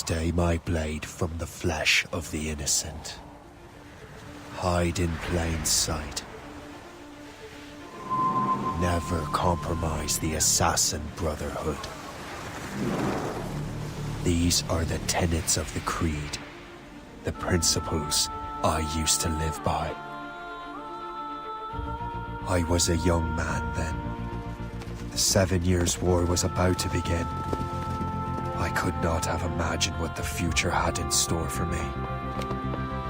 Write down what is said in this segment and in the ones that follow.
Stay my blade from the flesh of the innocent. Hide in plain sight. Never compromise the assassin brotherhood. These are the tenets of the creed, the principles I used to live by. I was a young man then. The 7 Years' War was about to begin. I could not have imagined what the future had in store for me,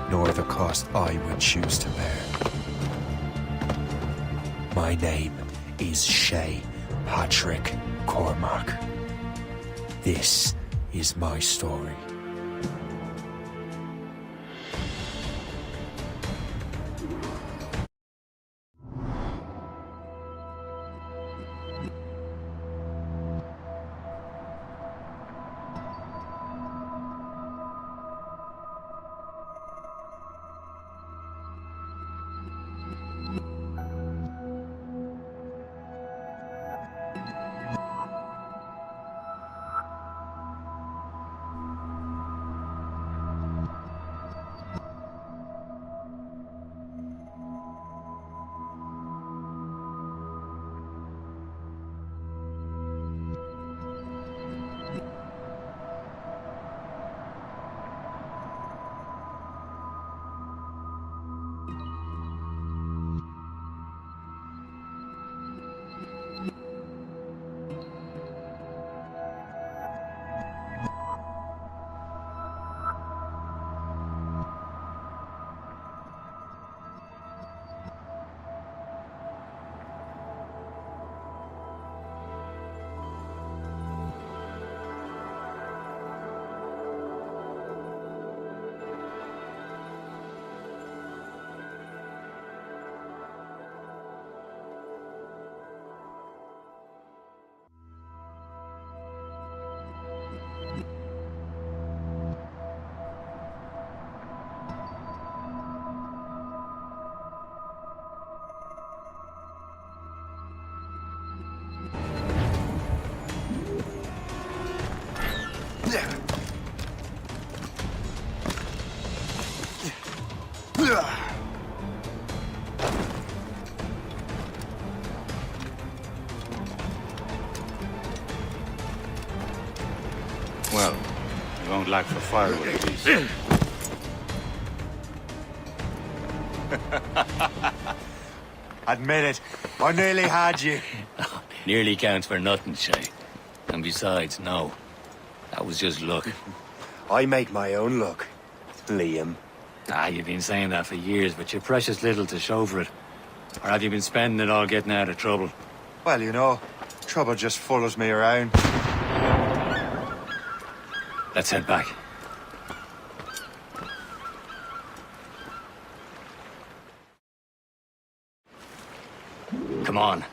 nor the cost I would choose to bear. My name is Shay Patrick Cormac. This is my story. Well, you won't lack for firewood at least. Admit it, I nearly had you. Nearly counts for nothing, Shay. And besides, no. That was just luck. I make my own luck, Liam. You've been saying that for years, but you're precious little to show for it. Or have you been spending it all getting out of trouble? Well, you know, trouble just follows me around. Let's head back. Come on.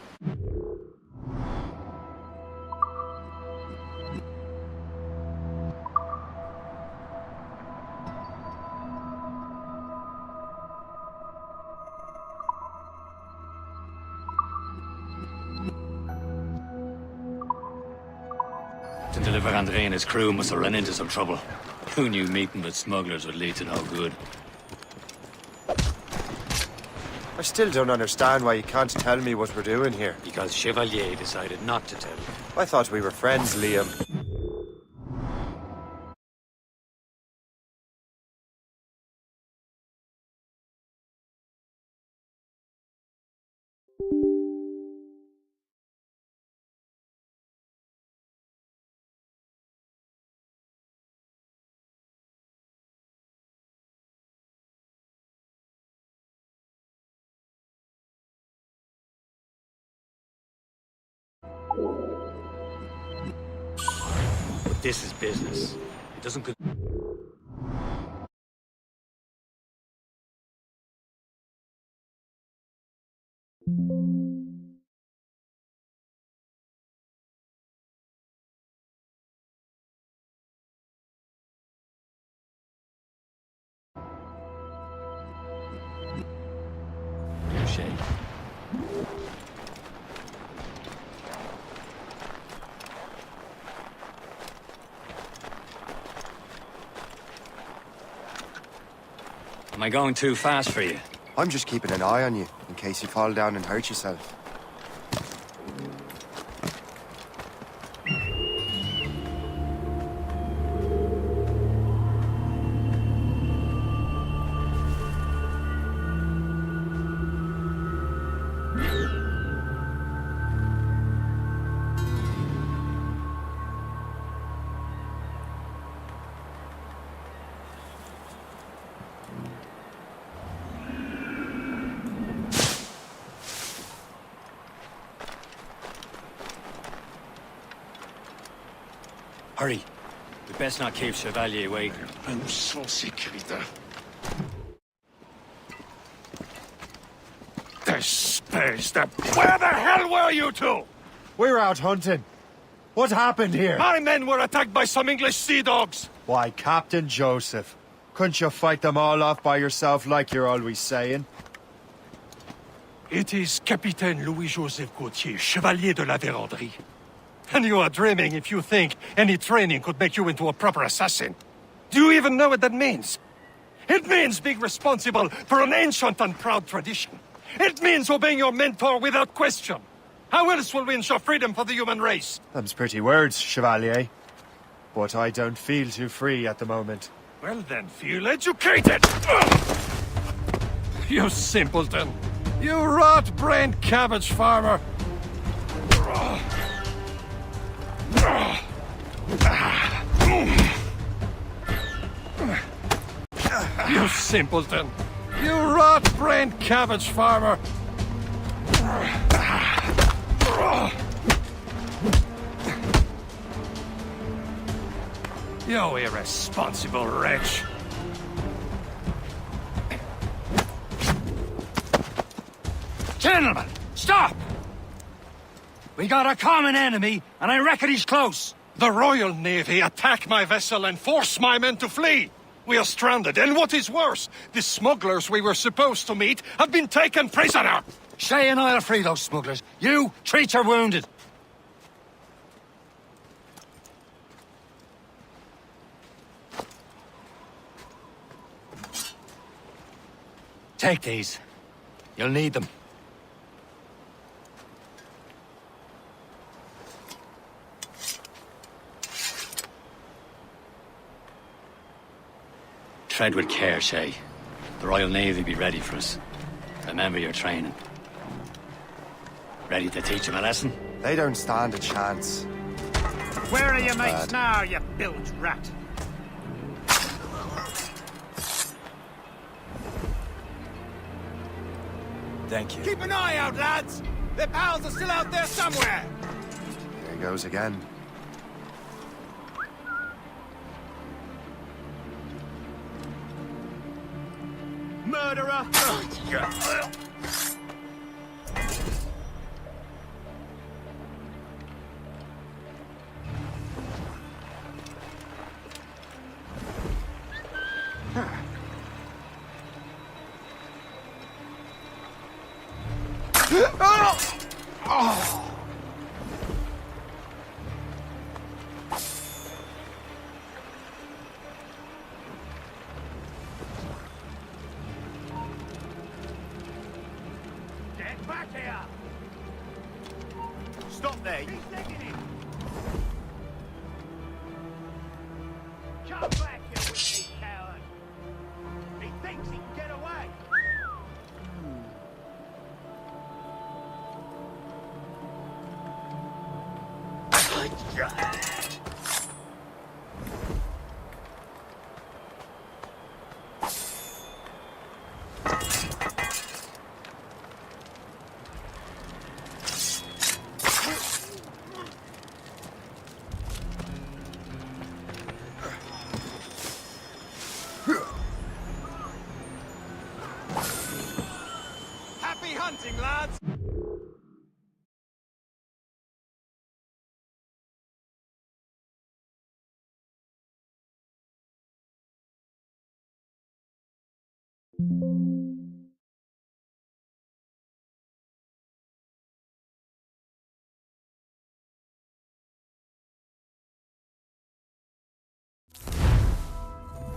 To deliver Andre and his crew must have run into some trouble. Who knew meeting with smugglers would lead to no good? I still don't understand why you can't tell me what we're doing here. Because Chevalier decided not to tell you. I thought we were friends, Liam. But this is business. It doesn't... Shay. Am I going too fast for you? I'm just keeping an eye on you, in case you fall down and hurt yourself. Hurry. We best not keep Chevalier waiting. Nous sommes sécuritaires. The space that... Where the hell were you two? We're out hunting. What happened here? My men were attacked by some English sea dogs. Why, Captain Joseph. Couldn't you fight them all off by yourself like you're always saying? It is Capitaine Louis-Joseph Gauthier, Chevalier de la Vérendrye. And you are dreaming if you think any training could make you into a proper assassin. Do you even know what that means? It means being responsible for an ancient and proud tradition. It means obeying your mentor without question. How else will we ensure freedom for the human race? Them's pretty words, Chevalier. But I don't feel too free at the moment. Well then, feel educated! Ugh! You simpleton! You rot-brained cabbage farmer! You simpleton! You rot-brained cabbage farmer! You irresponsible wretch! Gentlemen, stop! We got a common enemy, and I reckon he's close. The Royal Navy attack my vessel and force my men to flee! We are stranded, and what is worse, the smugglers we were supposed to meet have been taken prisoner! Shay and I'll free those smugglers. You, treat your wounded. Take these. You'll need them. Tread with care, Shay. The Royal Navy be ready for us. Remember your training. Ready to teach them a lesson? They don't stand a chance. Where are your mates Bad. now, you bilge rat? Thank you. Keep an eye out, lads! Their pals are still out there somewhere! Here he goes again. Murderer! Get back here! Stop there! He's taking it! Come back, you wicked coward! He thinks he can get away! Happy hunting, lads!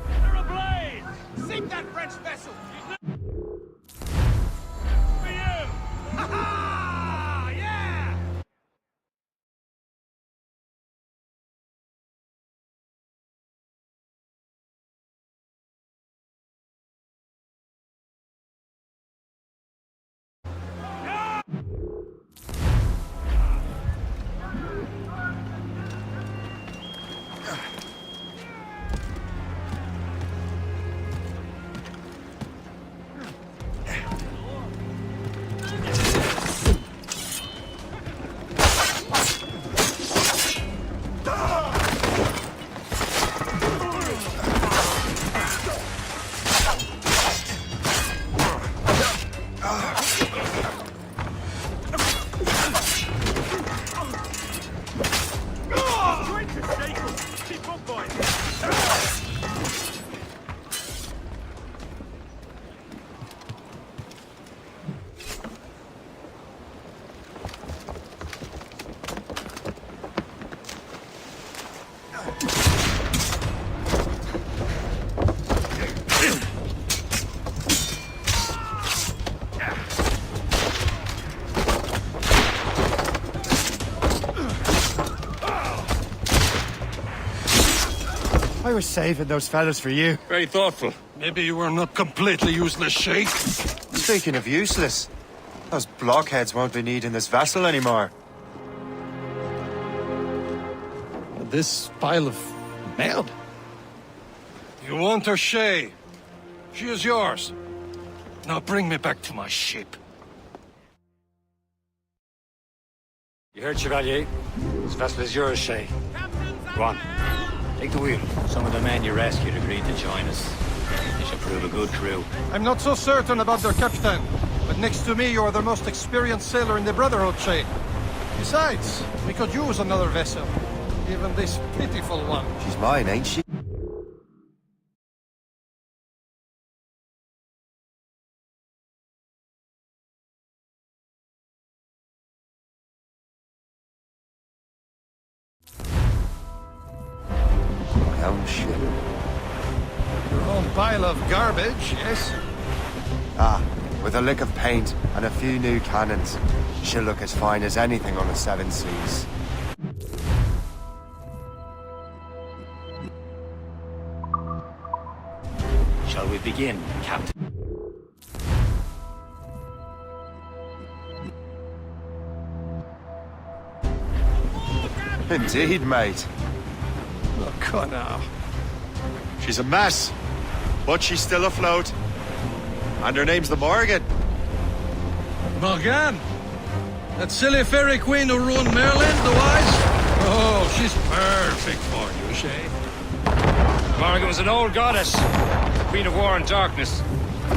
They're ablaze! Sink that French vessel! I was saving those fellas for you. Very thoughtful. Maybe you were not completely useless, Shay. Speaking of useless, those blockheads won't be needing this vessel anymore. This pile of mail? You want her, Shay? She is yours. Now bring me back to my ship. You heard, Chevalier? This vessel is yours, Shay. Go on. Take the wheel. Some of the men you rescued agreed to join us. They should prove a good crew. I'm not so certain about their captain, but next to me you are the most experienced sailor in the Brotherhood, Shay. Besides, we could use another vessel. Even this pitiful one. She's mine, ain't she? My own ship. Your own pile of garbage, yes? Ah, with a lick of paint and a few new cannons, she'll look as fine as anything on the seven seas. Shall we begin, Captain? Indeed, mate. Look on now. She's a mess, but she's still afloat. And her name's the Morgan. Morgan? That silly fairy queen who ruined Merlin, the wise? Oh, she's perfect for you, Shay. Morgan was an old goddess, queen of war and darkness.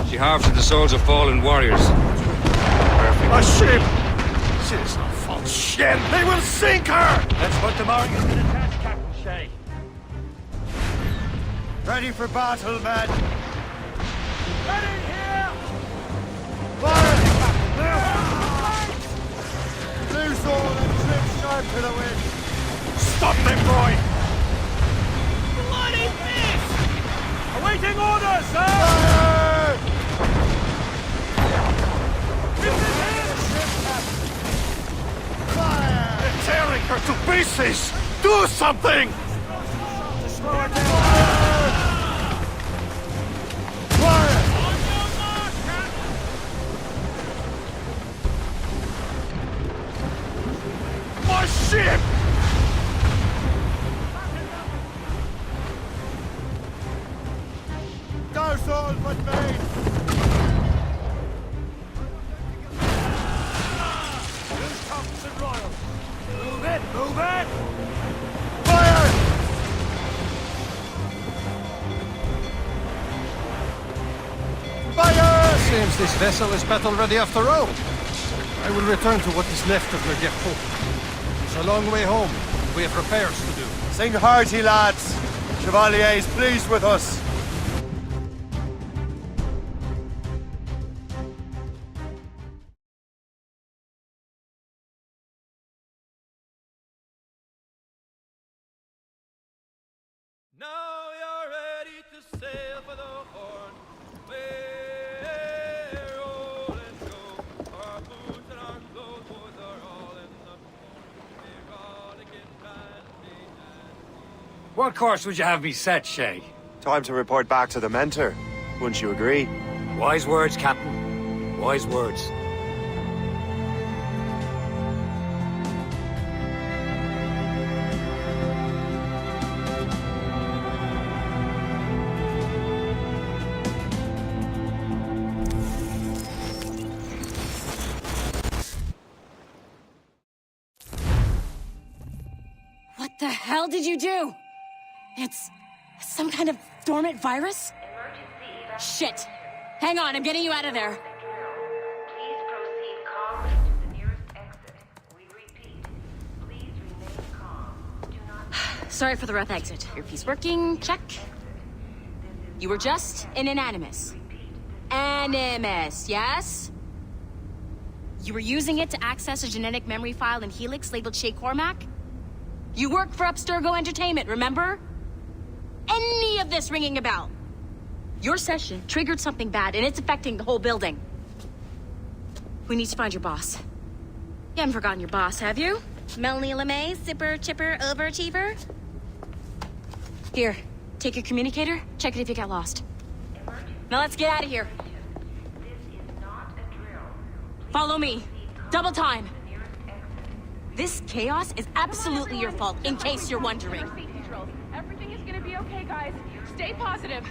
She harvested the souls of fallen warriors. Perfect. A ship! She is no false shell. They will sink her! Let's put the Morgan in attack, Captain Shay. Ready for battle, men! Ready here! Fire! Loose all and trim sharp to the wind! Stop them, boy! Bloody fish! Awaiting orders, sir! Fire! Fire! They're tearing her to pieces! Do something! My ship! Go, sword, but made! Thompson Royal. Move it, move it! Fire! Fire! Seems this vessel is battle ready after all. I will return to what is left of Le Guerpot. It's a long way home. We have repairs to do. Sing hearty, lads! Chevalier is pleased with us. Now you're ready to sail for the Horn. We're rolling go. Our boots and our clothes boys are all in the port. We're all again dandy, dandy. What course would you have me set, Shay? Time to report back to the mentor. Wouldn't you agree? Wise words, Captain. Wise words. What the hell did you do? It's some kind of dormant virus? Shit. Hang on, I'm getting you out of there. Please proceed calmly to the nearest exit. We repeat, please remain calm. Do not... Sorry for the rough exit. Earpiece working, check. You were just in an animus. Animus, yes? You were using it to access a genetic memory file in Helix labeled Shay Cormac? You work for Abstergo Entertainment, remember? Any of this ringing a bell? Your session triggered something bad, and it's affecting the whole building. We need to find your boss. You haven't forgotten your boss, have you? Melanie LeMay, zipper, chipper, overachiever? Here, Take your communicator, check it if you get lost. Now let's get out of here. This is not a drill. Follow me. Double time. This chaos is absolutely your fault, in case you're wondering. Everything is gonna be okay, guys. Stay positive.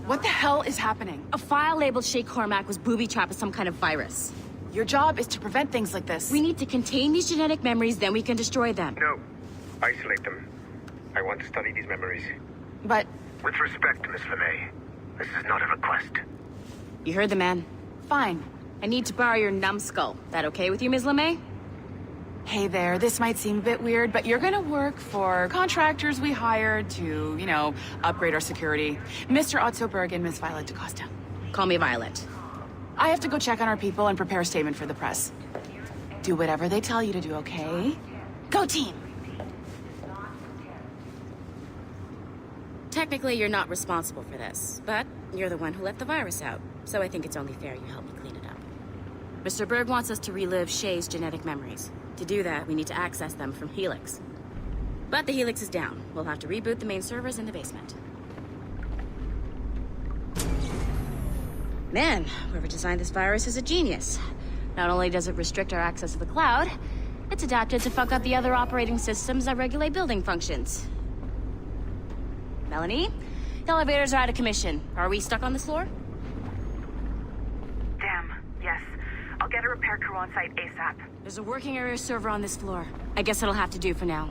What the hell is happening? A file labeled Shay Cormac was booby-trapped with some kind of virus. Your job is to prevent things like this. We need to contain these genetic memories, then we can destroy them. No. Isolate them. I want to study these memories. But With respect, Miss LeMay, this is not a request. You heard the man. fine. I need to borrow your numbskull. That okay with you, Ms. LeMay? Hey there, this might seem a bit weird, but you're gonna work for contractors we hired to, upgrade our security. Mr. Otto Berg and Miss Violet DaCosta. Call me Violet. I have to go check on our people and prepare a statement for the press. Do whatever they tell you to do, okay? Go team! Technically, you're not responsible for this, but you're the one who let the virus out, so I think it's only fair you help me clean it up. Mr. Berg wants us to relive Shay's genetic memories. To do that, we need to access them from Helix. But the Helix is down. We'll have to reboot the main servers in the basement. Man, whoever designed this virus is a genius. Not only does it restrict our access to the cloud, it's adapted to fuck up the other operating systems that regulate building functions. Melanie? The elevators are out of commission. Are we stuck on this floor? Damn, yes. I'll get a repair crew on site ASAP. There's a working area server on this floor. I guess it'll have to do for now.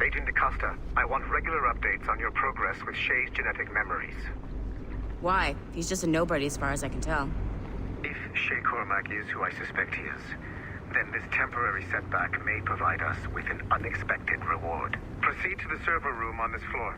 Agent DaCosta, I want regular updates on your progress with Shay's genetic memories. Why? He's just a nobody as far as I can tell. If Shay Cormac is who I suspect he is, then this temporary setback may provide us with an unexpected reward. Proceed to the server room on this floor.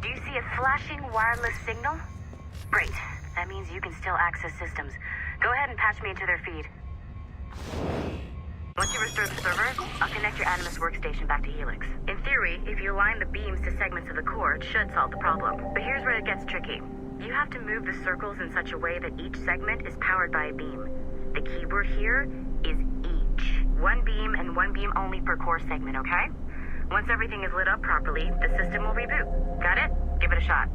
Do you see a flashing wireless signal? Great. That means you can still access systems. Go ahead and patch me into their feed. Once you restore the server, I'll connect your Animus workstation back to Helix. In theory, if you align the beams to segments of the core, it should solve the problem. But here's where it gets tricky. You have to move the circles in such a way that each segment is powered by a beam. The keyword here is each. One beam and one beam only per core segment, okay? Once everything is lit up properly, the system will reboot. Got it? Give it a shot.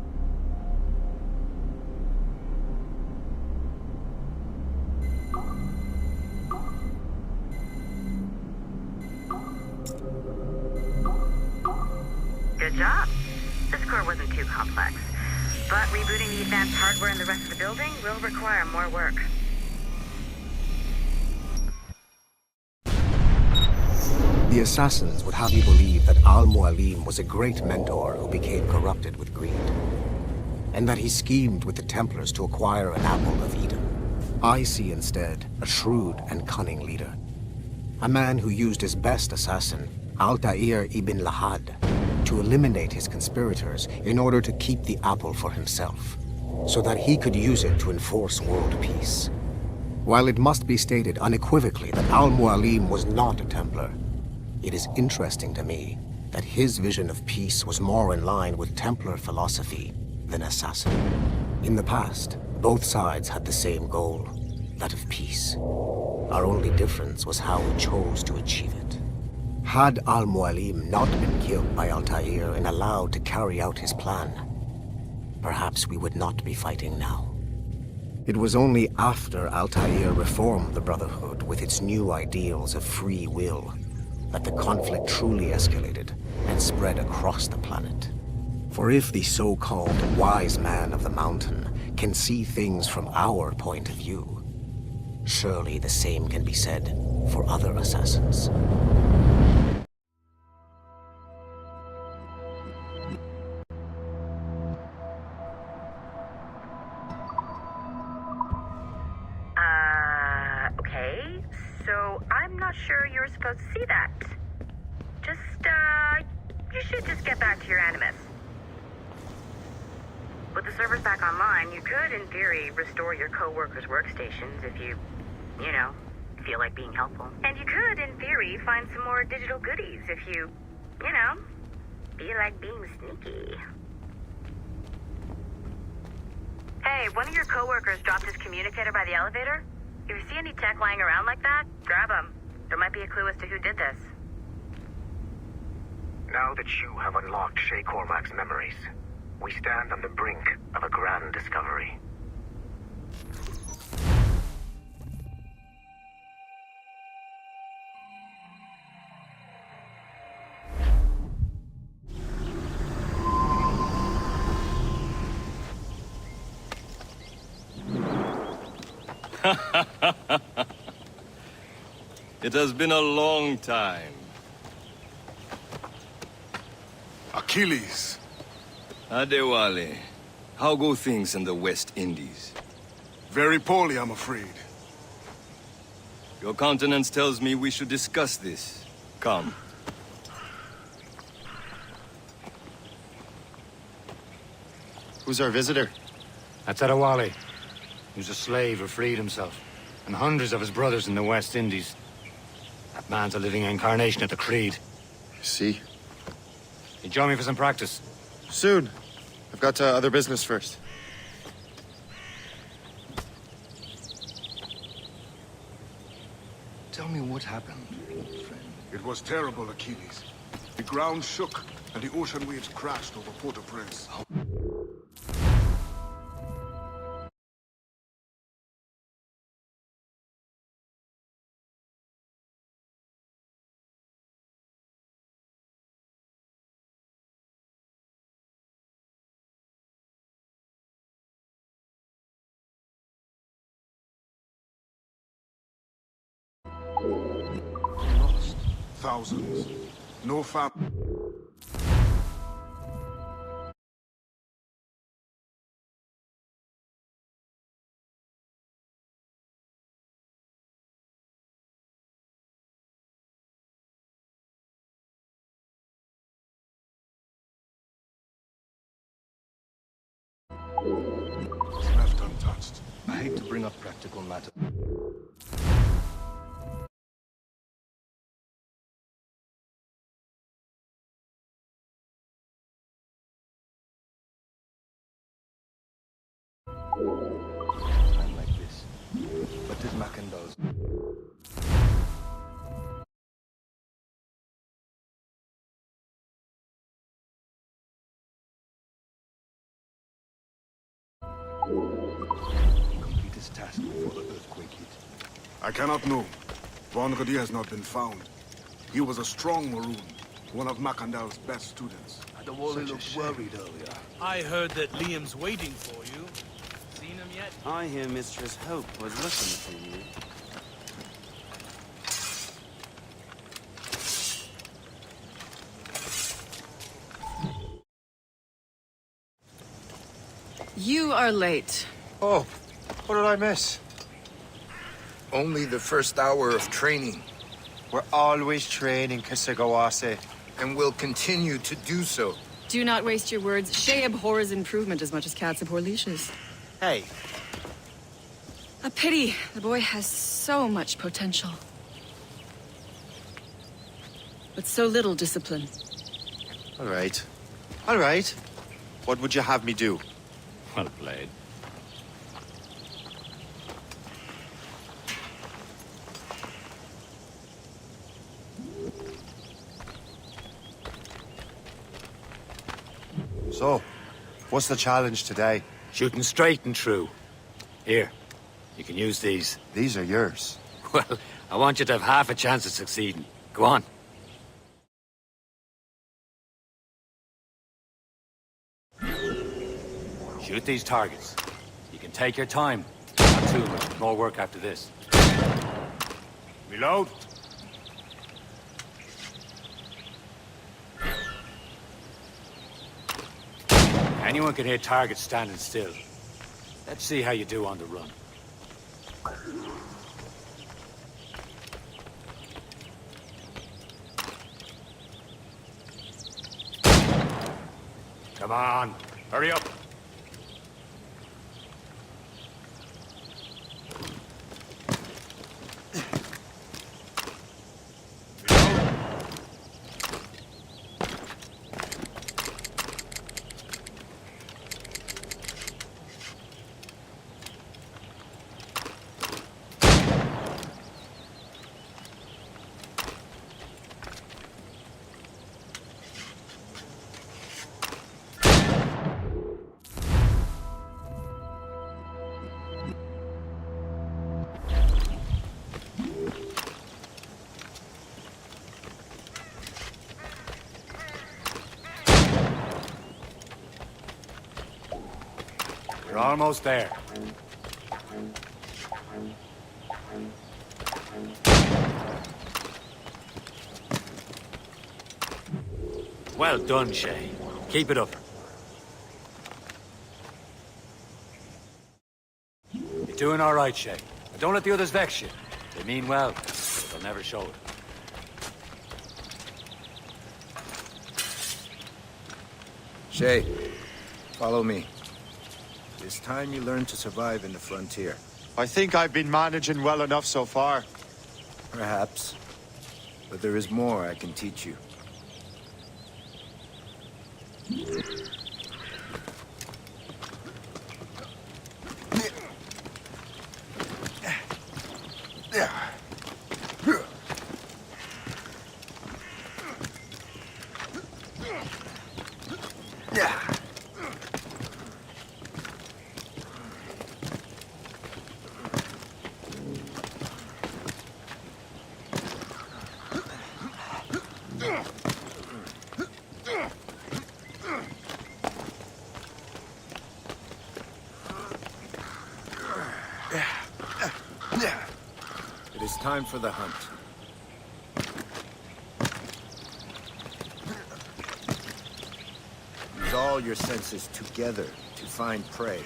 Good job. This core wasn't too complex. But rebooting the advanced hardware in the rest of the building will require more work. The assassins would have you believe that Al-Mualim was a great mentor who became corrupted with greed, and that he schemed with the Templars to acquire an apple of Eden. I see instead a shrewd and cunning leader, a man who used his best assassin, Altair ibn Lahad, to eliminate his conspirators in order to keep the apple for himself, so that he could use it to enforce world peace. While it must be stated unequivocally that Al-Mualim was not a Templar, it is interesting to me that his vision of peace was more in line with Templar philosophy than assassin. In the past, both sides had the same goal, that of peace. Our only difference was how we chose to achieve it. Had Al-Mualim not been killed by Altair and allowed to carry out his plan, perhaps we would not be fighting now. It was only after Altair reformed the Brotherhood with its new ideals of free will that the conflict truly escalated and spread across the planet. For if the so-called wise man of the mountain can see things from our point of view, surely the same can be said for other assassins. Okay. So I'm not sure you were supposed to see that. You should just get back to your Animus. With the servers back online, you could, in theory, restore your co-workers' workstations if you feel like being helpful. And you could, in theory, find some more digital goodies if you know, feel like being sneaky. Hey, one of your coworkers dropped his communicator by the elevator. If you see any tech lying around like that, grab them. There might be a clue as to who did this. Now that you have unlocked Shay Cormac's memories, we stand on the brink of a grand discovery. It has been a long time. Achilles. Adewale, how go things in the West Indies? Very poorly, I'm afraid. Your countenance tells me we should discuss this. Come. Who's our visitor? That's Adewale. He was a slave who freed himself. And hundreds of his brothers in the West Indies. That man's a living incarnation of the Creed. See? You join me for some practice? Soon. I've got other business first. Tell me what happened, old friend. It was terrible, Achilles. The ground shook, and the ocean waves crashed over Port-au-Prince. Lost. Thousands. No left untouched. I hate to bring up practical matters. I'm like this. But this Macandal's. Complete his task before the earthquake hit. I cannot know. Vonredi has not been found. He was a strong Maroon, one of Macandal's best students. Adewale looked worried earlier. I heard that Liam's waiting for you. Seen him yet? I hear Mistress Hope was looking for you. You are late. Oh, what did I miss? Only the first hour of training, We're always training, Kisagawase. and will continue to do so. Do not waste your words. Shay abhors improvement as much as cats abhor leashes. Hey, A pity. The boy has so much potential. But so little discipline. all right. All right. What would you have me do? Well played. So, what's the challenge today? Shooting straight and true. Here, you can use these. These are yours. Well, I want you to have half a chance of succeeding. Go on. Shoot these targets. You can take your time. Not too much more work after this. Reload. Anyone can hit targets standing still. Let's see how you do on the run. Come on, hurry up. You're almost there. Well done, Shay. Keep it up. You're doing all right, Shay. But don't let the others vex you. They mean well, but they'll never show it. Shay, follow me. It's time you learn to survive in the frontier. I think I've been managing well enough so far. Perhaps. But there is more I can teach you. It is time for the hunt. Use all your senses together to find prey.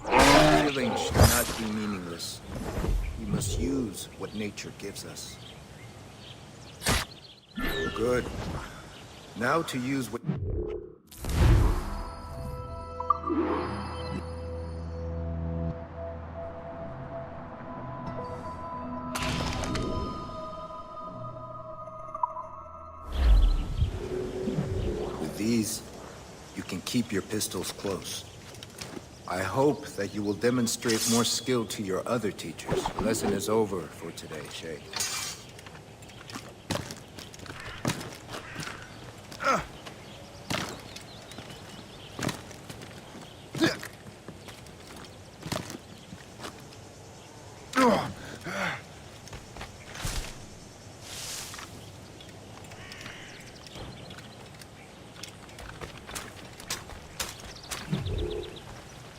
Killing should not be meaningless. We must use what nature gives us. Good. Now to use what... With these, you can keep your pistols close. I hope that you will demonstrate more skill to your other teachers. The lesson is over for today, Shay.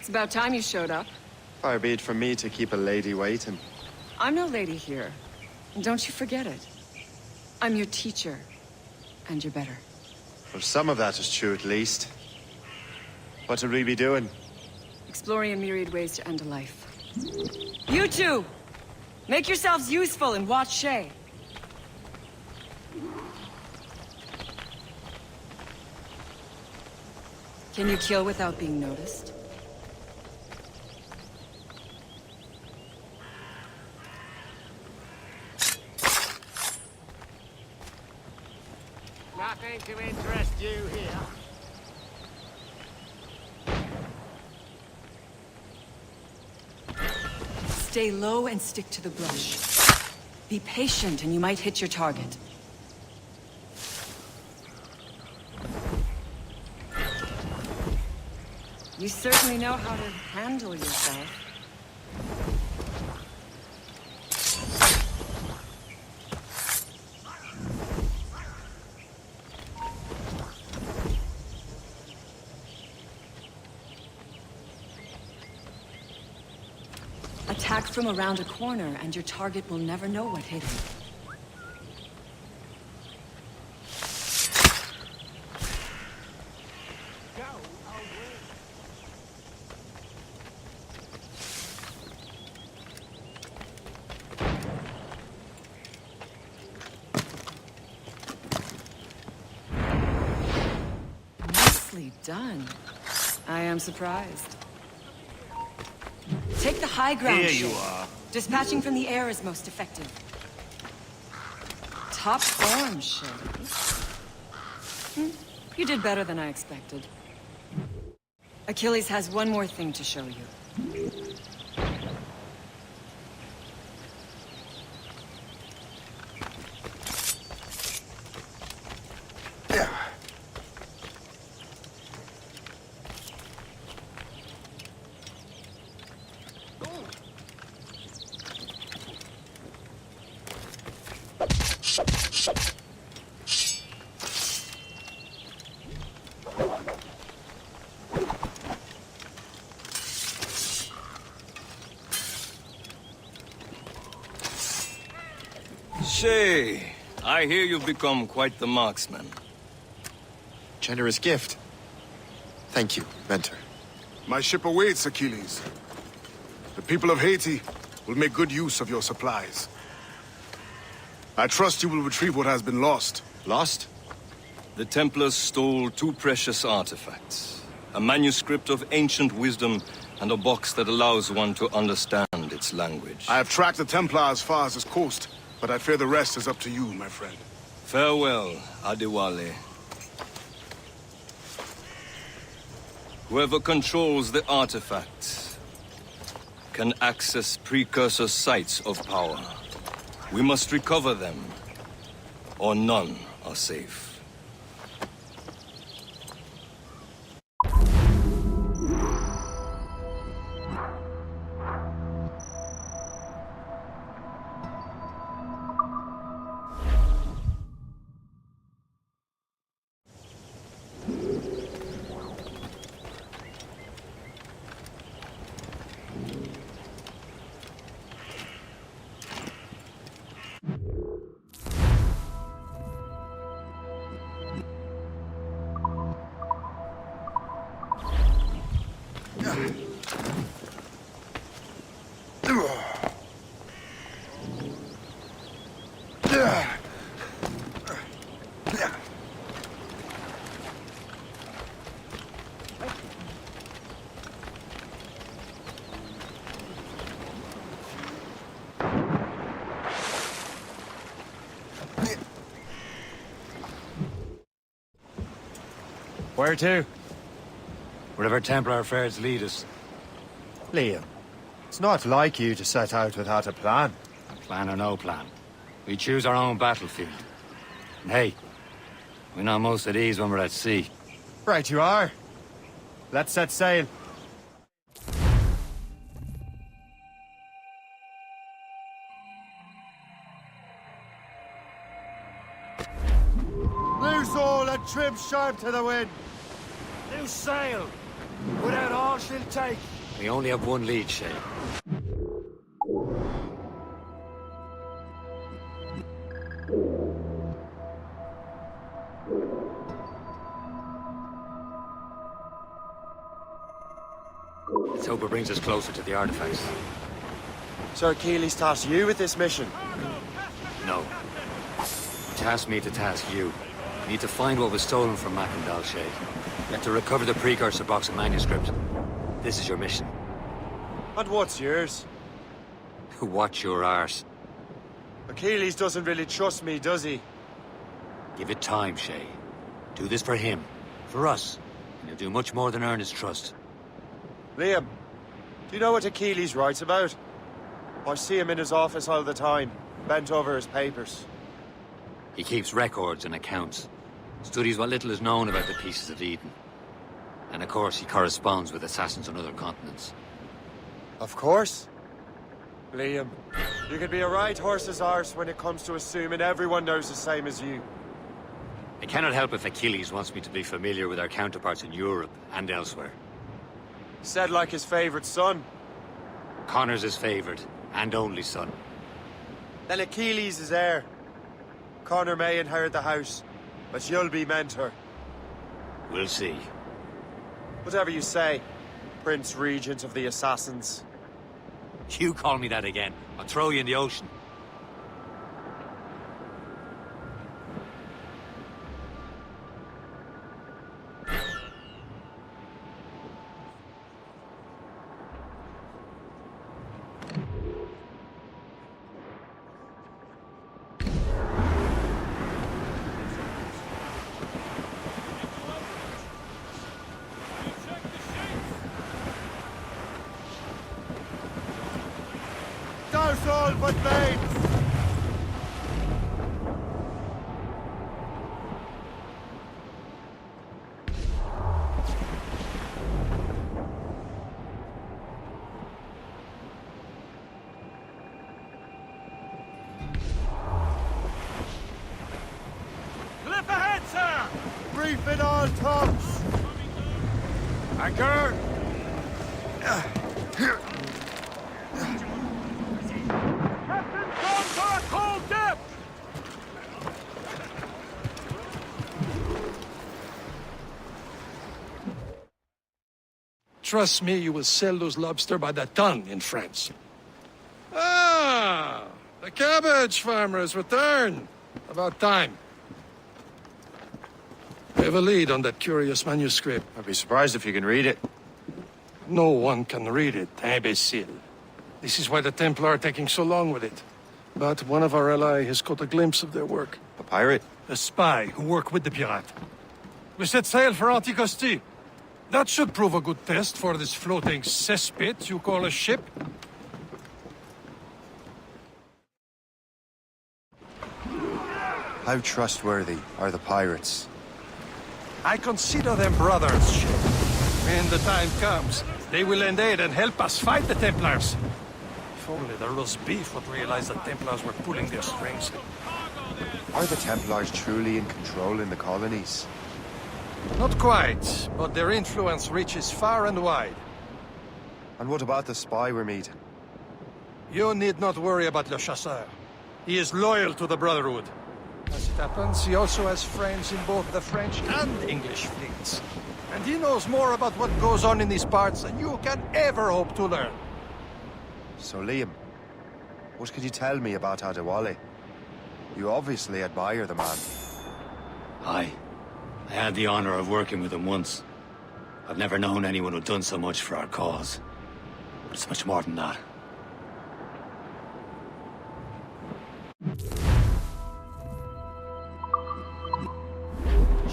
It's about time you showed up. Far be it from me to keep a lady waiting. I'm no lady here. And don't you forget it. I'm your teacher. And you're better. Well, some of that is true at least. What should we be doing? Exploring a myriad ways to end a life. You two! Make yourselves useful and watch Shay. Can you kill without being noticed? Nothing to interest you here. Stay low and stick to the brush. Be patient and you might hit your target. You certainly know how to handle yourself. Attack from around a corner, and your target will never know what hit him. Nicely done. I am surprised. Take the high ground, Here you Shay. are. Dispatching from the air is most effective. Top form, Shay. You did better than I expected. Achilles has one more thing to show you. Shay, I hear you've become quite the marksman. Generous gift. Thank you, Mentor. My ship awaits, Achilles. The people of Haiti will make good use of your supplies. I trust you will retrieve what has been lost. Lost? The Templars stole 2 precious artifacts. A manuscript of ancient wisdom and a box that allows one to understand its language. I have tracked the Templar as far as this coast, but I fear the rest is up to you, my friend. Farewell, Adewale. Whoever controls the artifacts can access precursor sites of power. We must recover them, or none are safe. Where to? Wherever Templar affairs lead us. Liam, it's not like you to set out without a plan. Plan or no plan. We choose our own battlefield. And hey, we're not most at ease when we're at sea. Right you are. Let's set sail. Loose all and trim sharp to the wind. Loose sail! Put out all she'll take. We only have one lead, Shay. Let's hope it brings us closer to the artifacts. Sir Achilles tasked you with this mission. No. He tasked me to task you. We need to find what was stolen from Macandal, Shay. You have to recover the precursor box of manuscript. This is your mission. And what's yours? Watch your arse. Achilles doesn't really trust me, does he? Give it time, Shay. Do this for him. For us. And you'll do much more than earn his trust. Liam, do you know what Achilles writes about? I see him in his office all the time, bent over his papers. He keeps records and accounts. Studies what little is known about the Pieces of Eden. And of course, he corresponds with assassins on other continents. Of course. Liam, you can be a right horse's arse when it comes to assuming everyone knows the same as you. I cannot help if Achilles wants me to be familiar with our counterparts in Europe and elsewhere. Said like his favorite son. Connor's his favorite and only son. Then Achilles is heir. Connor may inherit the house, but you'll be mentor. We'll see. Whatever you say, Prince Regent of the Assassins. You call me that again, I'll throw you in the ocean. Douse all but mates! Clip ahead, sir! Brief it all tops! Anchor! Captain's gone for a cold dip! Trust me, you will sell those lobster by the ton in France. Ah, the cabbage farmers return. About time. I have a lead on that curious manuscript. I'd be surprised if you can read it. No one can read it, imbecile. This is why the Templar are taking so long with it. But one of our allies has caught a glimpse of their work. A pirate? A spy who worked with the pirate. We set sail for Anticosti. That should prove a good test for this floating cesspit you call a ship. How trustworthy are the pirates? I consider them brothers, ship. When the time comes, they will lend aid and help us fight the Templars. If only the roast beef would realize the Templars were pulling their strings. Are the Templars truly in control in the colonies? Not quite, but their influence reaches far and wide. And what about the spy we're meeting? You need not worry about Le Chasseur. He is loyal to the Brotherhood. As it happens, he also has friends in both the French and English fleets. And he knows more about what goes on in these parts than you can ever hope to learn. So, Liam, what can you tell me about Adewale? You obviously admire the man. Aye. I had the honor of working with him once. I've never known anyone who'd done so much for our cause. But it's much more than that.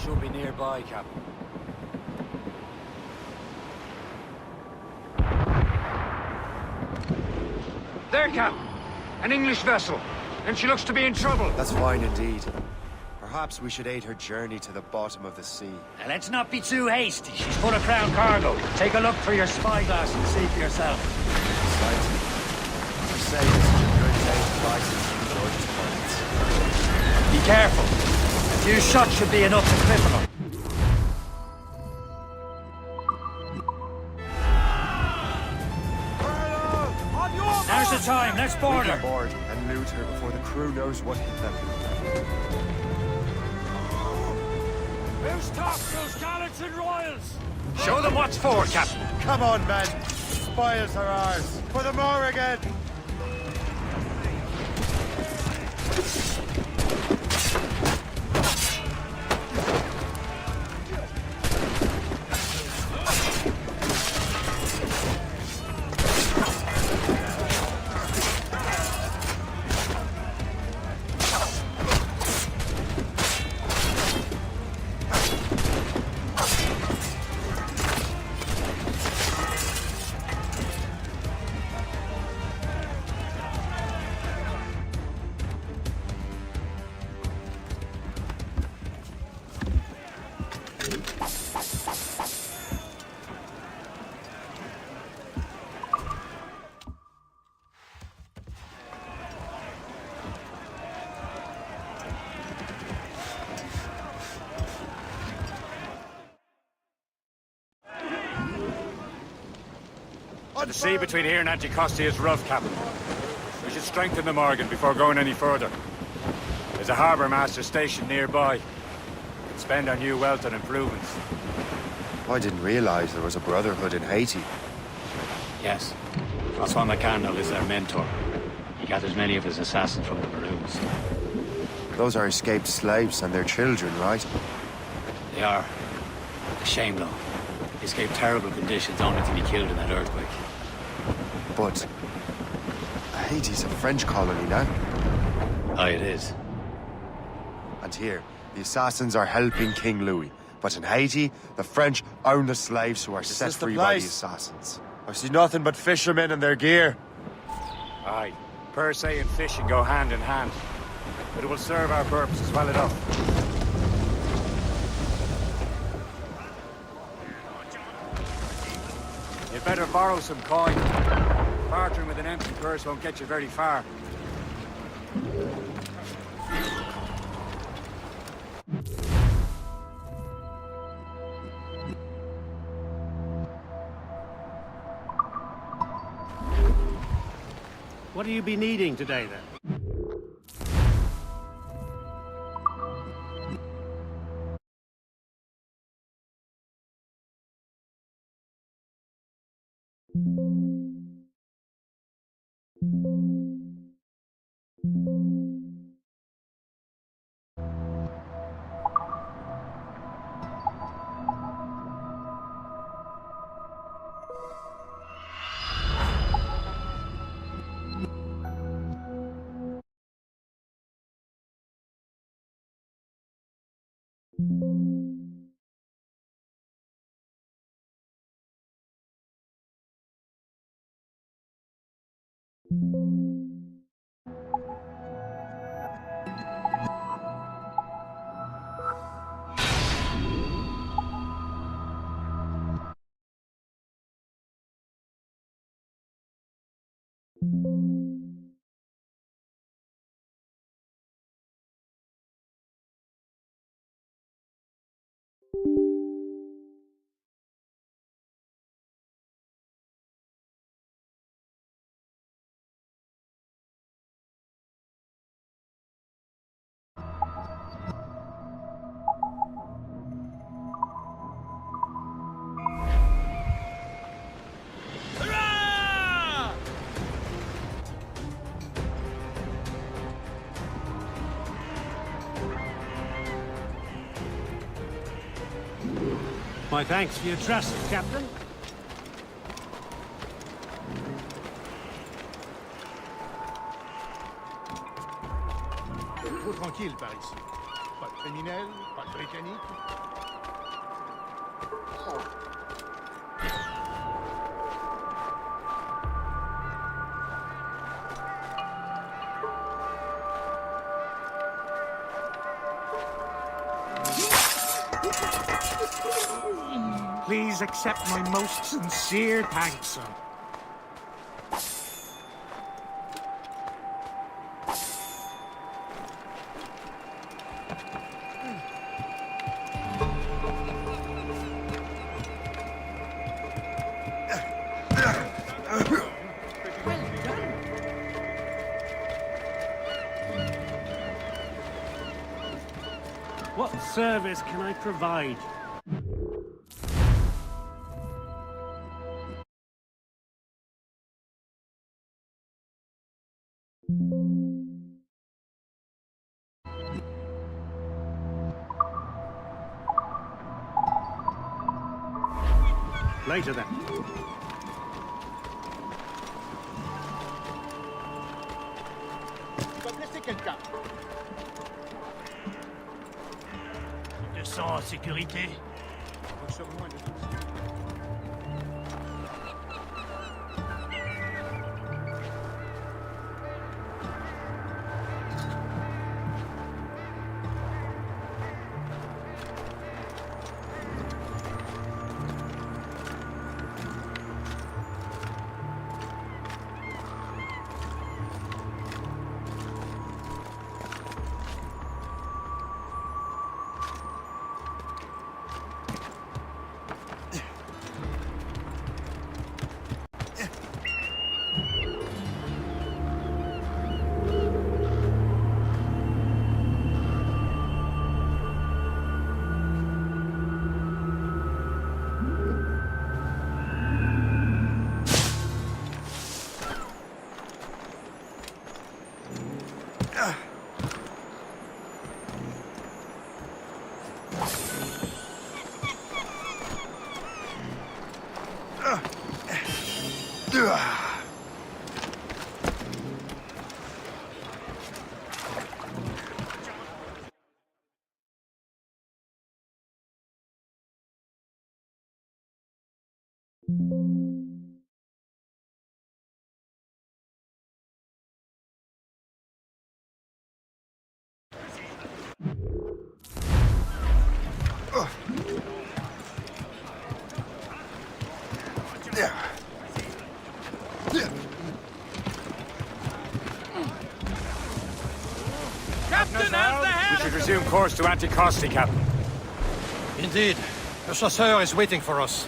Should be nearby, Captain. There, Captain. An English vessel. And she looks to be in trouble. That's fine indeed. Perhaps we should aid her journey to the bottom of the sea. Now, let's not be too hasty. She's full of crown cargo. Take a look through your spyglass and see for yourself. I say this is a good day to license you George's points. Be careful. A few shots should be enough to cripple her. Now's the time. Let's board her. Board and loot her before the crew knows what hit them. Who's top? Those gallants and royals! Show them what's for, Captain. Come on, men. Spoils are ours. For the Morrigan! The sea between here and Anticosti is rough, Captain. We should strengthen the Morgan before going any further. There's a harbour master station nearby. We can spend our new wealth on improvements. I didn't realize there was a brotherhood in Haiti. Yes. Francois McCandle is their mentor. He gathers many of his assassins from the Maroons. Those are escaped slaves and their children, right? They are. A shame, though. They escaped terrible conditions only to be killed in that earthquake. But Haiti's a French colony now. Aye, it is. And here, the assassins are helping King Louis. But in Haiti, the French own the slaves who are set this the free by the place? assassins. I see nothing but fishermen and their gear. Aye. Per se and fishing go hand in hand. But it will serve our purposes well enough. You'd better borrow some coin. Bartering with an empty purse won't get you very far. What do you be needing today, then? My thanks for your trust, Captain. Trop tranquille par ici. Pas de criminels, pas de britanniques. Please accept my most sincere thanks, sir. What service can I provide? Later then. Tu vas blesser quelqu'un. Tu te sens en sécurité? Nous sommes loin de tout. We should resume course to Anticosti, Captain. Indeed. The chasseur is waiting for us.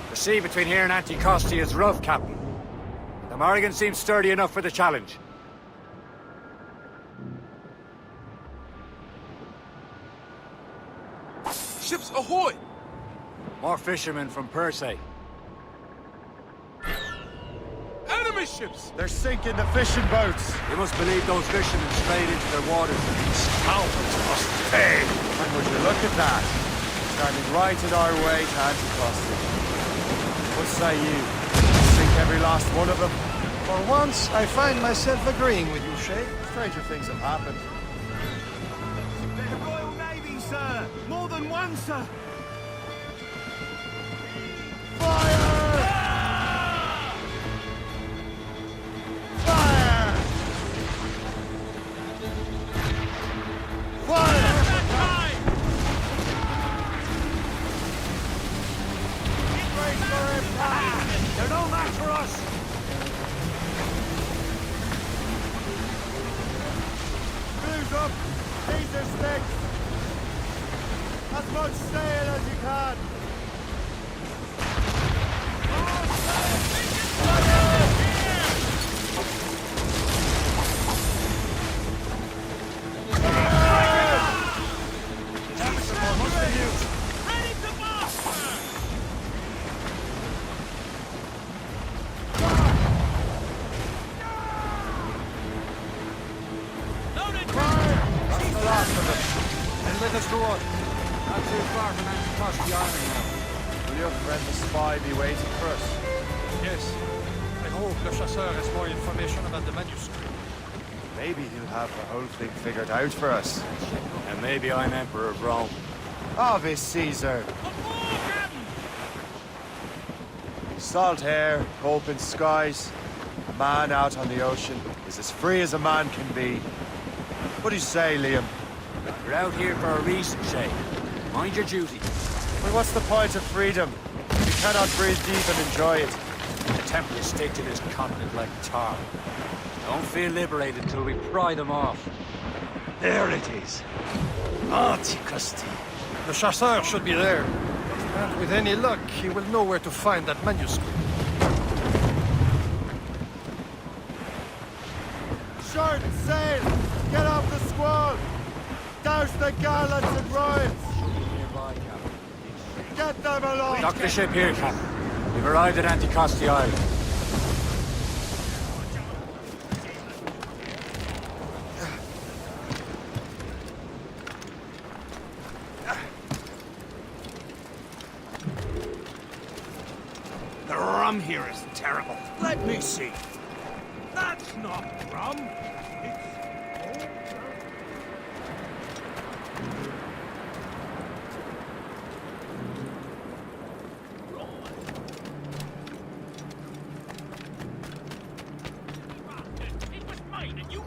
The sea between here and Anticosti is rough, Captain. The Morrigan seems sturdy enough for the challenge. Ships ahoy! More fishermen from Persay. ships. They're sinking the fishing boats. You must believe those fishermen strayed into their waters. Scoundrels must pay. And would you look at that? Standing right in our way to Anticosti. What say you? Sink every last one of them? For once, I find myself agreeing with you, Shay. Stranger things have happened. The Royal Navy, sir! More than one, sir! They're no match for us! Screws up! These are sticks! As much sail as you can! Let us go on. Not too far from Anticosti Island now. Will your friend the spy be waiting for us? Yes. I hope Le Chasseur has more information about the manuscript. Maybe he'll have the whole thing figured out for us. And maybe I'm Emperor of Rome. Ave Caesar! Salt air, open skies. A man out on the ocean is as free as a man can be. What do you say, Liam? We're out here for a reason, Shay. Mind your duty. Well, what's the point of freedom? We cannot breathe deep and enjoy it. The Templars stick to this continent like tar. Don't feel liberated until we pry them off. There it is. Anticosti. The Chasseur should be there. And with any luck, he will know where to find that manuscript. Short sail! Get off the squall! Douse the gallants and royals! Get them along! Dock the ship here, Captain. We've arrived at Anticosti Island. The rum here is terrible. Let me see. That's not rum.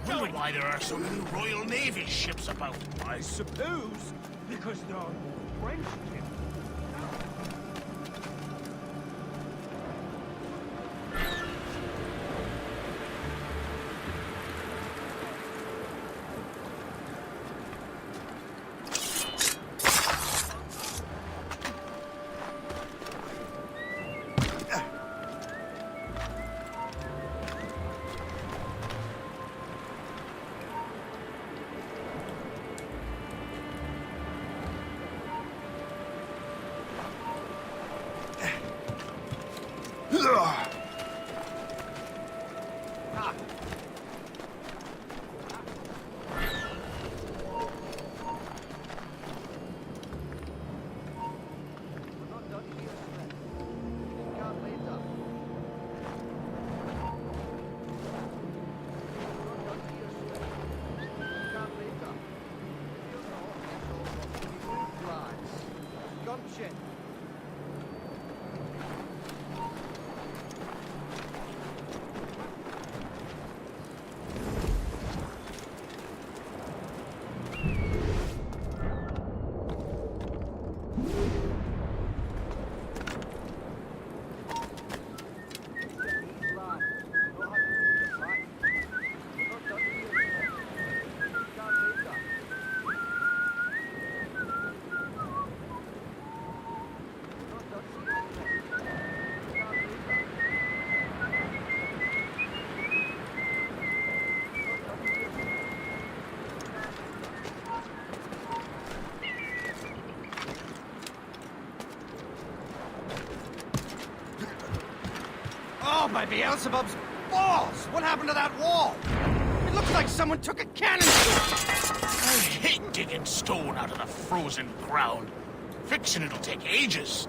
Wonder why there are so many Royal Navy ships about. I suppose because they're French ships. Oh, my Beelzebubs! balls! What happened to that wall? It looks like someone took a cannon to it. I hate digging stone out of the frozen ground. Fixing it'll take ages.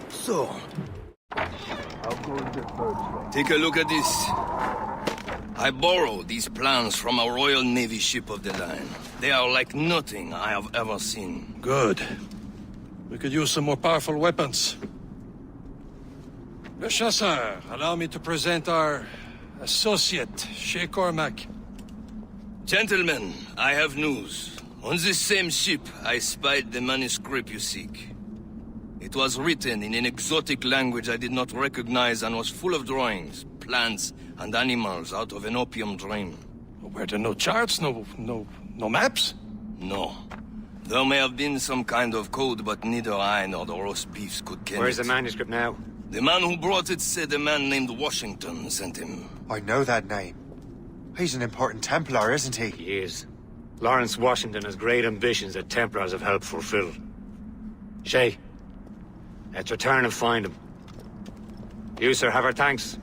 So, take a look at this. I borrowed these plans from a Royal Navy ship of the line. They are like nothing I have ever seen. Good. We could use some more powerful weapons. Le Chasseur, allow me to present our associate, Shay Cormac. Gentlemen, I have news. On this same ship, I spied the manuscript you seek. It was written in an exotic language I did not recognize and was full of drawings, plants, and animals out of an opium dream. Were there no charts, no maps? No. There may have been some kind of code, but neither I nor the roast beefs could get it. Where's the manuscript now? The man who brought it said a man named Washington sent him. I know that name. He's an important Templar, isn't he? He is. Lawrence Washington has great ambitions that Templars have helped fulfill. Shay, let's return and find him. You, sir, have our thanks.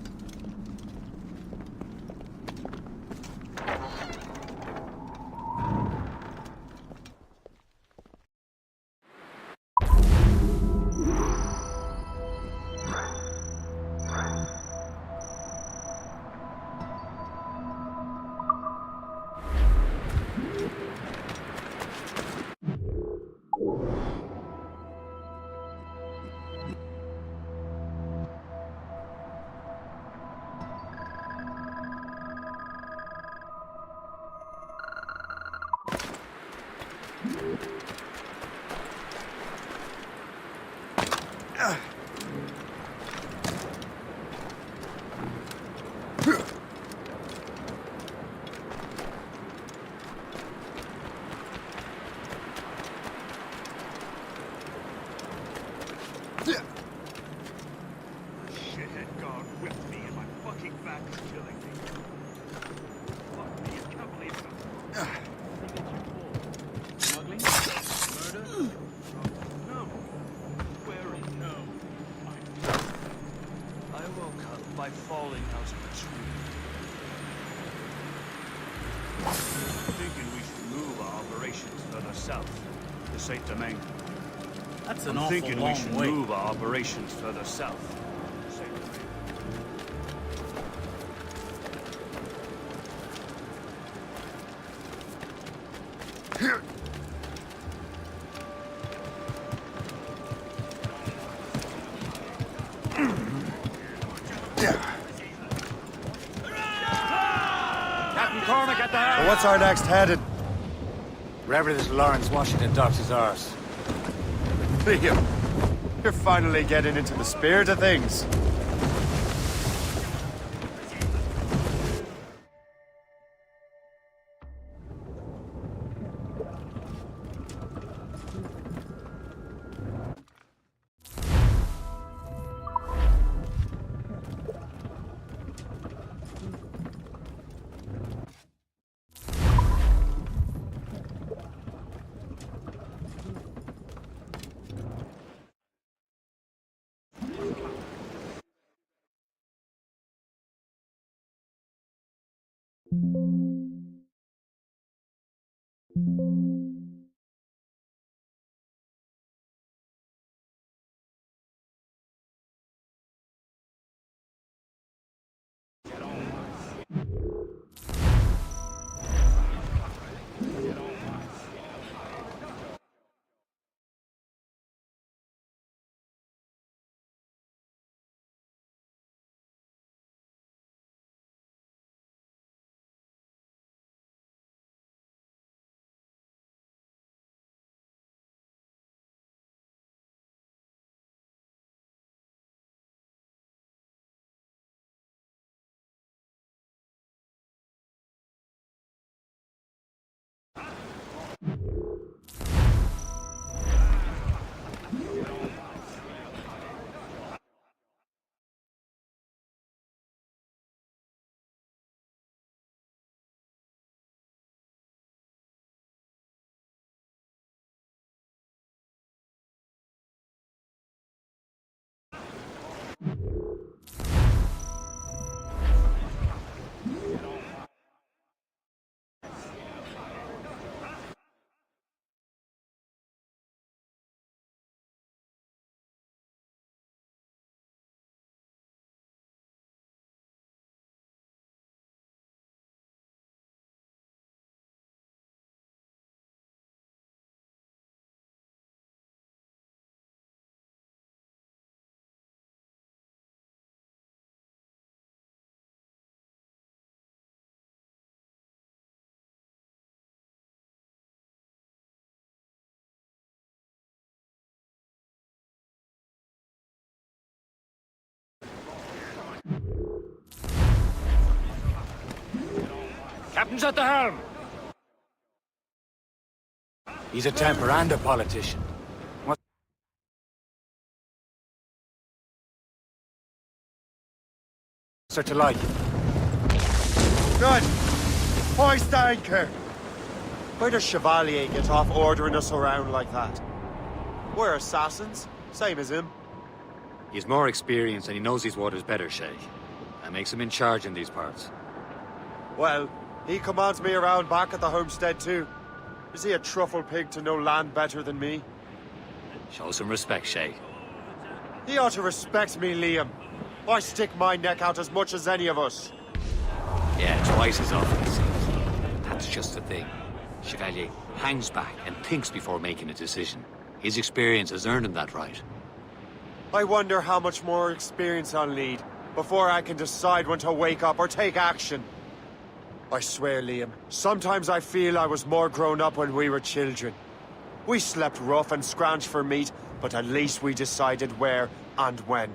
Shithead guard whipped me and my fucking back is killing me. Fuck me, I can't believe it. Smuggling? Murder? No. Query? No. I woke up by falling out of a tree. Thinking we should move our operations further south. This ain't the main. That's I'm an awful thinking we long should way. move our operations further south. This ain't the main. Captain Cormac at the helm. So what's our next heading? Wherever this Lawrence Washington docks his arse. Liam, you're finally getting into the spirit of things. Captain's at the helm. He's a temper and a politician. What's her to like? Good. Hoist anchor. Where does Chevalier get off ordering us around like that? We're assassins, same as him. He's more experienced and he knows these waters better, Shay. That makes him in charge in these parts. Well, he commands me around back at the homestead too. Is he a truffle pig to know land better than me? Show some respect, Shay. He ought to respect me, Liam. I stick my neck out as much as any of us. Yeah, twice as often, it seems. That's just the thing. Chevalier hangs back and thinks before making a decision. His experience has earned him that right. I wonder how much more experience I'll need before I can decide when to wake up or take action. I swear, Liam, sometimes I feel I was more grown up when we were children. We slept rough and scrounged for meat, but at least we decided where and when.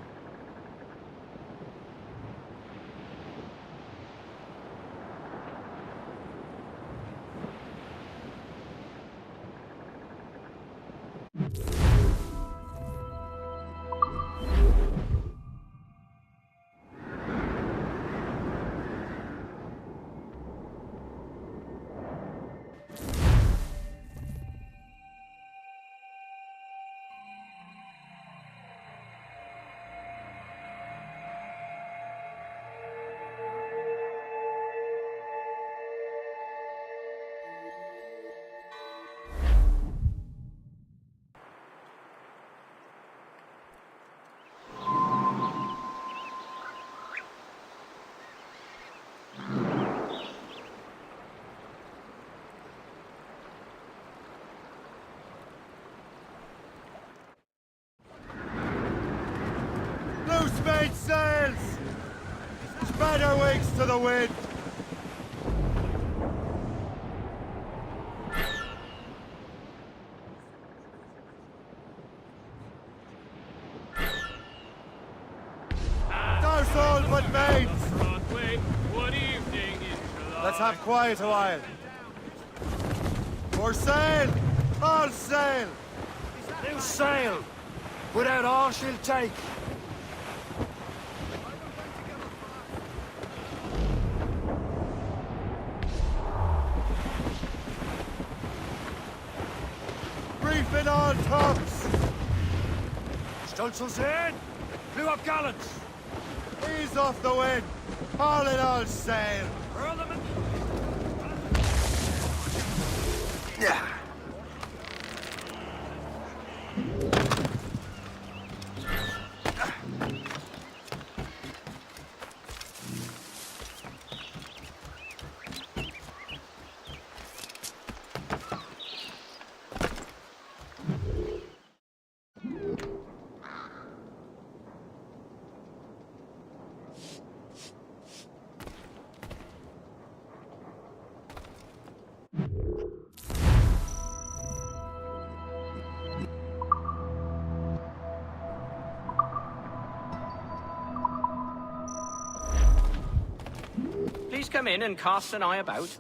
Loose mainsails! Spread our wings to the wind! Douse all but mains! Let's have quiet a while. For sail! All sail! New sail! Put out all she'll take. Reefing all tops! Stolzel's in! Blew up gallants! Ease off the wind! All in all sail! Furl them in... Yeah. Please come in and cast an eye about.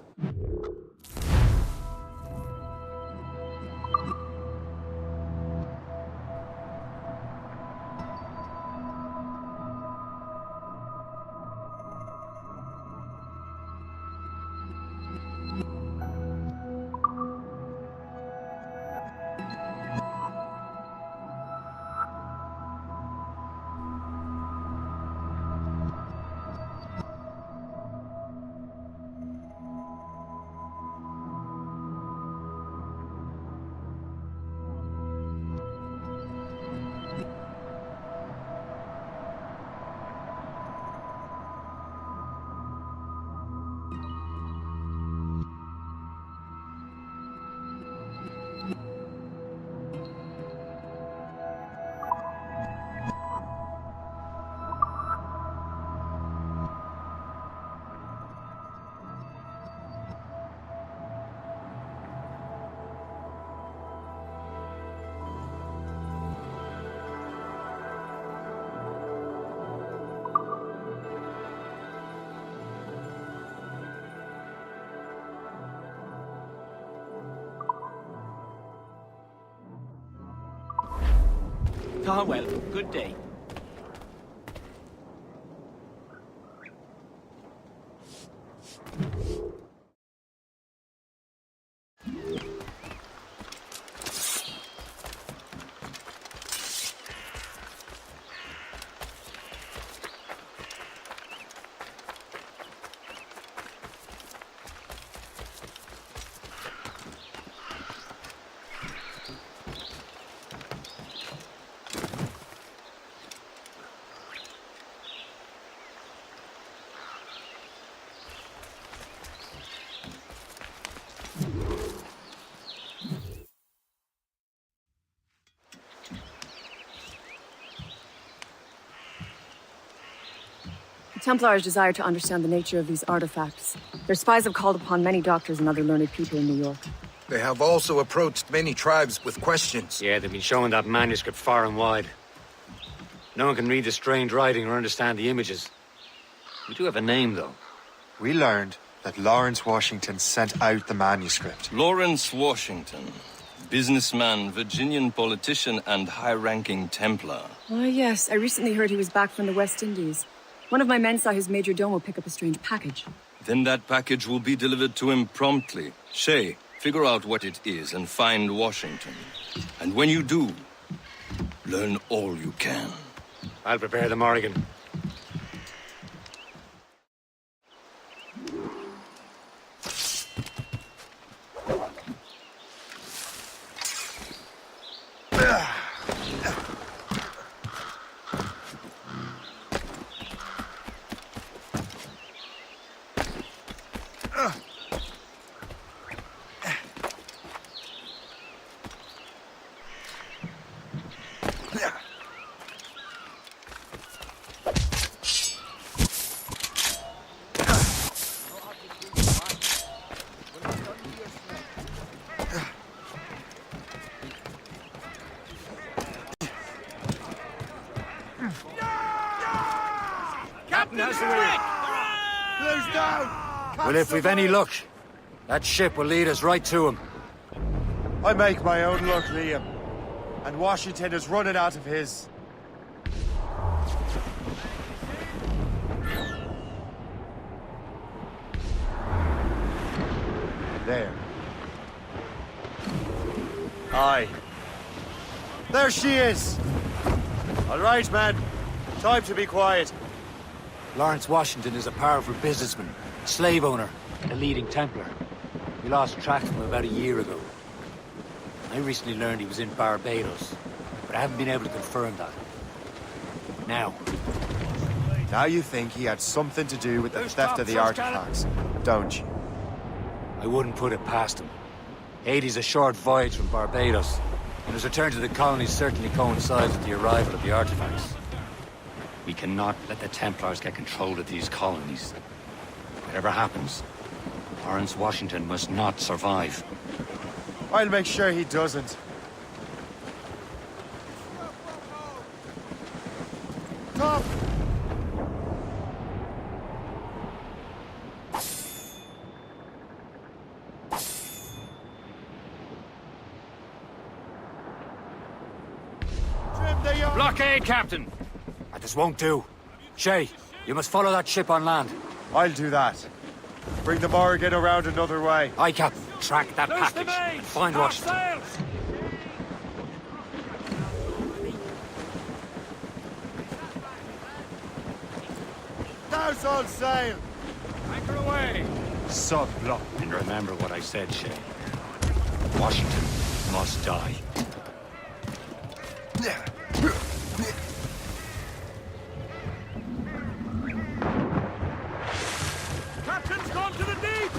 Ah, well, good day. The Templars desire to understand the nature of these artifacts. Their spies have called upon many doctors and other learned people in New York. They have also approached many tribes with questions. Yeah, they've been showing that manuscript far and wide. No one can read the strange writing or understand the images. We do have a name, though. We learned that Lawrence Washington sent out the manuscript. Lawrence Washington. Businessman, Virginian politician, and high-ranking Templar. Oh, yes. I recently heard he was back from the West Indies. One of my men saw his major domo pick up a strange package. Then that package will be delivered to him promptly. Shay, figure out what it is and find Washington. And when you do, learn all you can. I'll prepare the Morrigan. Captain, how's the wheel? Close down! Well, if we've any luck, that ship will lead us right to him. I make my own luck, Liam. And Washington is running out of his. There. Aye. There she is! All right, man. Time to be quiet. Lawrence Washington is a powerful businessman, slave owner, and a leading Templar. We lost track of him about a year ago. I recently learned he was in Barbados, but I haven't been able to confirm that. Now you think he had something to do with the theft of the artifacts, don't you? I wouldn't put it past him. Haiti's a short voyage from Barbados, and his return to the colonies certainly coincides with the arrival of the artifacts. We cannot let the Templars get control of these colonies. Whatever happens, Lawrence Washington must not survive. I'll make sure he doesn't. Top! Blockade, Captain! This won't do. Shay, you must follow that ship on land. I'll do that. Bring the Morrigan around another way. Aye, Captain. Track that package and find Washington. Douse on sail! Anchor away! Sub-block. And remember what I said, Shay. Washington must die. Captain's gone to the deep!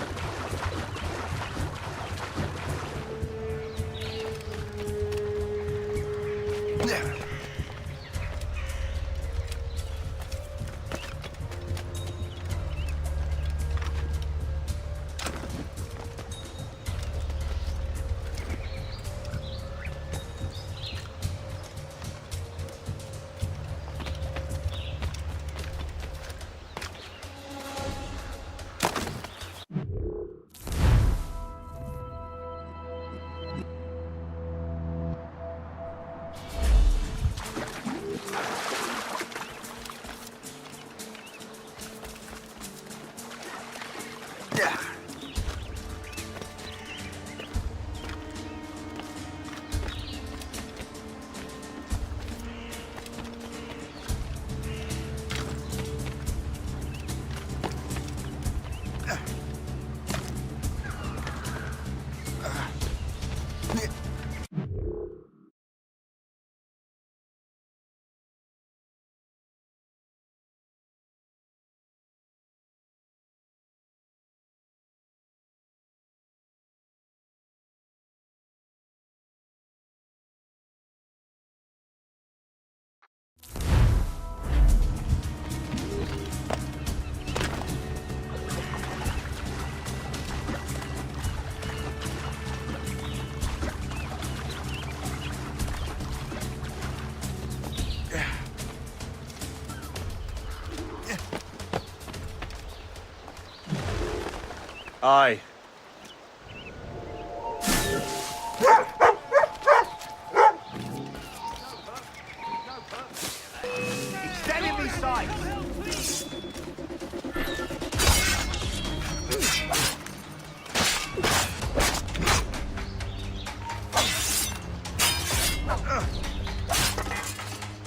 Aye. Extending these sights.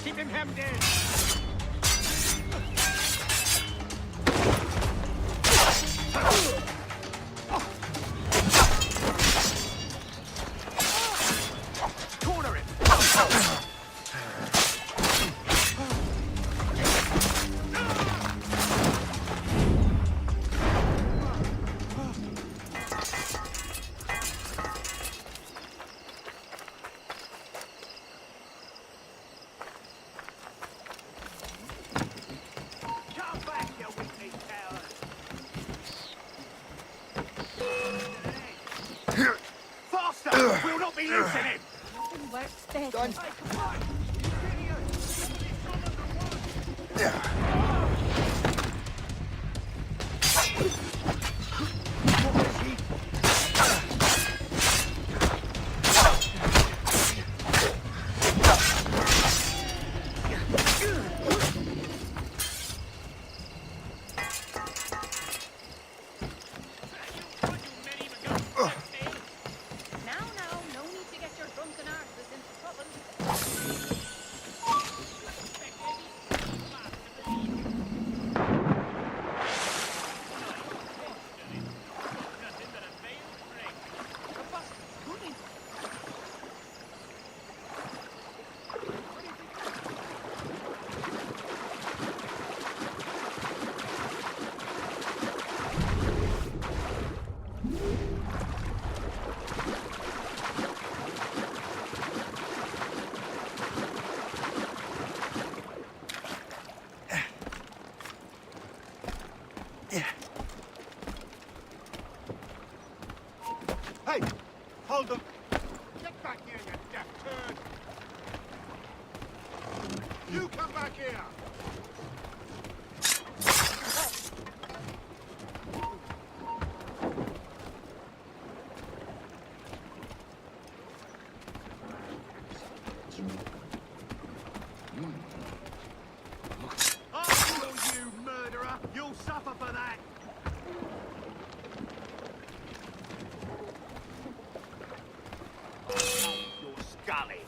Keep him hemmed in. Corner him. Come back, you weakling coward. Faster! We'll not be listening! Nothing works better. Hey, come on! Now, no need to get your drunken arses into trouble. Hey! Hold them! Get back here, you deaf turd! You come back here! I will, you murderer! You'll suffer for that! You're scully.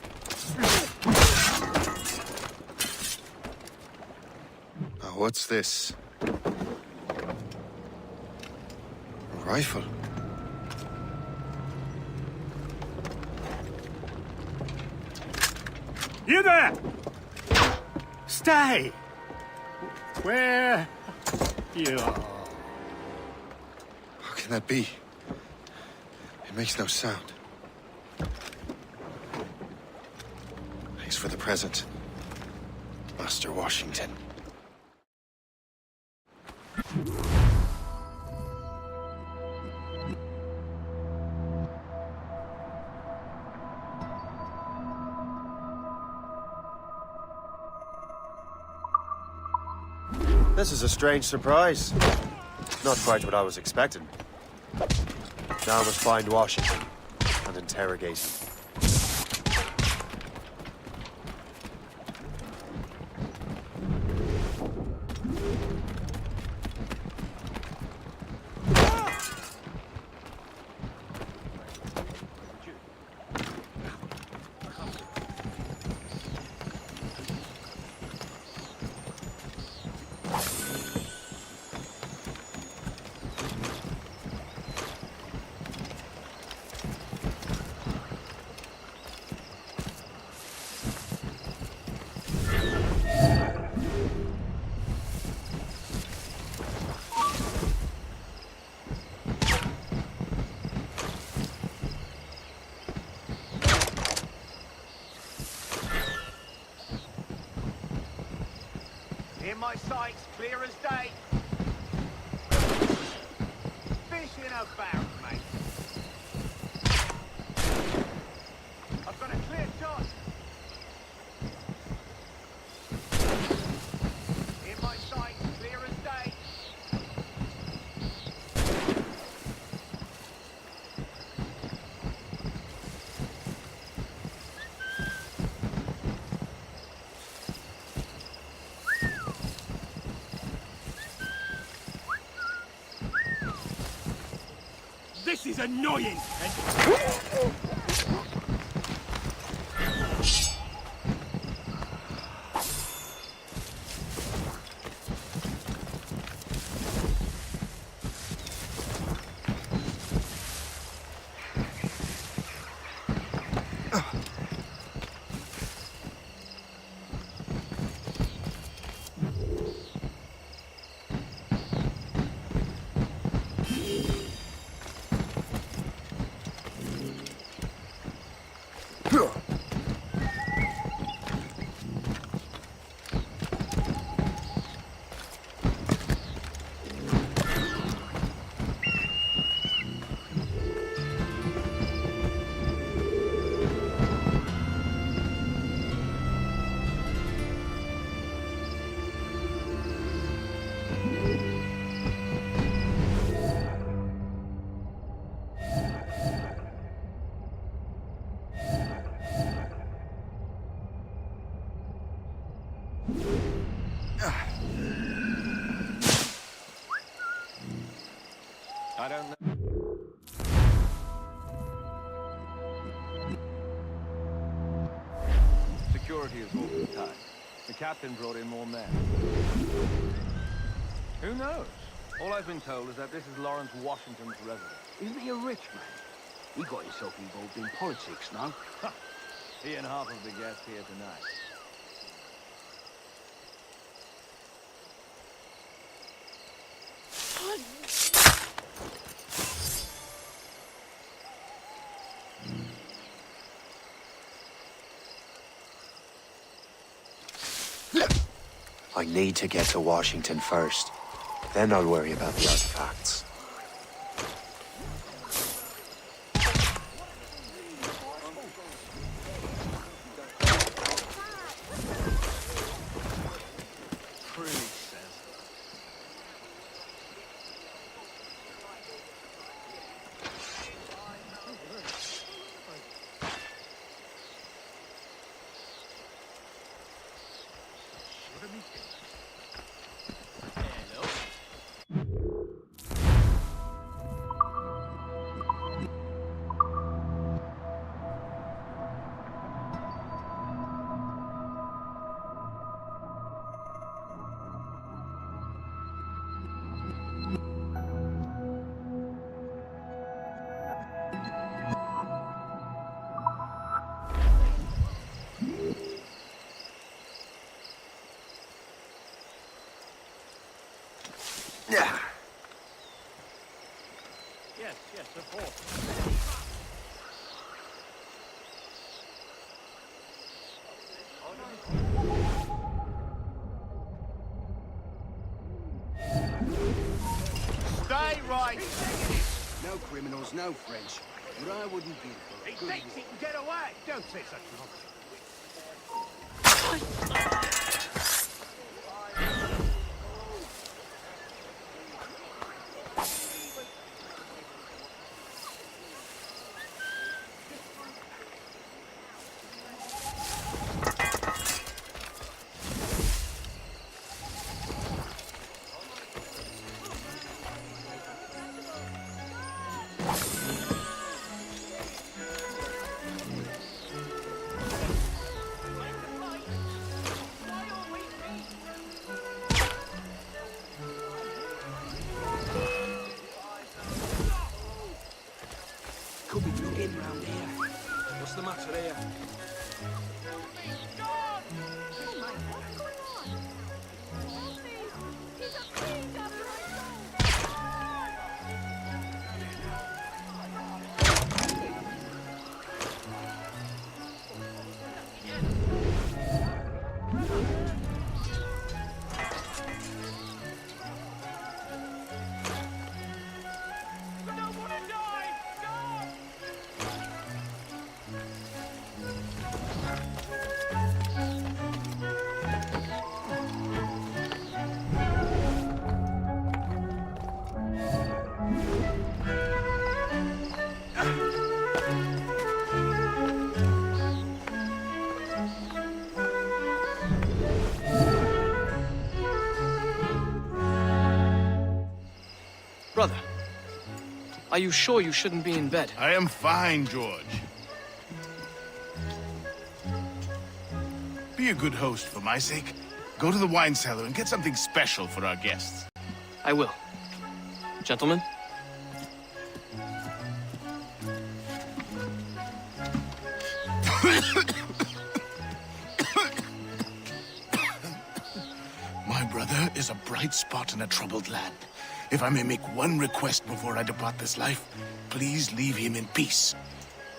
Now, what's this? A rifle. You there! Stay! Where you are? How can that be? It makes no sound. Thanks for the present, Master Washington. This is a strange surprise. Not quite what I was expecting. Now I must find Washington and interrogate him. In my sights, clear as day. Fish in a barrel, mate. I've got a clear shot. In my sights, clear as day. This is annoying! I don't know. Security is awfully tight. The captain brought in more men. Who knows? All I've been told is that this is Lawrence Washington's residence. Isn't he a rich man? He got himself involved in politics, no? He and half of the guests here tonight. I need to get to Washington first. Then I'll worry about the artifacts. Yeah. Yes, of course. Stay right! No criminals, no French. But I wouldn't give for He a good thinks he can get away! Don't say such nonsense. Could be plugged in round here. What's the matter here? Brother, Are you sure you shouldn't be in bed? I am fine, George. Be a good host for my sake. Go to the wine cellar and get something special for our guests. I will. Gentlemen? My brother is a bright spot in a troubled land. If I may make one request before I depart this life, please leave him in peace.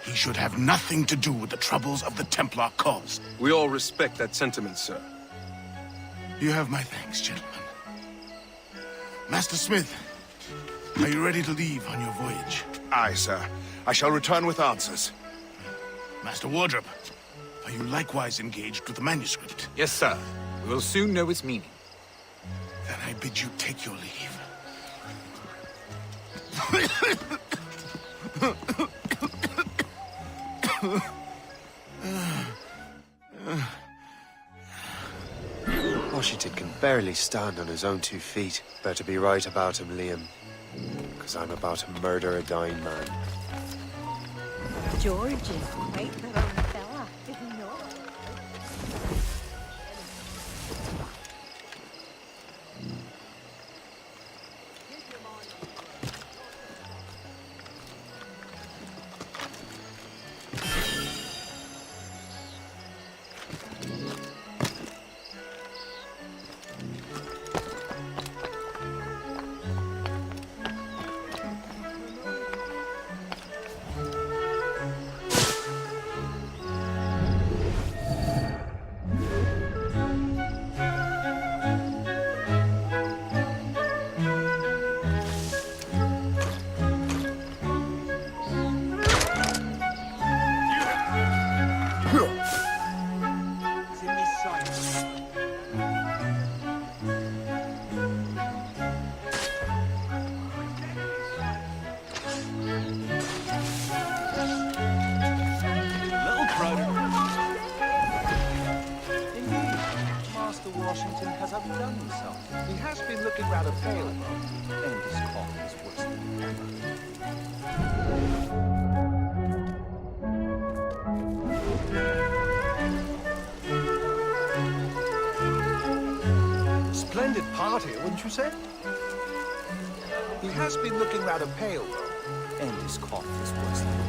He should have nothing to do with the troubles of the Templar cause. We all respect that sentiment, sir. You have my thanks, gentlemen. Master Smith, are you ready to leave on your voyage? Aye, sir. I shall return with answers. Master Wardrop, are you likewise engaged with the manuscript? Yes, sir. We will soon know its meaning. Then I bid you take your leave. Washington can barely stand on his own 2 feet. Better be right about him, Liam. Because I'm about to murder a dying man. George is quite the wrong fella, is he not? Washington has outdone himself. He has been looking rather pale, though, and his cough is worse than ever. Splendid party, wouldn't you say? He has been looking rather pale, though, and his cough is worse than ever.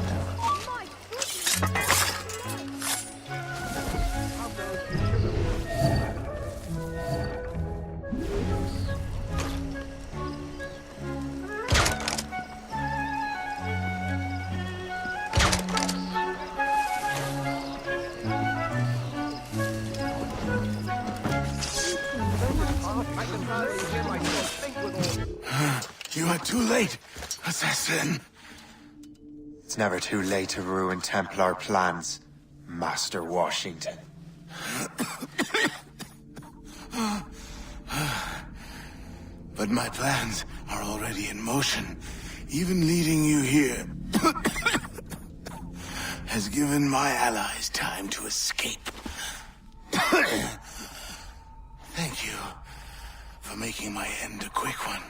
You are too late, assassin. It's never too late to ruin Templar plans, Master Washington. But my plans are already in motion. Even leading you here has given my allies time to escape. Thank you for making my end a quick one.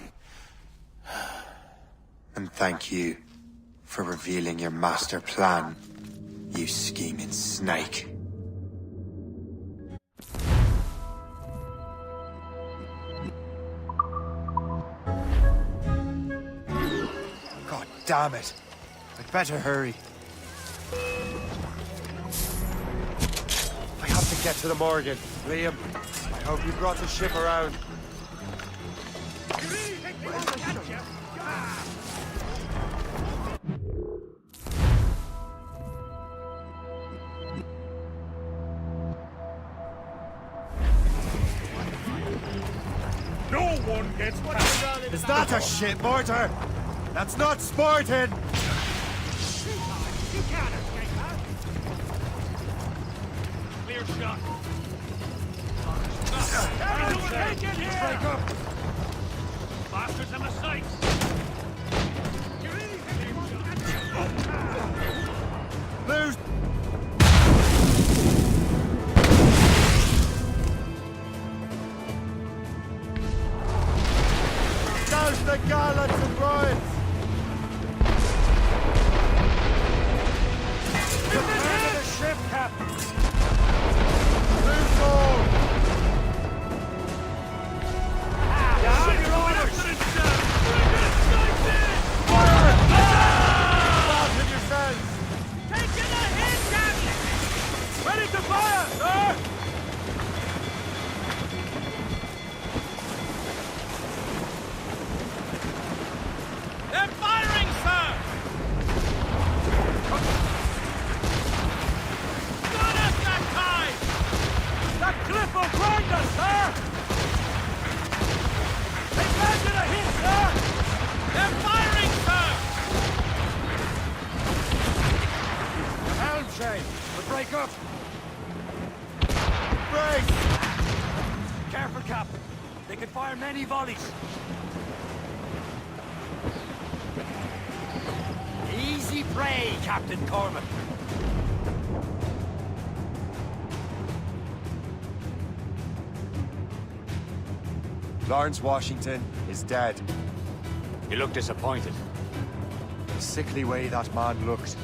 And thank you for revealing your master plan, you scheming snake. God damn it! I'd better hurry. I have to get to the Morgan. Liam, I hope you brought the ship around. No one gets past. Is that a shit mortar? That's not sporting! Clear shot. Break up. Bastards in the sights. Lose. Douse the gallants and royals! chain. We'll break up. Break! Careful, Cap. They can fire many volleys. Easy prey, Captain Cormac. Lawrence Washington is dead. You look disappointed. The sickly way that man looked.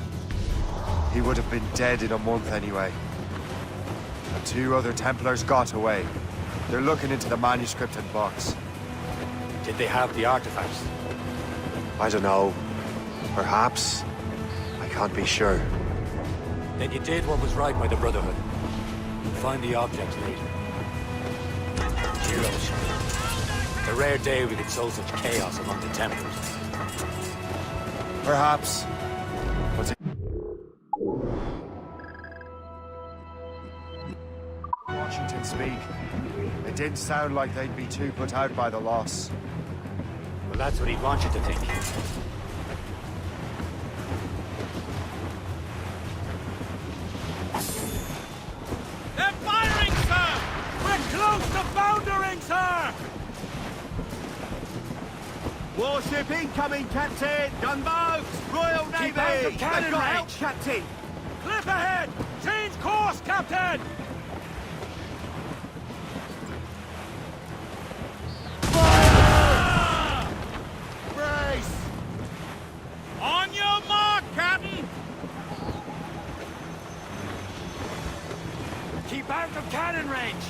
He would have been dead in a month anyway. And 2 other Templars got away. They're looking into the manuscript and box. Did they have the artifacts? I don't know. Perhaps. I can't be sure. Then you did what was right by the Brotherhood. You'll find the objects later. Heroes. It's a rare day we could sow such chaos among the Templars. Perhaps. But Washington speak. It didn't sound like they'd be too put out by the loss. Well, that's what he'd want you to think. They're firing, sir! We're close to foundering, sir! Warship incoming, Captain! Gunboats! Royal Navy! Keep out of cannon They've got range. help, Captain! Cliff ahead! Change course, Captain! Fire! Brace! On your mark, Captain! Keep out of cannon range!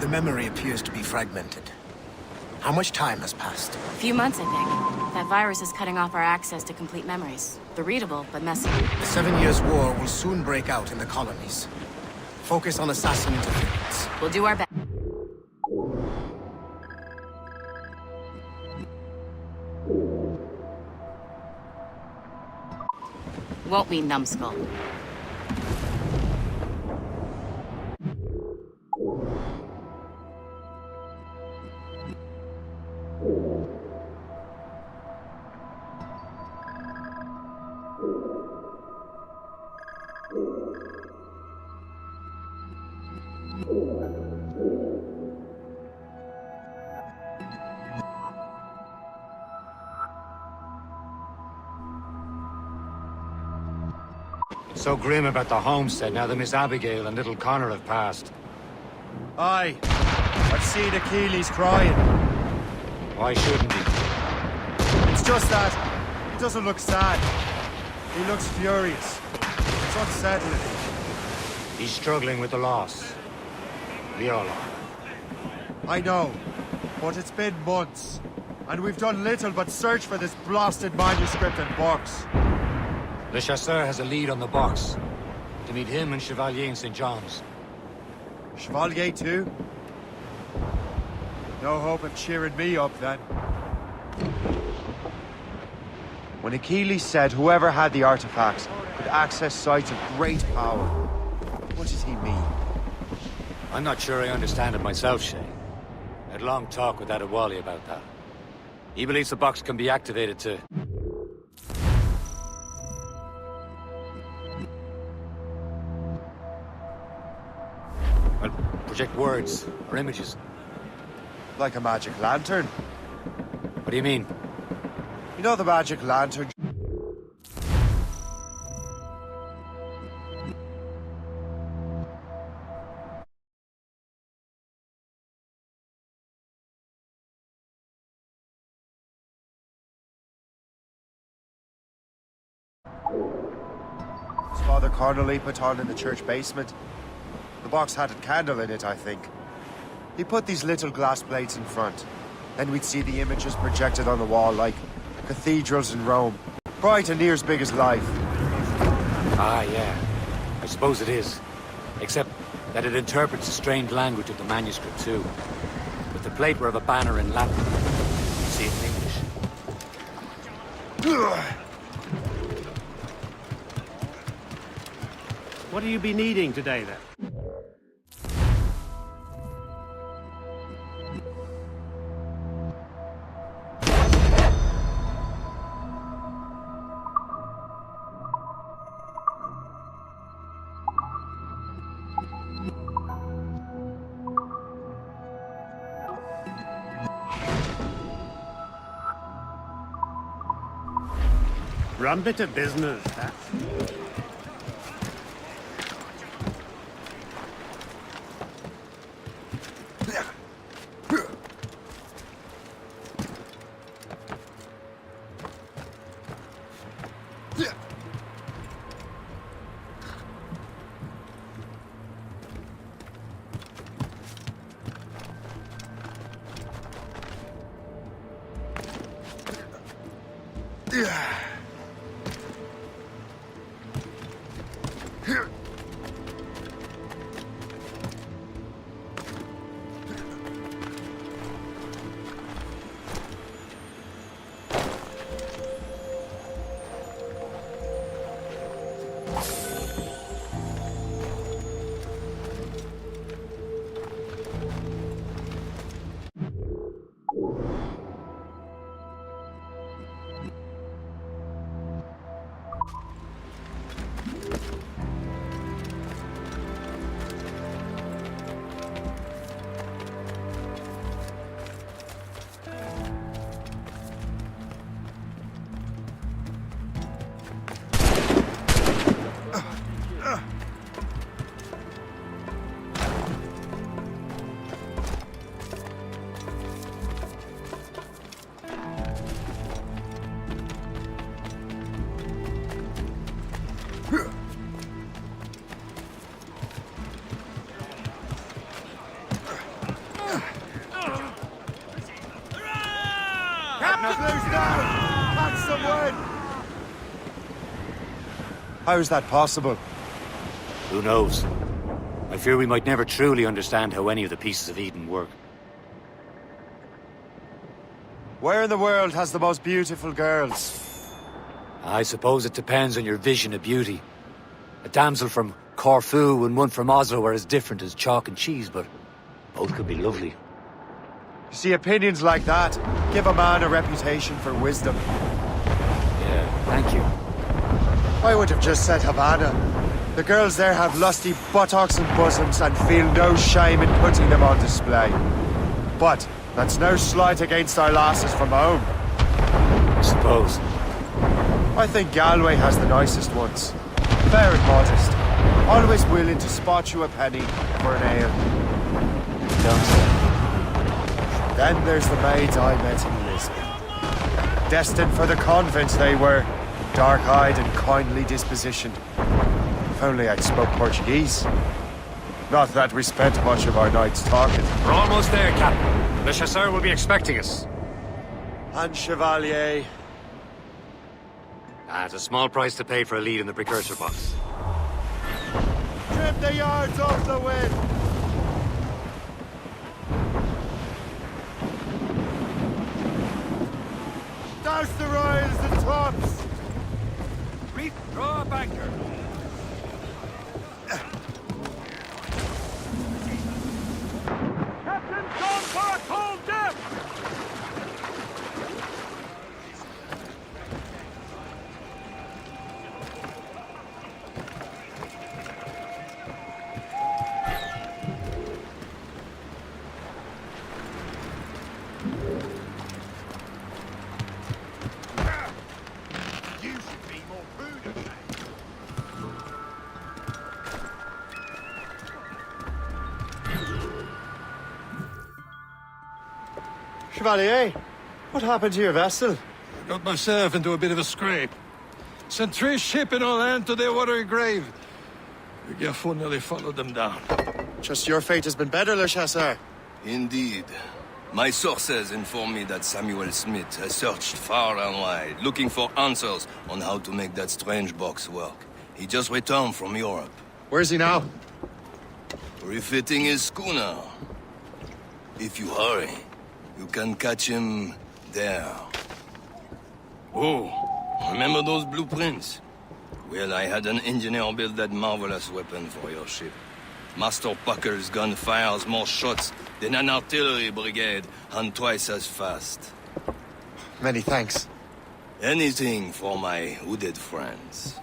The memory appears to be fragmented. How much time has passed? A few months, I think. That virus is cutting off our access to complete memories. They're readable, but messy. The 7 Years' War will soon break out in the colonies. Focus on assassin interference. We'll do our best. Won't we, numbskull? So grim about the homestead now that Miss Abigail and little Connor have passed. Aye. I've seen Achilles crying. Why shouldn't he? It's just that he doesn't look sad. He looks furious. It's unsettling. He's struggling with the loss. We all are. I know, but it's been months, and we've done little but search for this blasted manuscript and box. Le Chasseur has a lead on the box. To meet him and Chevalier in St. John's. Chevalier too? No hope of cheering me up then. When Achilles said whoever had the artifacts could access sites of great power, what did he mean? I'm not sure I understand it myself, Shay. I had a long talk with Adewale about that. He believes the box can be activated to... well, project words or images. Like a magic lantern? What do you mean? You know the magic lantern? Father Connolly put on in the church basement. The box had a candle in it, I think. He put these little glass plates in front. Then we'd see the images projected on the wall like cathedrals in Rome. Bright and near as big as life. Ah, yeah. I suppose it is. Except that it interprets the strained language of the manuscript, too. With the plate were of a banner in Latin. You see it in English. What do you be needing today, then? Rum bit of business, that. How is that possible? Who knows? I fear we might never truly understand how any of the pieces of Eden work. Where in the world has the most beautiful girls? I suppose it depends on your vision of beauty. A damsel from Corfu and one from Oslo are as different as chalk and cheese, but both could be lovely. You see, opinions like that give a man a reputation for wisdom. Yeah, thank you. I would have just said Havana. The girls there have lusty buttocks and bosoms and feel no shame in putting them on display. But that's no slight against our lasses from home. I suppose. I think Galway has the nicest ones. Fair and modest. Always willing to spot you a penny for an ale. Don't say. Then there's the maids I met in Lisbon. Destined for the convent they were. Dark-eyed and kindly dispositioned. If only I'd spoke Portuguese. Not that we spent much of our nights talking. We're almost there, Captain. Le Chasseur will be expecting us. And Chevalier. It's a small price to pay for a lead in the precursor box. Trim the yards off the wind! Douse the royals and tops! Reef, draw a banker. Captain's gone for a cold death! Chevalier, what happened to your vessel? Got myself into a bit of a scrape. Sent 3 ship in all hand to their watery grave. The Garfou nearly followed them down. Just your fate has been better, Le Chasseur. Indeed. My sources inform me that Samuel Smith has searched far and wide, looking for answers on how to make that strange box work. He just returned from Europe. Where's he now? Refitting his schooner. If you hurry, you can catch him there. Oh, remember those blueprints? Well, I had an engineer build that marvelous weapon for your ship. Master Pucker's gun fires more shots than an artillery brigade, and twice as fast. Many thanks. Anything for my hooded friends.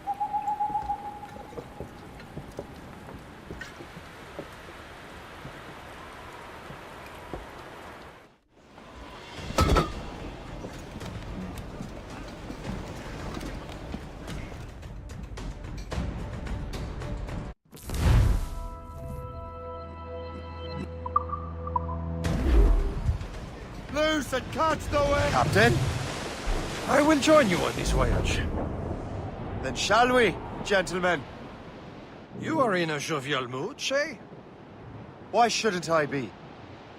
Loose and catch the wind! Captain? I will join you on this voyage. Then shall we, gentlemen? You are in a jovial mood, Shay? Why shouldn't I be?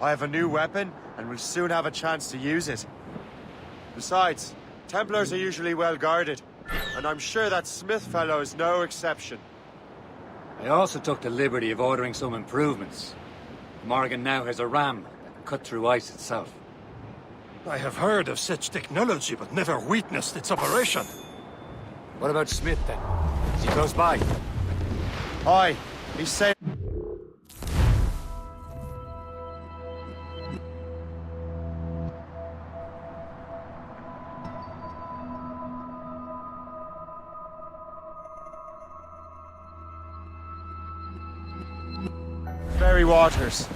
I have a new weapon, and will soon have a chance to use it. Besides, Templars are usually well guarded, and I'm sure that Smith fellow is no exception. I also took the liberty of ordering some improvements. Morgan now has a ram that can cut through ice itself. I have heard of such technology, but never witnessed its operation. What about Smith, then? Is he close by? Aye, he's safe. Ferry Waters,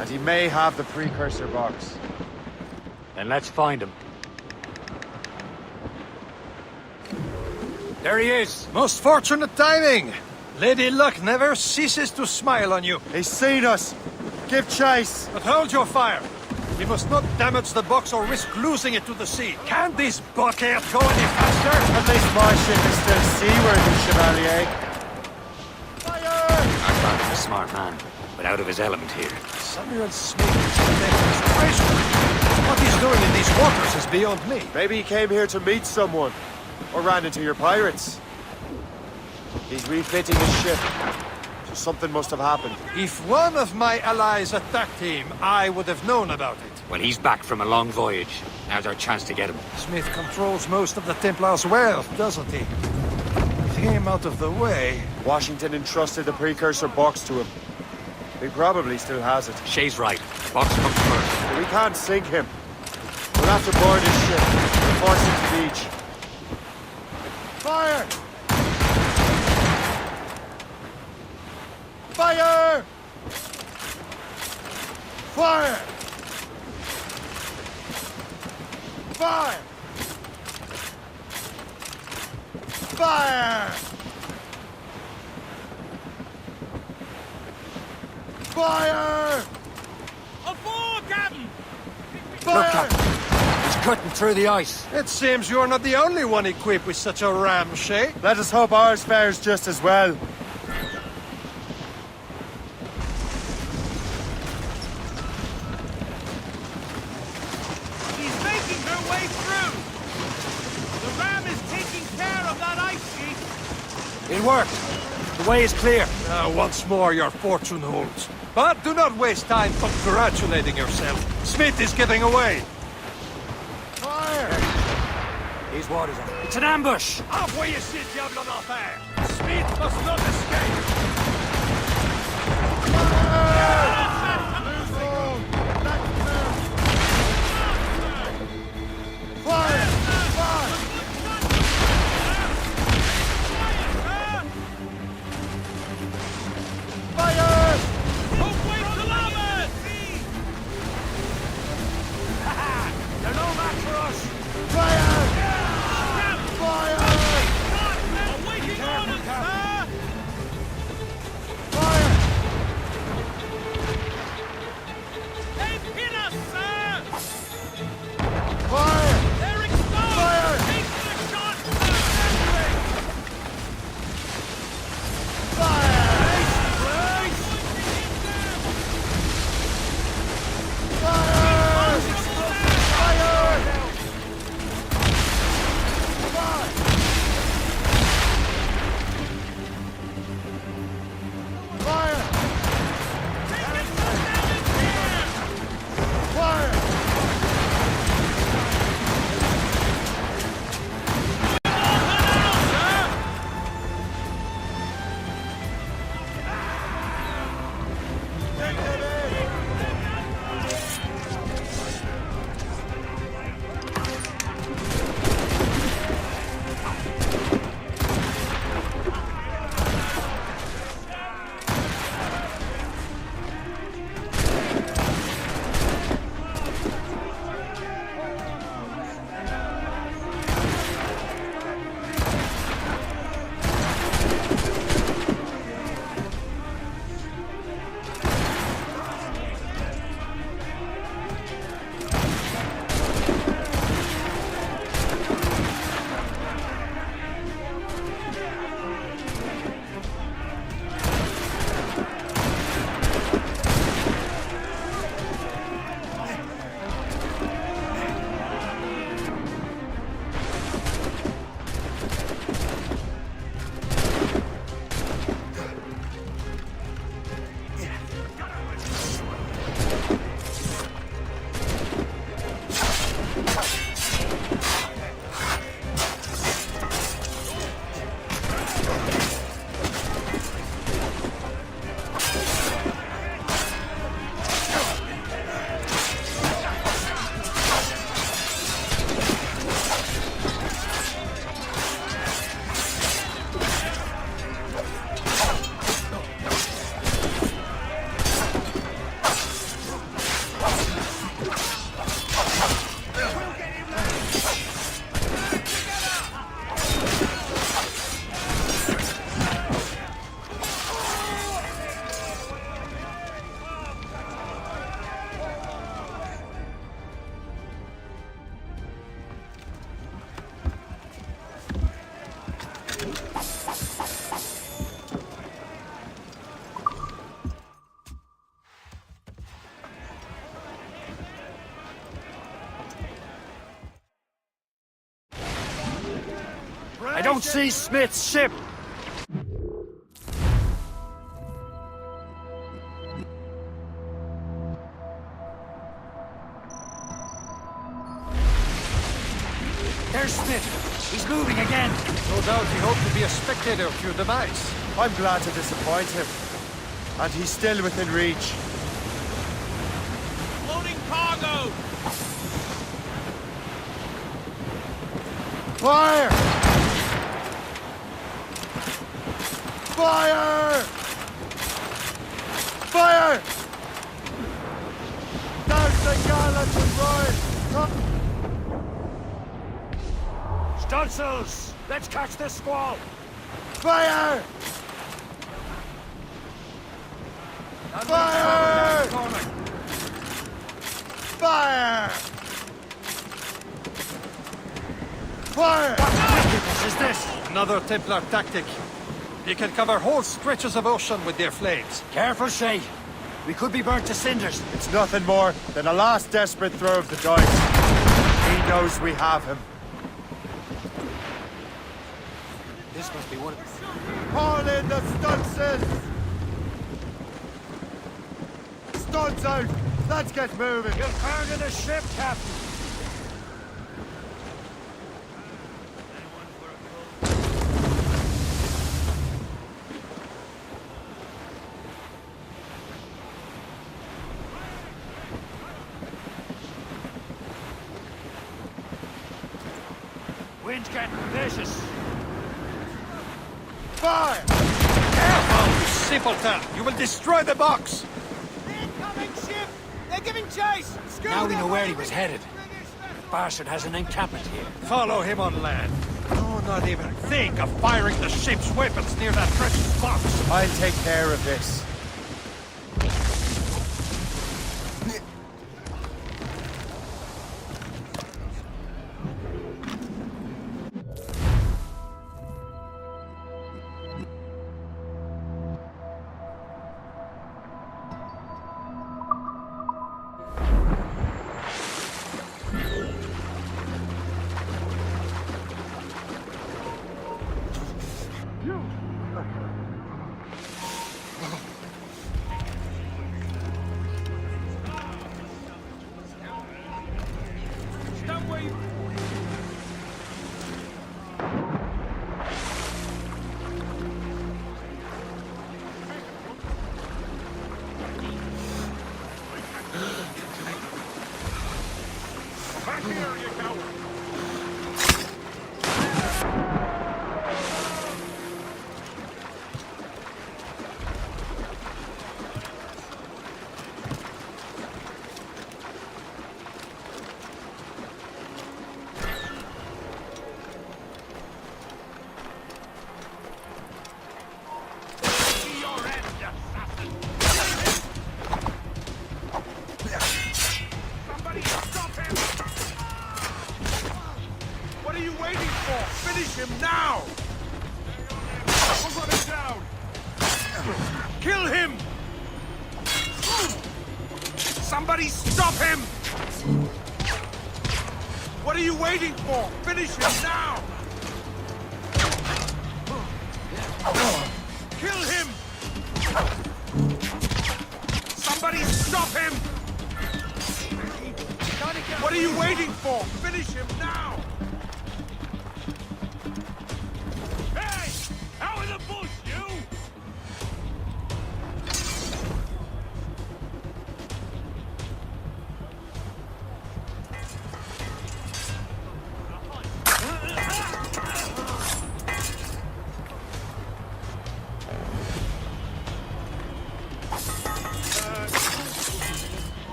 and he may have the precursor box. Then let's find him. There he is! Most fortunate timing! Lady Luck never ceases to smile on you. He's seen us! Give chase! But hold your fire! We must not damage the box or risk losing it to the sea. Can this bucket go any faster? At least my ship is still seaworthy, Chevalier. Arthur's a smart man, but out of his element here. Samuel Smith is a dangerous treasure. What he's doing in these waters is beyond me. Maybe he came here to meet someone. Or ran into your pirates. He's refitting his ship. So something must have happened. If one of my allies attacked him, I would have known about it. Well, he's back from a long voyage. Now's our chance to get him. Smith controls most of the Templars' wealth, doesn't he? With him out of the way... Washington entrusted the precursor box to him. He probably still has it. Shay's right. The box comes first. But we can't sink him. We'll have to board his ship and force him to beach. Fire! Fire! Fire! Fire! Fire! Fire! Aboard, Captain! Look, Captain. He's cutting through the ice. It seems you're not the only one equipped with such a ramshackle. Let us hope ours fares just as well. She's making her way through! The ram is taking care of that ice sheet! It worked. The way is clear. Once more, your fortune holds. But do not waste time congratulating yourself. Smith is getting away. Fire! These waters are... It's an ambush! Off where you sit, Diablo d'Enfer! Smith must not escape! I don't see Smith's ship! There's Smith! He's moving again! No doubt he hoped to be a spectator of your demise. I'm glad to disappoint him. And he's still within reach. Loading cargo! Fire! Fire! Fire! There's the gallant and Stunsels! Let's catch this squall! Fire! Fire! Fire! Fire! What wickedness is this? Another Templar tactic. They can cover whole stretches of ocean with their flames. Careful, Shay. We could be burnt to cinders. It's nothing more than a last desperate throw of the dice. He knows we have him. This must be one of them. Call in the stunses! Stuns out! Let's get moving! You're found in the ship, Captain. Wind's getting vicious. Fire! Careful, you simpleton! You will destroy the box! Incoming ship! They're giving chase! Now we know where he was headed. The bastard has an encampment here. Follow him on land. Do not even think of firing the ship's weapons near that precious box. I'll take care of this. Kill him! Somebody stop him! What are you waiting for? Finish him now! Kill him! Somebody stop him! What are you waiting for? Finish him now! Hey! Out of the bush, you!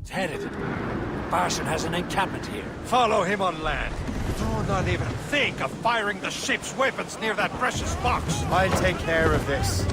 It's headed. The bastard has an encampment here. Follow him on land. Do not even think of firing the ship's weapons near that precious box. I'll take care of this.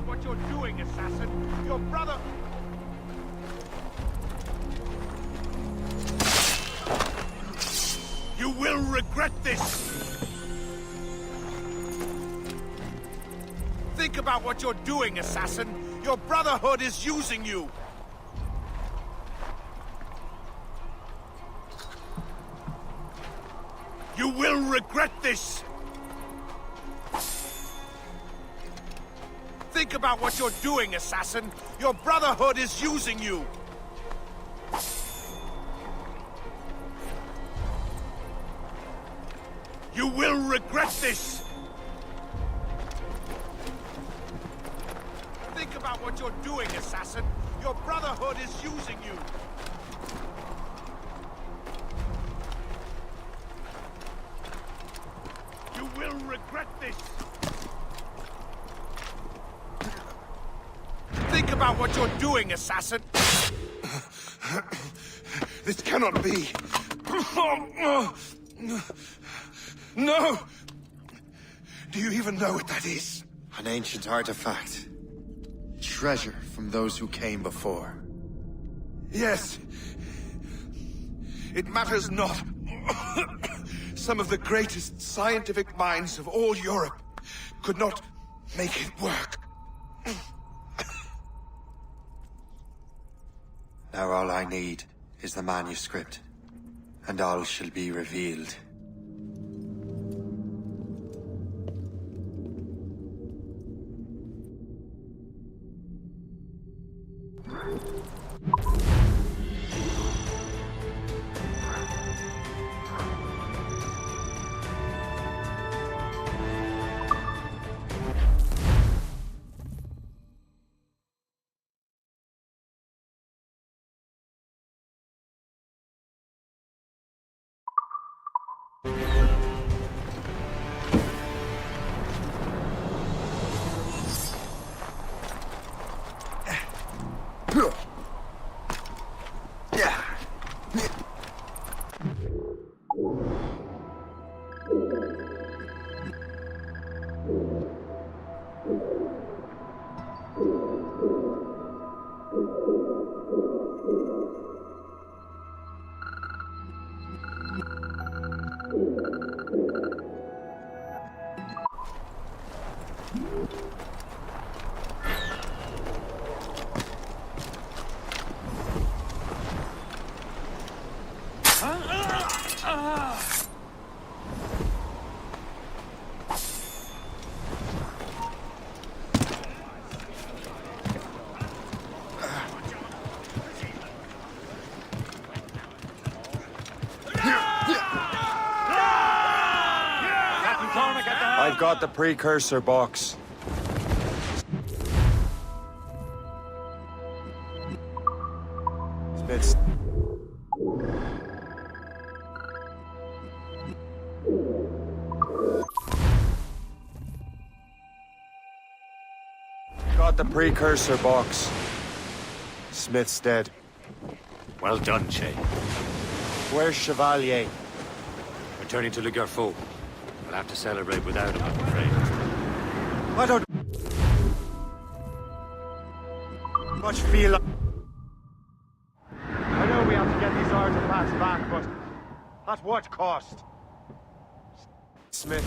what you're doing, assassin. Your brother... You will regret this! Think about what you're doing, assassin. Your Brotherhood is using you. You will regret this! Think about what you're doing, assassin. Your Brotherhood is using you. You will regret this! Think about what you're doing, assassin. Your Brotherhood is using you. You will regret this! Think about what you're doing, assassin! This cannot be. No! Do you even know what that is? An ancient artifact. Treasure from those who came before. Yes. It matters not. Some of the greatest scientific minds of all Europe could not make it work. Now all I need is the manuscript, and all shall be revealed. I've got the precursor box. Smith's. Got the precursor box. Smith's dead. Well done, Che. Where's Chevalier? Returning to Le Garfou. We'll have to celebrate without him, I'm afraid. I don't much feel like... I know we have to get these artifacts back, but at what cost? Smith.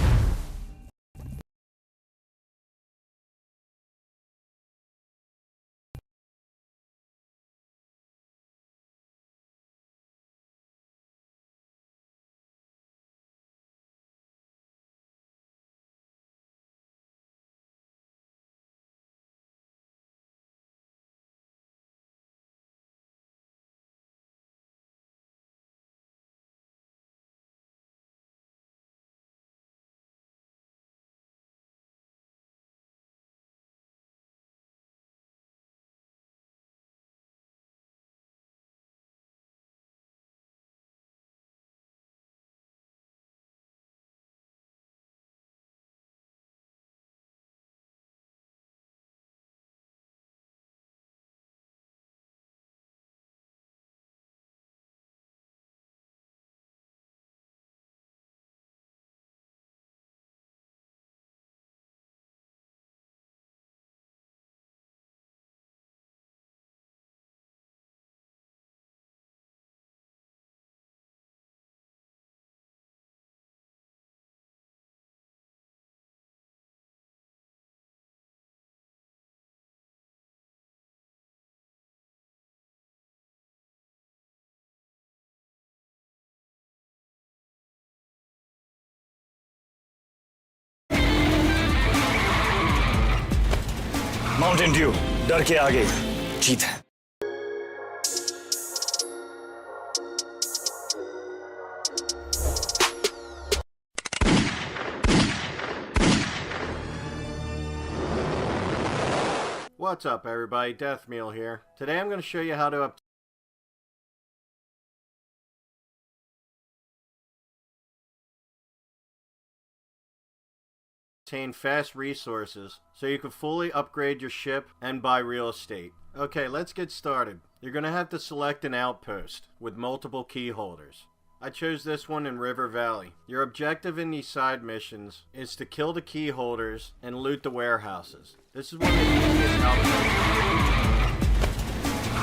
Mountain Dew, डर के आगे जीत है। What's up, everybody? Death Meal here. Today I'm going to show you how to obtain fast resources so you can fully upgrade your ship and buy real estate. Okay, let's get started. You're going to have to select an outpost with multiple key holders. I chose this one in River Valley. Your objective in these side missions is to kill the key holders and loot the warehouses. This is one of the easiest outposts.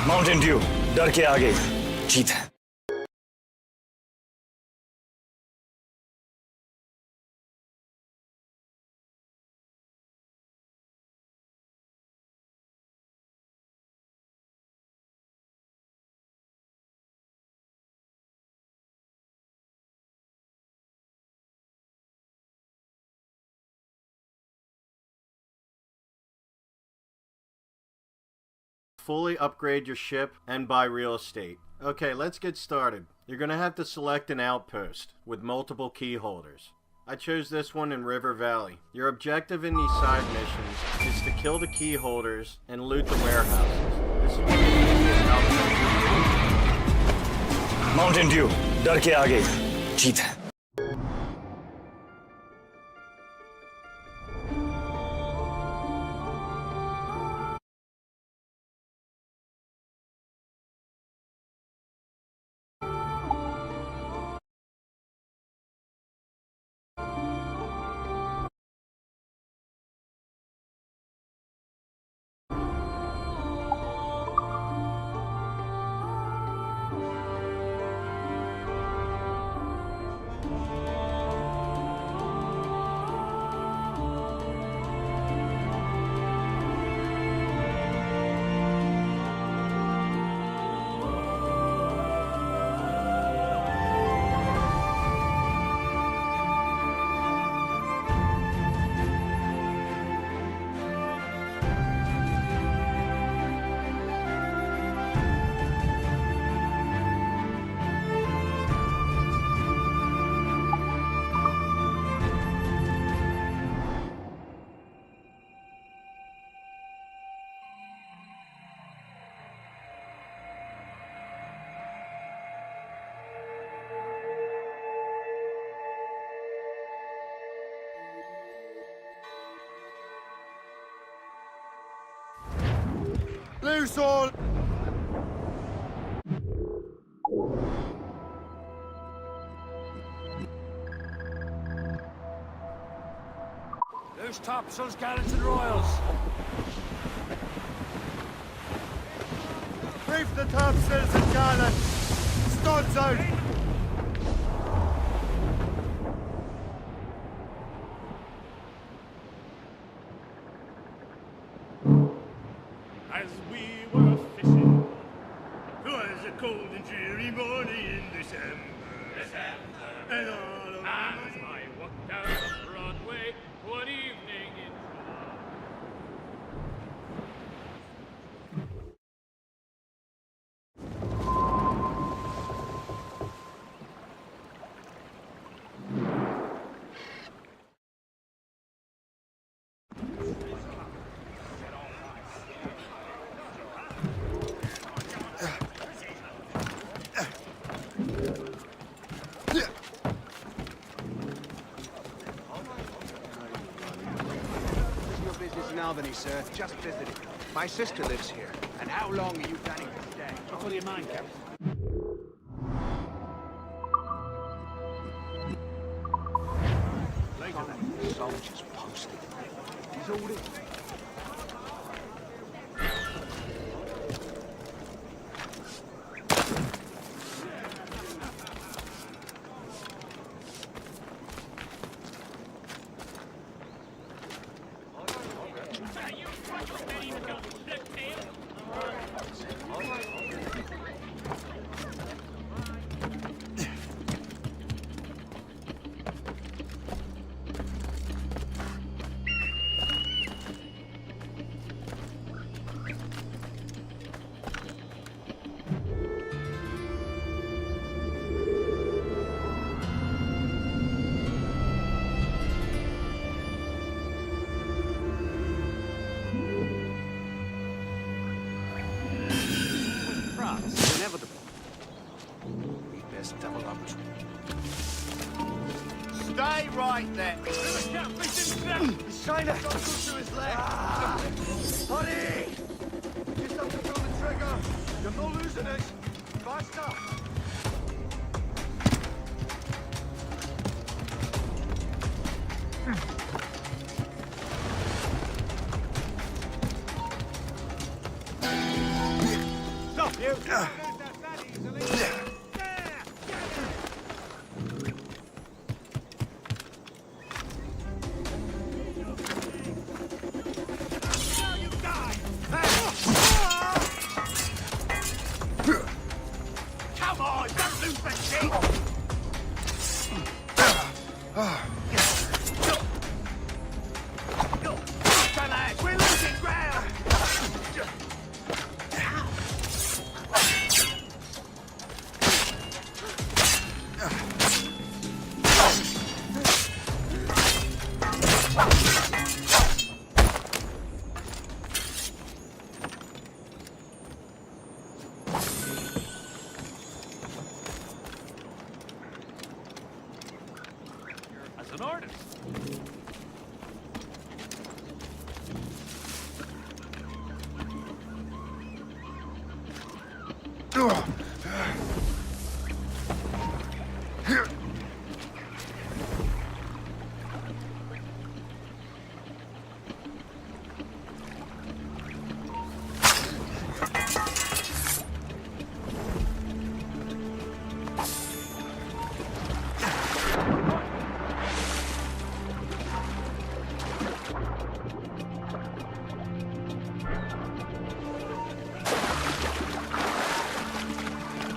Mountain Dew, डर के आगे जीत है। Fully upgrade your ship and buy real estate. Okay, let's get started. You're going to have to select an outpost with multiple key holders. I chose this one in River Valley. Your objective in these side missions is to kill the key holders and loot the warehouses. This is one of the easiest outposts. Mountain Dew, डर के आगे जीत है। Loose all! Loose topsails, gallants and royals. Reef the topsails and gallants! Studs out! As we were fishing, 'twas a cold and dreary morning in December. And all of as I walked down Broadway one evening in Albany, sir. Just visited. My sister lives here. And how long are you planning to stay? What do you mind, Captain? Later that soldiers posted. He's all in. right there. He's trying to go through his leg. Hurry! Just have to pull the trigger. You're not losing it. Faster. Stop you! Come on, don't lose the sheep! We're losing ground! As an artist.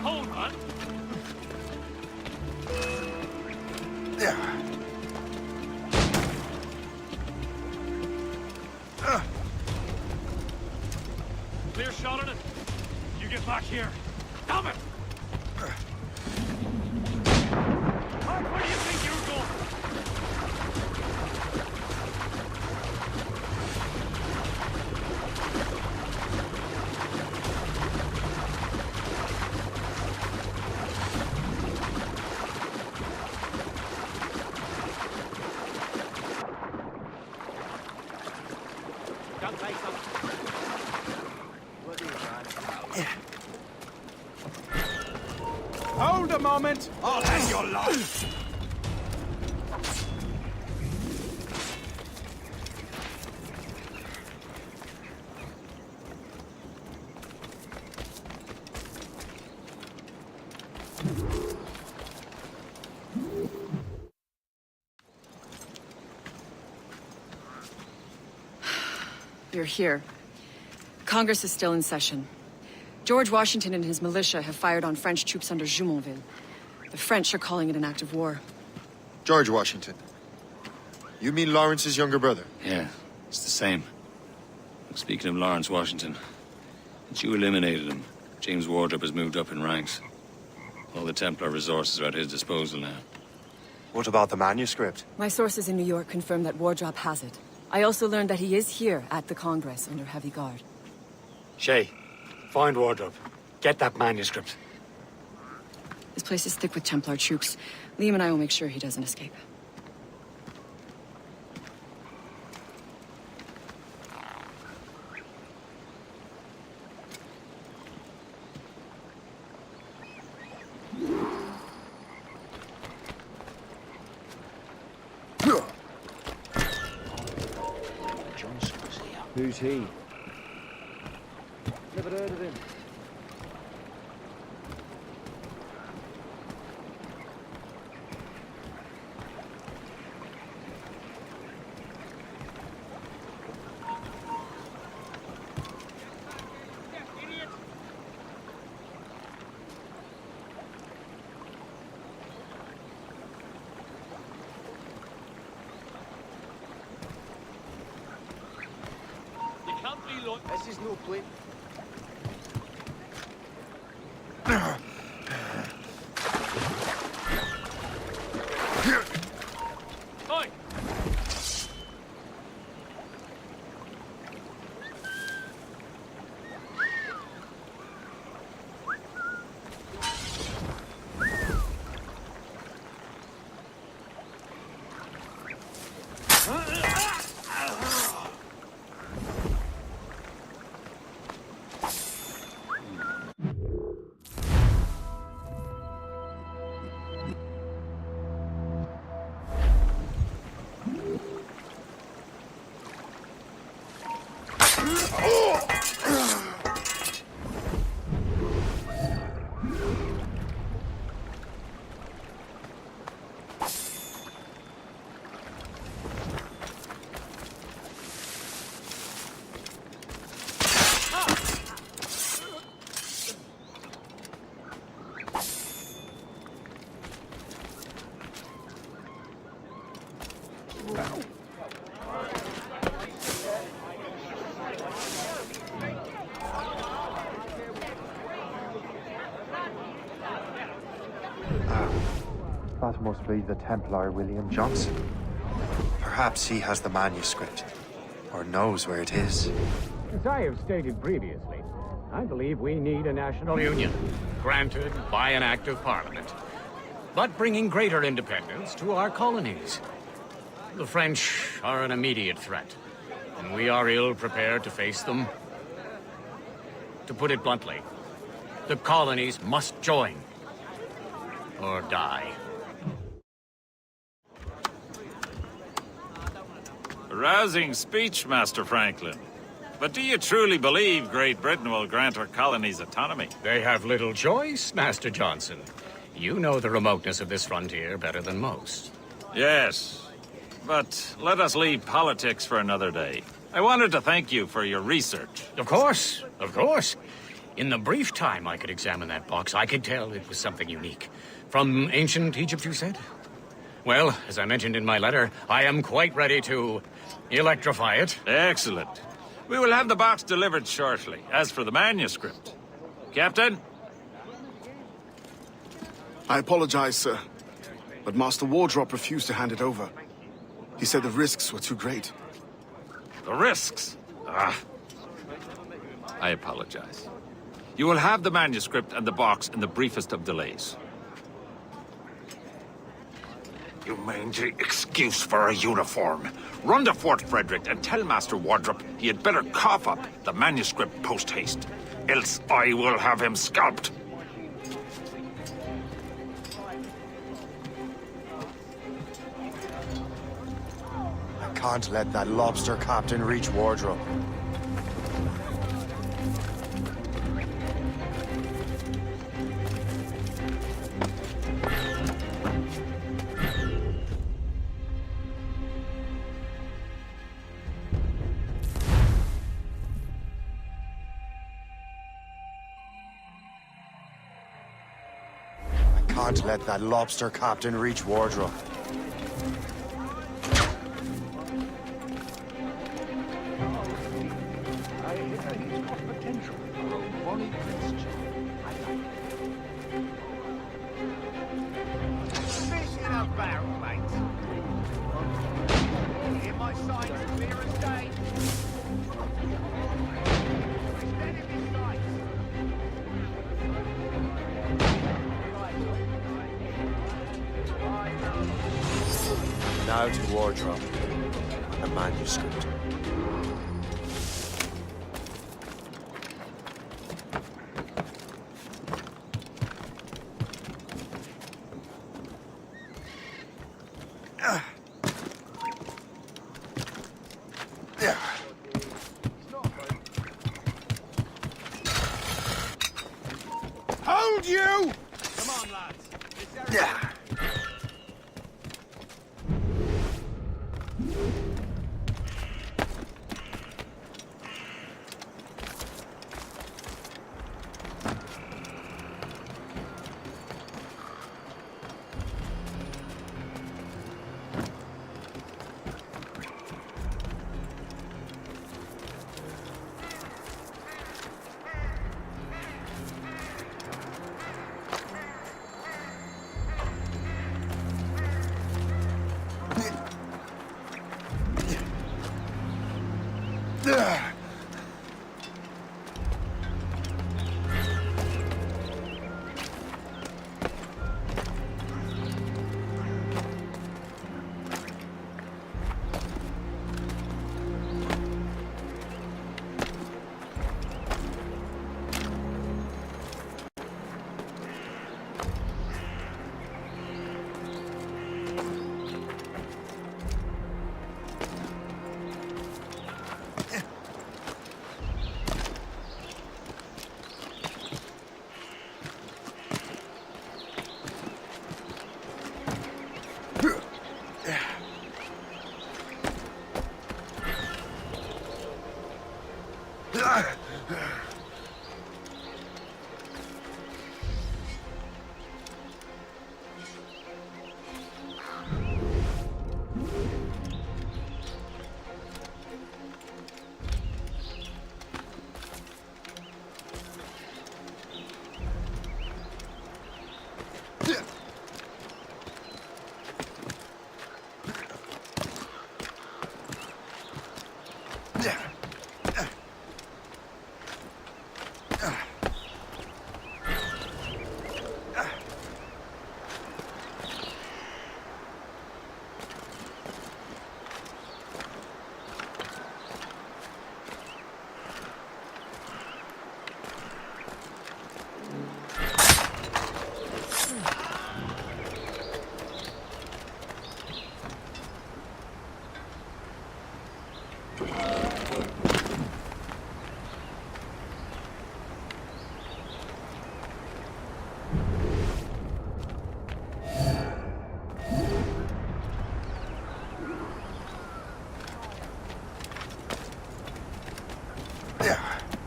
Hold on. Clear shot on it. You get back here. Stop it! Mark, where do you think you're going? Don't say something. Hold a moment. I'll hang your life. You're here. Congress is still in session. George Washington and his militia have fired on French troops under Jumonville. The French are calling it an act of war. George Washington. You mean Lawrence's younger brother? Yeah, it's the same. Speaking of Lawrence Washington, since you eliminated him, James Wardrop has moved up in ranks. All the Templar resources are at his disposal now. What about the manuscript? My sources in New York confirm that Wardrop has it. I also learned that he is here at the Congress under heavy guard. Shay, find Wardrop. Get that manuscript. This place is thick with Templar troops. Liam and I will make sure he doesn't escape. Who's he? Never heard of him. This is no plane. Oi! That must be the Templar William Johnson. Perhaps he has the manuscript, or knows where it is. As I have stated previously, I believe we need a national union, granted by an act of parliament, but bringing greater independence to our colonies. The French are an immediate threat, and we are ill prepared to face them. To put it bluntly, the colonies must join, or die. A rousing speech, Master Franklin. But do you truly believe Great Britain will grant our colonies autonomy? They have little choice, Master Johnson. You know the remoteness of this frontier better than most. Yes, but let us leave politics for another day. I wanted to thank you for your research. Of course, of course. In the brief time I could examine that box, I could tell it was something unique. From ancient Egypt, you said? Well, as I mentioned in my letter, I am quite ready to electrify it. Excellent. We will have the box delivered shortly. As for the manuscript... Captain? I apologize, sir, but Master Wardrop refused to hand it over. He said the risks were too great. The risks? Ah. I apologize. You will have the manuscript and the box in the briefest of delays. You mangy excuse for a uniform. Run to Fort Frederick and tell Master Wardrop he had better cough up the manuscript post-haste. Else I will have him scalped. I can't let that lobster captain reach Wardrobe. Can't let that lobster captain reach Wardrobe. Now to Wardrobe, the manuscript. Hold you! Come on, lads. Yeah.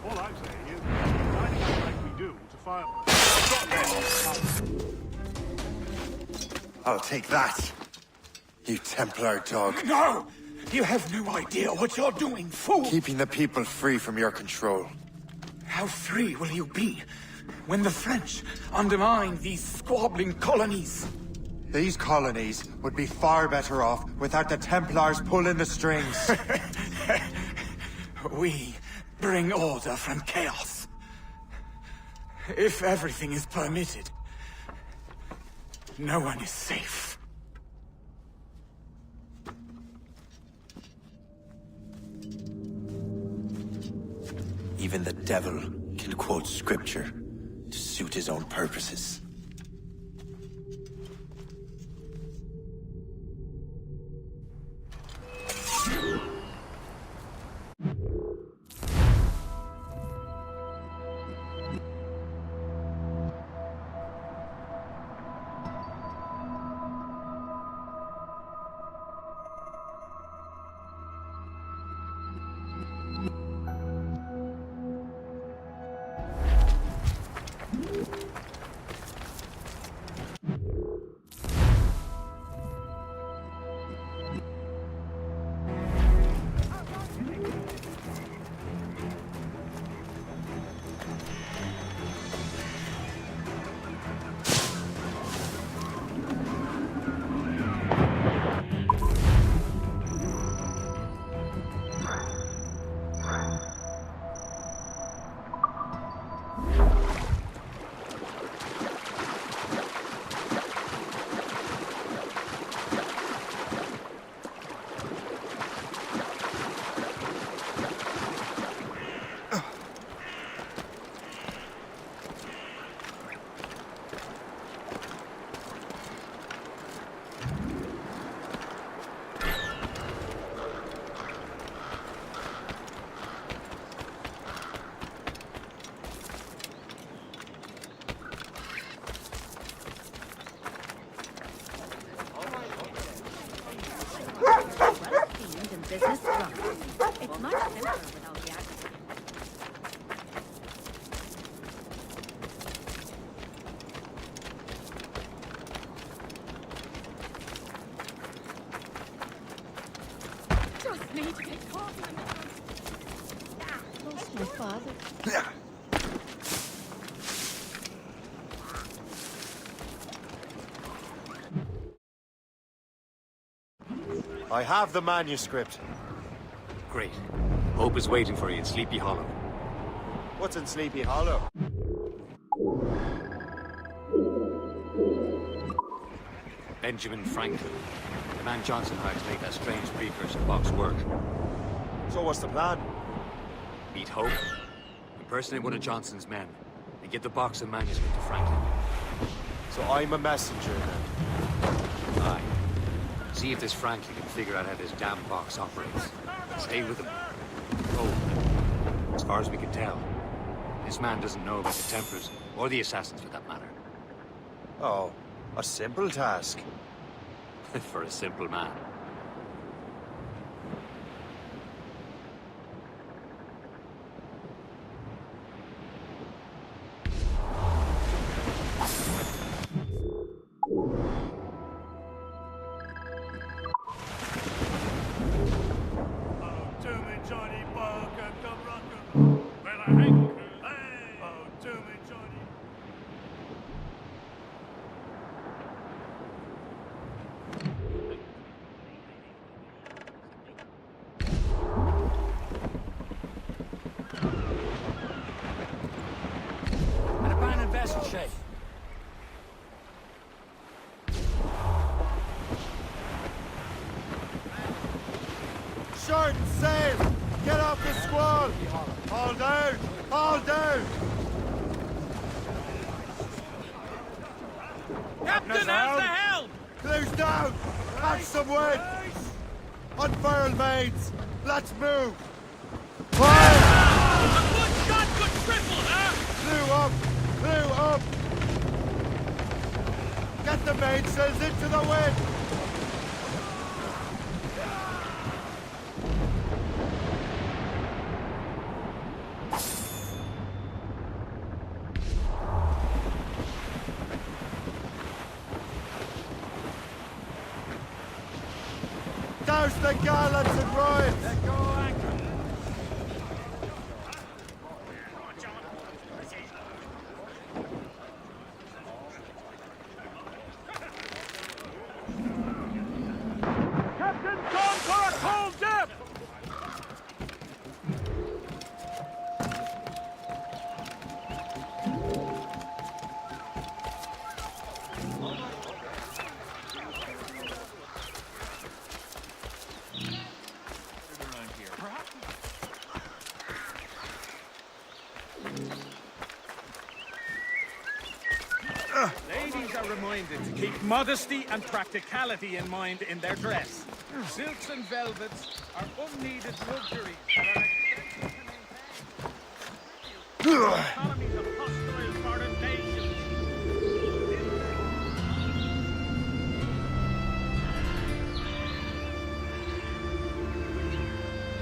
All I'm saying is, lining up like we do to fire. I'll take that, you Templar dog. No! You have no idea what you're doing, fool! Keeping the people free from your control. How free will you be when the French undermine these squabbling colonies? These colonies would be far better off without the Templars pulling the strings. We bring order from chaos. If everything is permitted, no one is safe. Even the devil can quote scripture to suit his own purposes. Business runs. It's much simpler without the accident. Trust me to take coffee in the house. Lost my father. I have the manuscript. Great. Hope is waiting for you in Sleepy Hollow. What's in Sleepy Hollow? Benjamin Franklin. The man Johnson hired to make that strange precursor box work. So what's the plan? Meet Hope, impersonate one of Johnson's men, and get the box and manuscript to Franklin. So I'm a messenger then? Aye. See if this Franklin can figure out how this damn box operates. Stay with him. Oh, as far as we can tell, this man doesn't know about the Templars, or the Assassins for that matter. Oh, a simple task. For a simple man. An abandoned vessel, Shay. Short sail! Get off the squall! All down! All down! Captain, how's the helm? Clews down! Catch some wind! Unfurl mains! Let's move! Fire! A good shot could triple, huh? Clew up! Get the mainsails into the wind! Douse the gallants and royals! Let go anchor! Captain's gone for a cold dip! Ladies are reminded to keep modesty and practicality in mind in their dress. Silks and velvets are unneeded luxuries that are expensive to maintain. Economies of hostile foreign nations.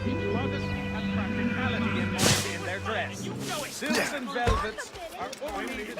Keep modesty and practicality in mind in their dress. Silks and velvets are unneeded.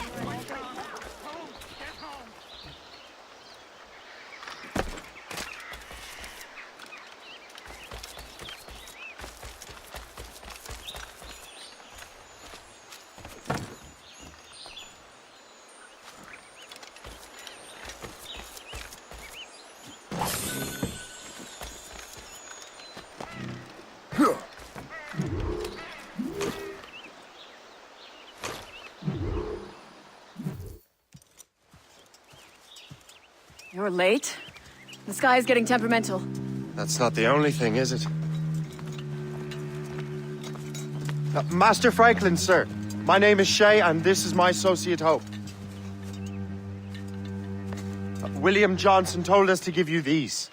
You're late. The sky is getting temperamental. That's not the only thing, is it? Master Franklin, sir. My name is Shay, and this is my associate Hope. William Johnson told us to give you these.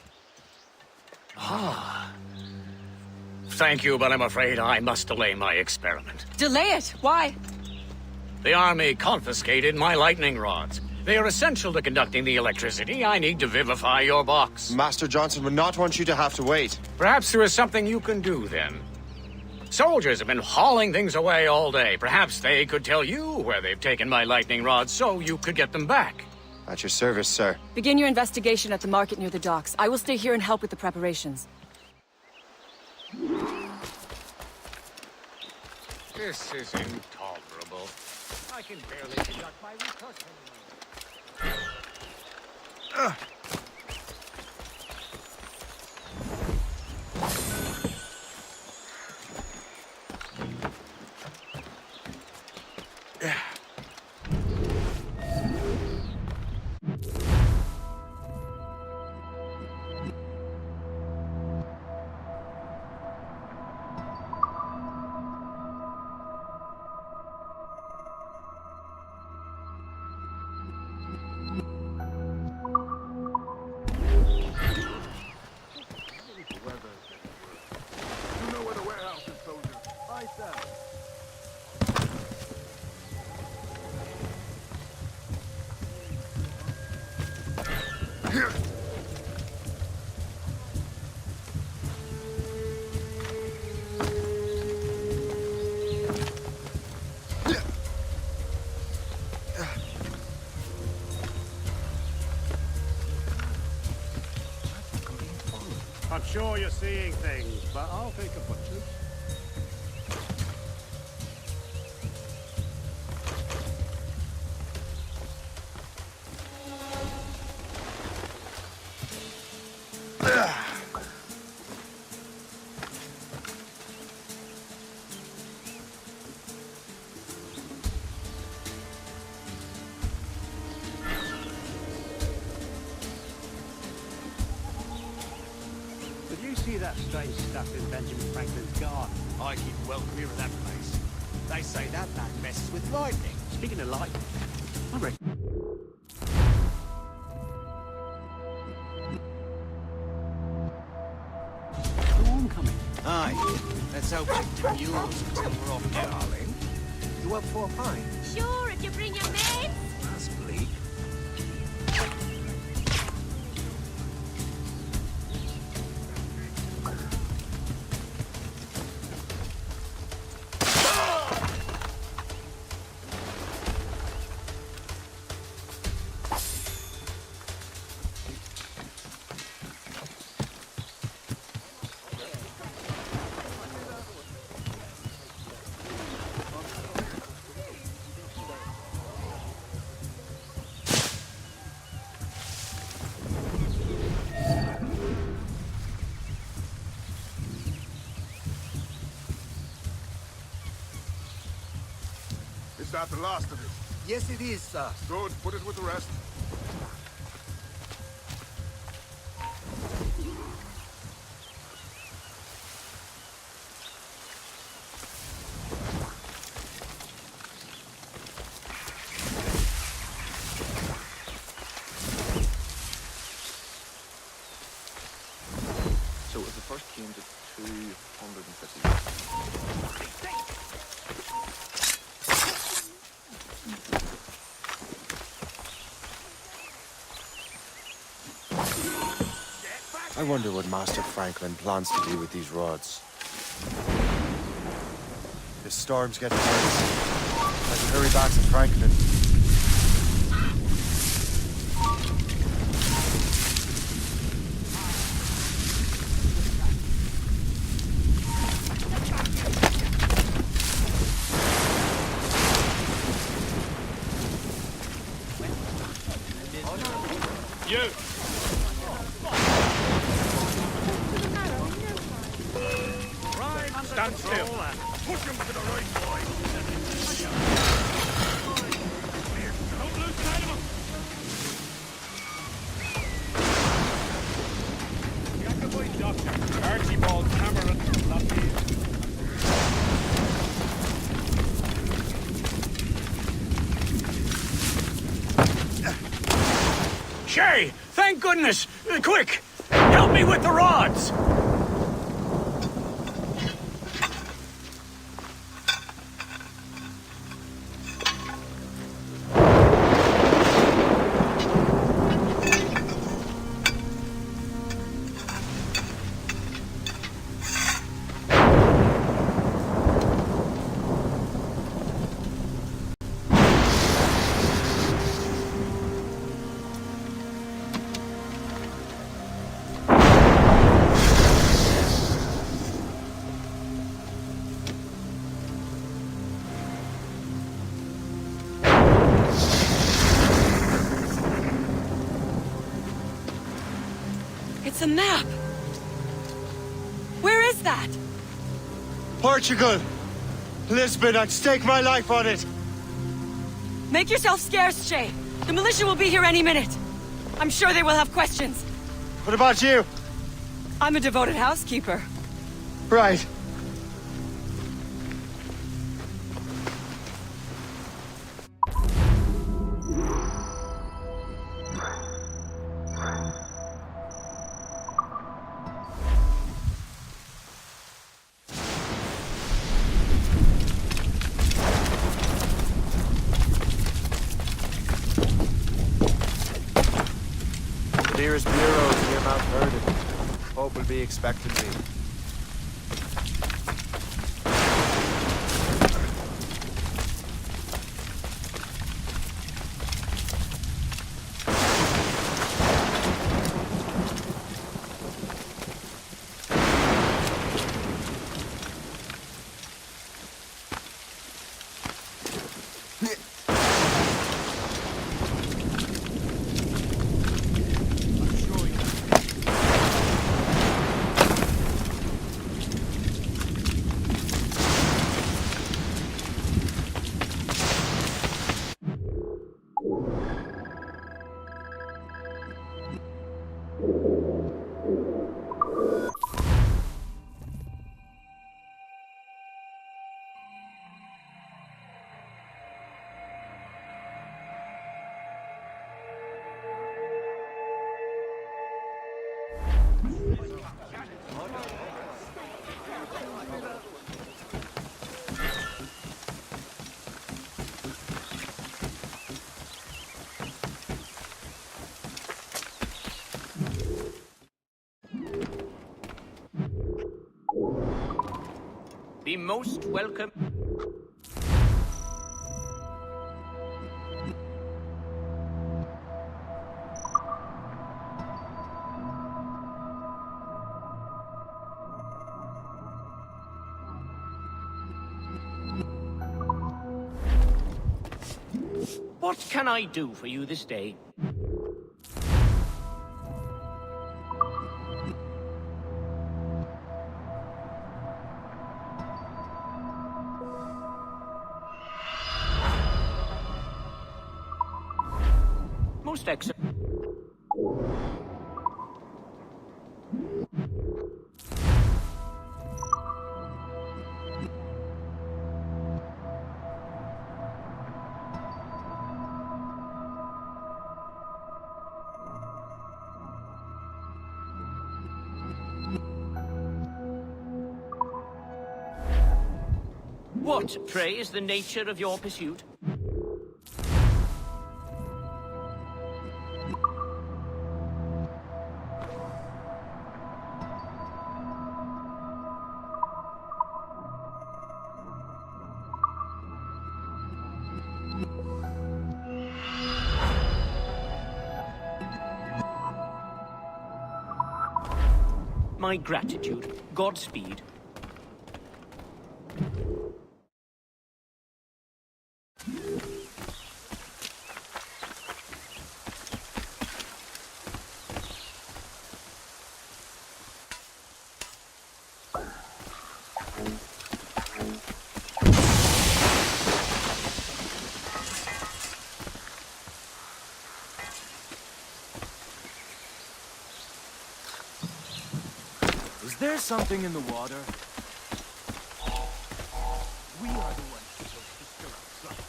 Ah. Thank you, but I'm afraid I must delay my experiment. Delay it? Why? The army confiscated my lightning rods. They are essential to conducting the electricity I need to vivify your box. Master Johnson would not want you to have to wait. Perhaps there is something you can do, then. Soldiers have been hauling things away all day. Perhaps they could tell you where they've taken my lightning rods so you could get them back. At your service, sir. Begin your investigation at the market near the docks. I will stay here and help with the preparations. This is intolerable. I can barely conduct my research anymore. I'm sure you're seeing things, but I'll take a butcher. of that strange stuff in Benjamin Franklin's garden? I keep well clear of that place. They say that man messes with lightning. Speaking of lightning, I reckon... Homecoming. Aye. Let's hope it demures until we're off, darling. You up for a pint? Sure, if you bring your mates. That's bleak. Is that the last of it? Yes, it is, sir. Good. Put it with the rest. So if the first came to 250. I wonder what Master Franklin plans to do with these rods. The storm's getting worse. I can hurry back to Franklin. You! Stand still. Push him to the right, boy. Don't lose sight of him. Got the boy, Doctor. Archibald Cameron, not me. Shay! Thank goodness! Quick! Help me with the rods! It's a map! Where is that? Portugal! Lisbon, I'd stake my life on it! Make yourself scarce, Shay. The militia will be here any minute. I'm sure they will have questions. What about you? I'm a devoted housekeeper. Right. The nearest bureau is near Mount Verdon. Hope will be expecting me. be most welcome. What can I do for you this day? Most excellent. What, pray, is the nature of your pursuit? My gratitude. Godspeed. Is there something in the water? We are the ones supposed to stir up trouble.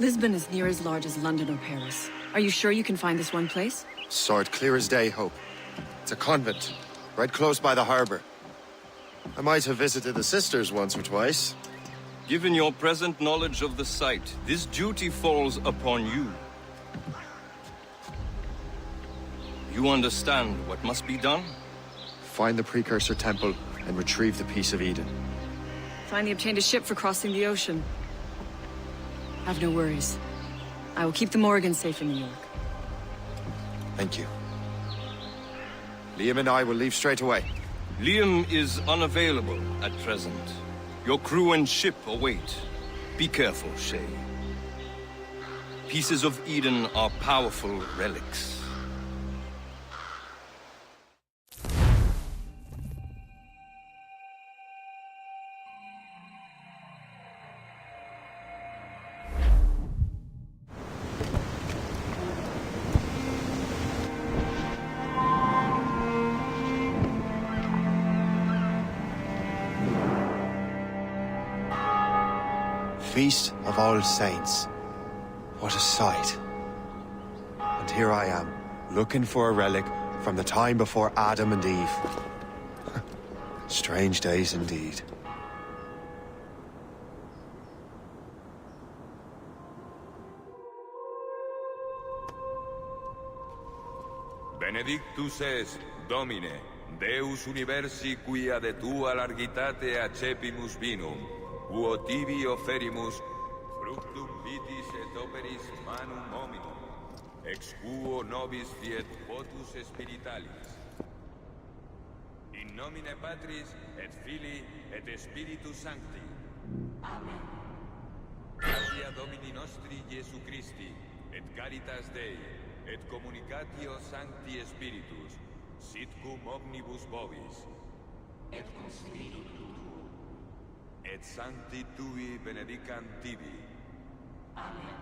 Lisbon is near as large as London or Paris. Are you sure you can find this one place? Saw it clear as day, Hope. It's a convent, right close by the harbor. I might have visited the sisters once or twice. Given your present knowledge of the site, this duty falls upon you. You understand what must be done? Find the precursor temple and retrieve the Piece of Eden. Finally obtained a ship for crossing the ocean. Have no worries. I will keep the Morgans safe in New York. Thank you. Liam and I will leave straight away. Liam is unavailable at present. Your crew and ship await. Be careful, Shay. Pieces of Eden are powerful relics. Feast of All Saints. What a sight. And here I am, looking for a relic from the time before Adam and Eve. Strange days indeed. Benedictus es, Domine, Deus universi quia de tua largitate accepimus vinum, quo tibi offerimus fructum vitis et operis manum hominum, ex quo nobis fiet votus spiritualis. In nomine Patris et Filii et Spiritus Sancti. Amen. Gratia Domini nostri Iesu Christi, et caritas Dei, et communicatio Sancti Spiritus, sit cum omnibus vobis. Et con spiritu tuo. et sancti tui benedicant tibi. Amen.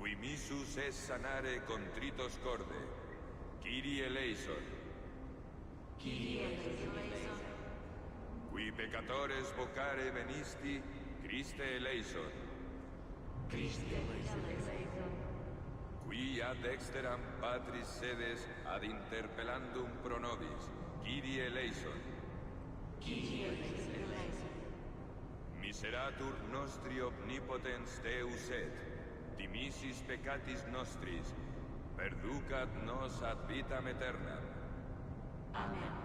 Qui missus es sanare contritos corde. Kyrie eleison. Kyrie eleison. Qui peccatores vocare venisti, Christe eleison. Christe eleison. Qui ad exteram Patris sedes ad interpellandum pro nobis, Kyrie eleison. Kyrie eleison. Miseratur nostri omnipotens Deus et, dimissis peccatis nostris, perducat nos ad vitam aeternam. Amen.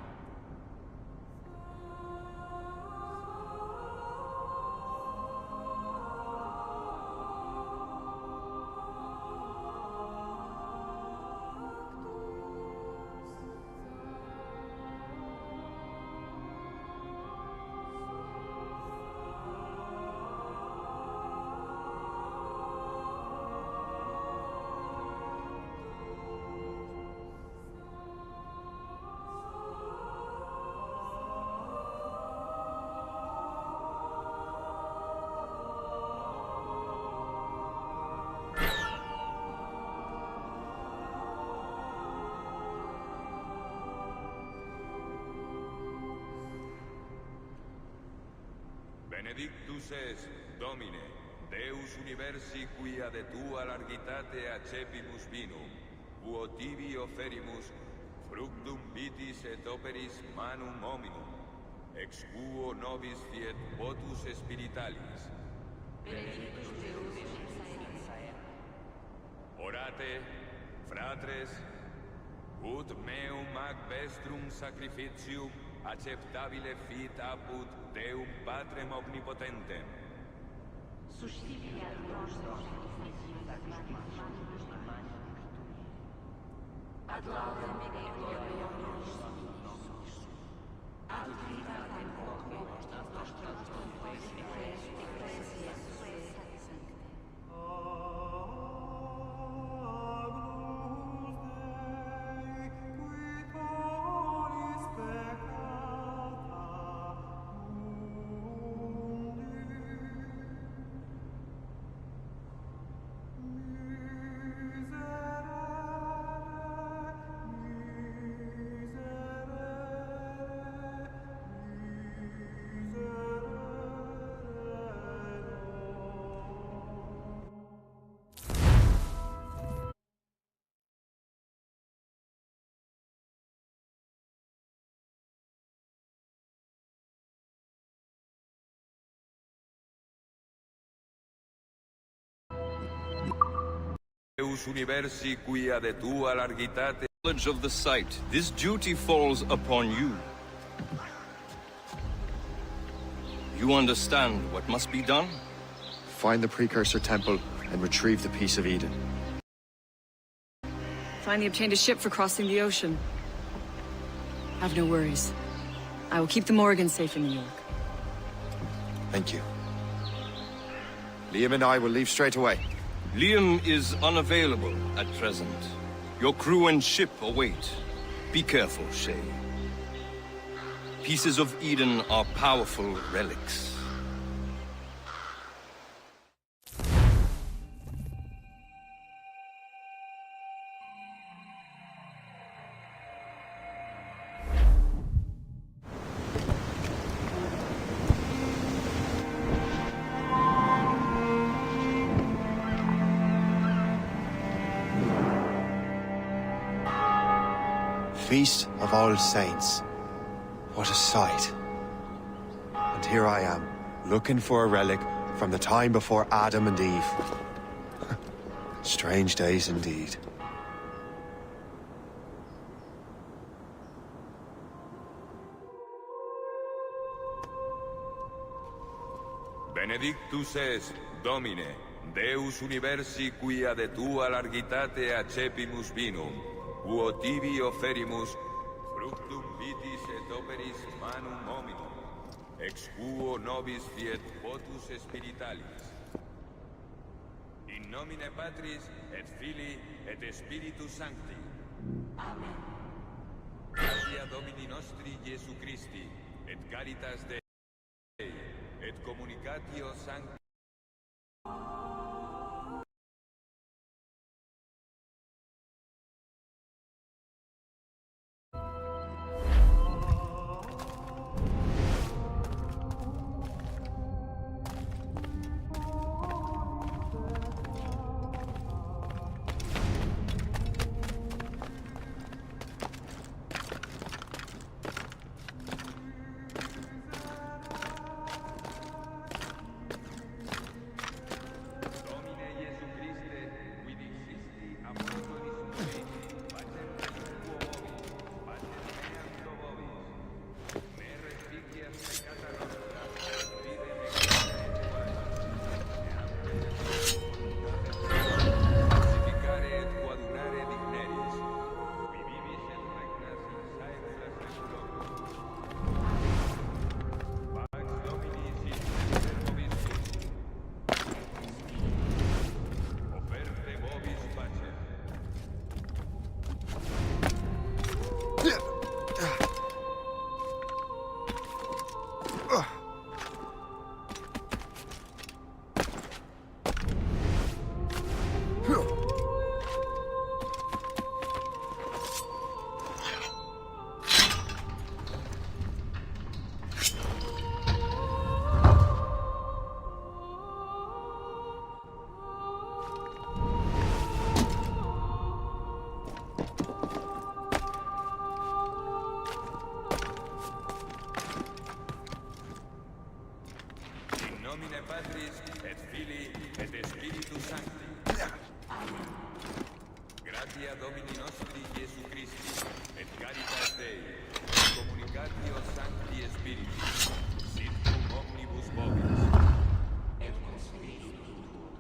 Benedictus es, Domine, Deus universi quia de tua largitate accepimus vinum, quo tibi oferimus fructum vitis et operis manum hominum, ex quo nobis fiet votus spiritualis. Benedictus Deus Orate, fratres, ut meum ac vestrum sacrificium acceptabile fit apud Deum Patrem Omnipotentem. Suscipiat nostro sacrificium sacrificium ad laudem et gloriam nostris, ad vitam et hoc nostra ecclesia sua sancte. Deus universi quia de tua largitate knowledge of the site. This duty falls upon you. You understand what must be done? Find the precursor temple and retrieve the piece of Eden. Finally obtained a ship for crossing the ocean. Have no worries. I will keep the Morrigan safe in New York. Thank you. Liam and I will leave straight away. Liam is unavailable at present. Your crew and ship await. Be careful, Shay. Pieces of Eden are powerful relics. Feast of All Saints. What a sight. And here I am, looking for a relic from the time before Adam and Eve. Strange days indeed. Benedictus es, Domine, Deus universi quia de tua largitate accepimus vinum, quo tibi offerimus fructum vitis et operis manum hominum, ex quo nobis fiet votus spiritualis. In nomine Patris et Filii et Spiritus Sancti. Amen. Gratia Domini nostri Iesu Christi, et caritas Dei, et communicatio Sancti. Nomine Patris et Filii et Spiritus Sancti. Gratia Domini nostri Iesu Christi, et caritas Dei, et communicatio Sancti Spiritus, sit cum omnibus vobis, et cum spiritu tuo,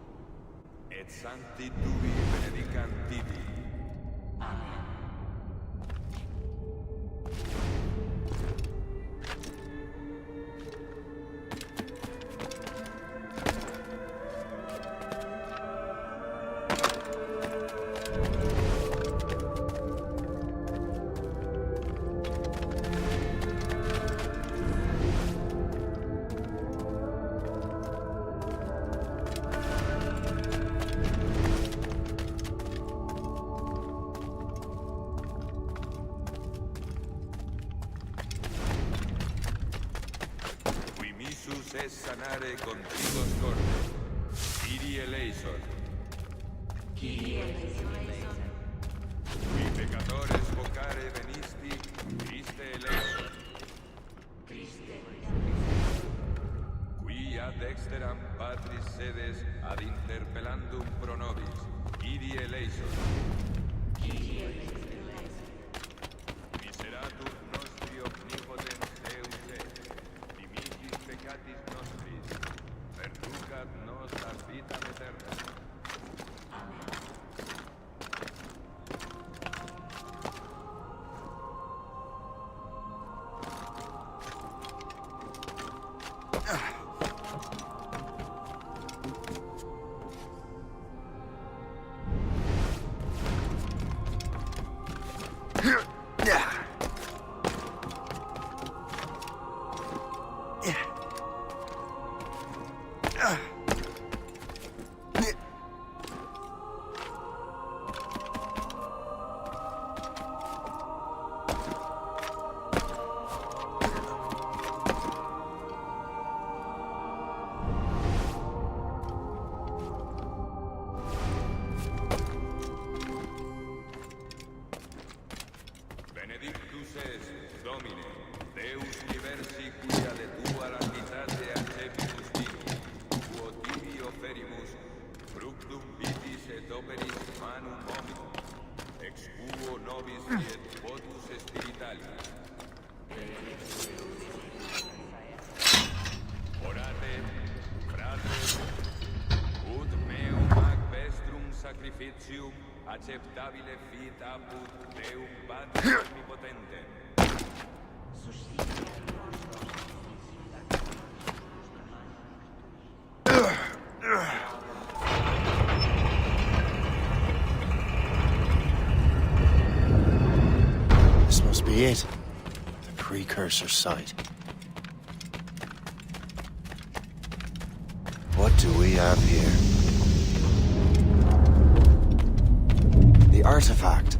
et Sancti Tui benedicant tibi. Amen. Es sanare contribus corde. Kyrie eleison. Kyrie eleison. Qui peccatores vocare venisti, Christe eleison. Christe eleison. Qui ad exteram Patris sedes ad interpellandum pro nobis, Kyrie eleison. Kyrie eleison. Miseratur nostri omnipotens Deus et, dimitis peccatis nostris, perducat nos ad vitam aeterna. Amen. Acceptabile fit apud Deum Pater omnipotentem. This must be it. The precursor site. What do we have here? The artifact.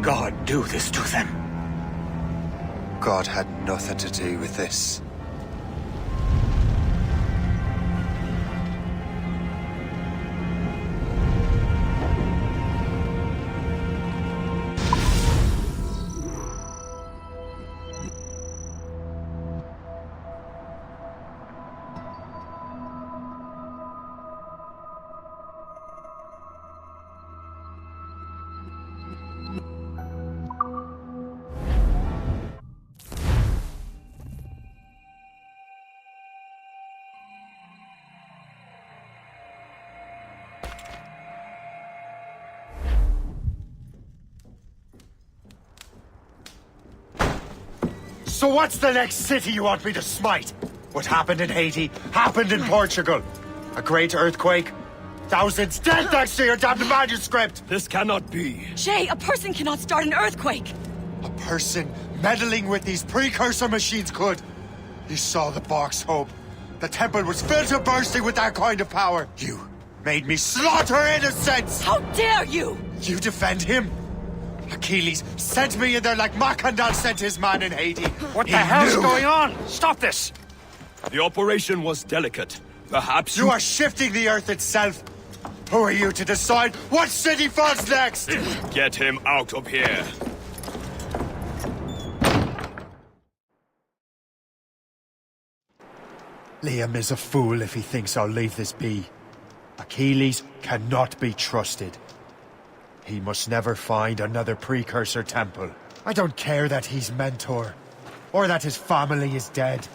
God do this to them? God had nothing to do with this. So what's the next city you want me to smite? What happened in Haiti happened in Portugal. A great earthquake. Thousands dead thanks to your damned manuscript! This cannot be. Shay, a person cannot start an earthquake! A person meddling with these precursor machines could. You saw the box, Hope. The temple was filled to bursting with that kind of power. You made me slaughter innocents! How dare you! You defend him? Achilles sent me in there like Macandal sent his man in Haiti. What the hell's going on? Stop this! The operation was delicate. Perhaps you are shifting the earth itself. Who are you to decide what city falls next? Get him out of here. Liam is a fool if he thinks I'll leave this be. Achilles cannot be trusted. He must never find another precursor temple. I don't care that he's mentor, or that his family is dead.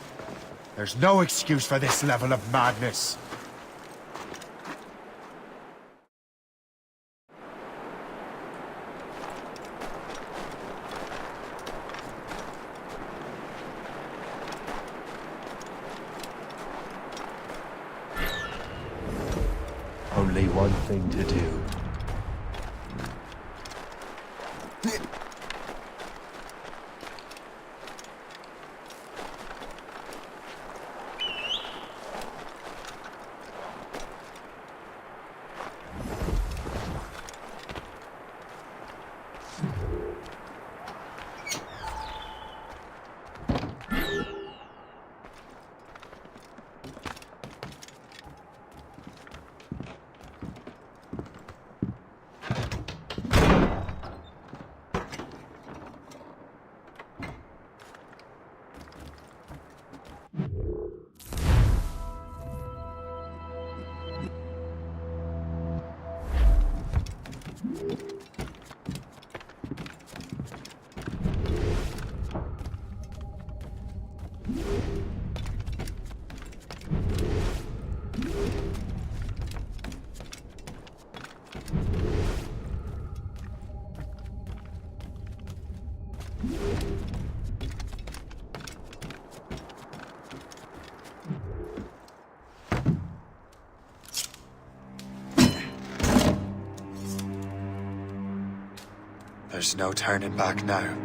There's no excuse for this level of madness. Only one thing to do. There's no turning back now.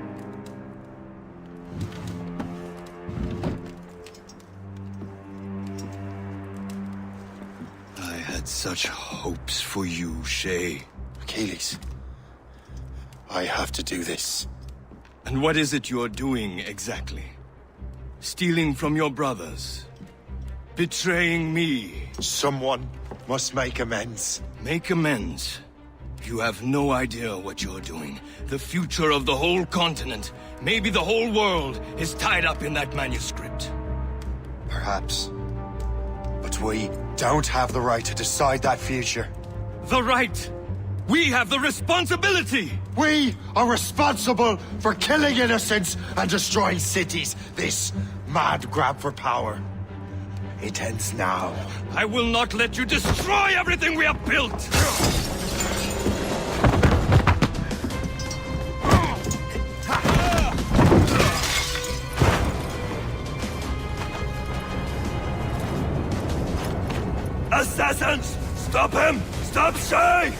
I had such hopes for you, Shay. Achilles, I have to do this. And what is it you're doing exactly? Stealing from your brothers? Betraying me? Someone must make amends. Make amends? You have no idea what you're doing. The future of the whole continent, maybe the whole world, is tied up in that manuscript. Perhaps. But we don't have the right to decide that future. The right? We have the responsibility! We are responsible for killing innocents and destroying cities. This mad grab for power. It ends now. I will not let you destroy everything we have built! Assassins! Stop him! Stop Shay!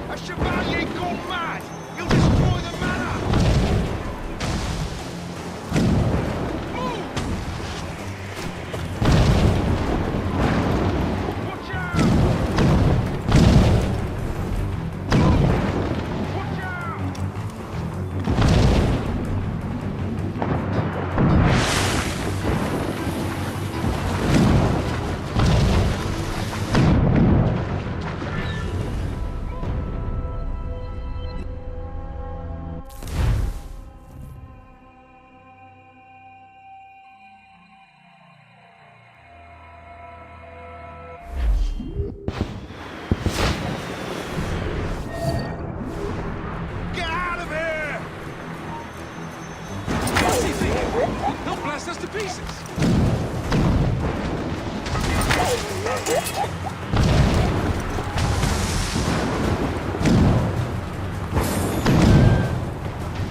A chevalier gone mad! He'll destroy the manor! Get out of here! What's he thinking? He'll blast us to pieces!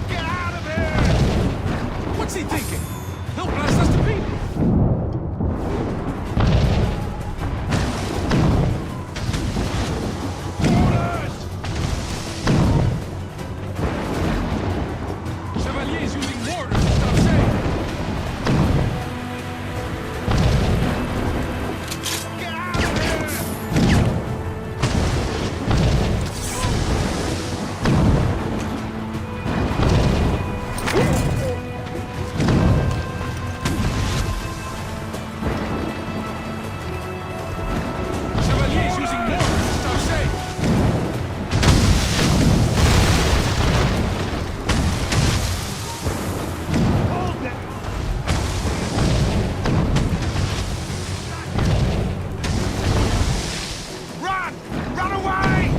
Get out of here! What's he thinking? He'll blast us to pieces! Chevalier's using mortars to stop sail! Get out of here! Chevalier's using mortars to stop sail! Run! Run away!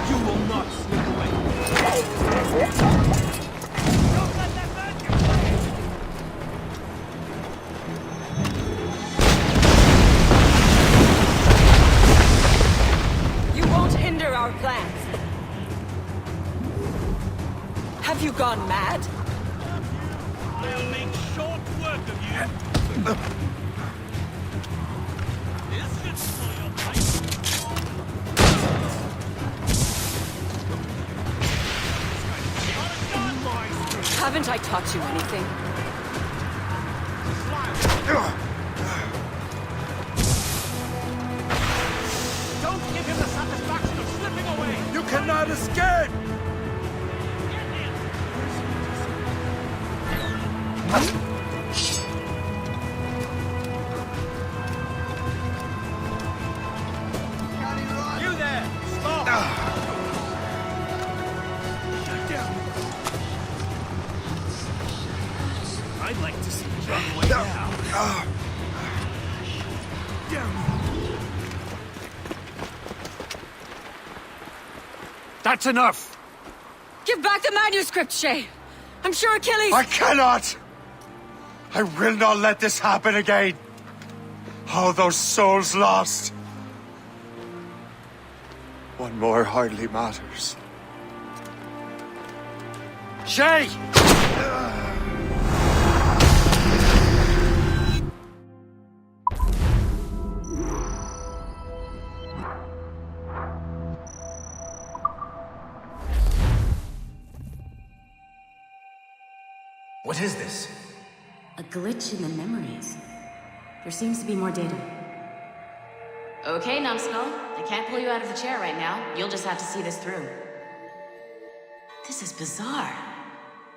You will not slip away. Don't let that man get away! You won't hinder our plans. Have you gone mad? I'll make short work of you. This should slow your pace. Haven't I taught you anything? Don't give him the satisfaction of slipping away. You cannot escape! You there! Stop! I'd like to see you run away now. That's enough! Give back the manuscript, Shay! I'm sure Achilles... I cannot! I will not let this happen again! All those souls lost! One more hardly matters. Shay! What is this? A glitch in the memories. There seems to be more data. Okay, Numbskull. I can't pull you out of the chair right now. You'll just have to see this through. This is bizarre.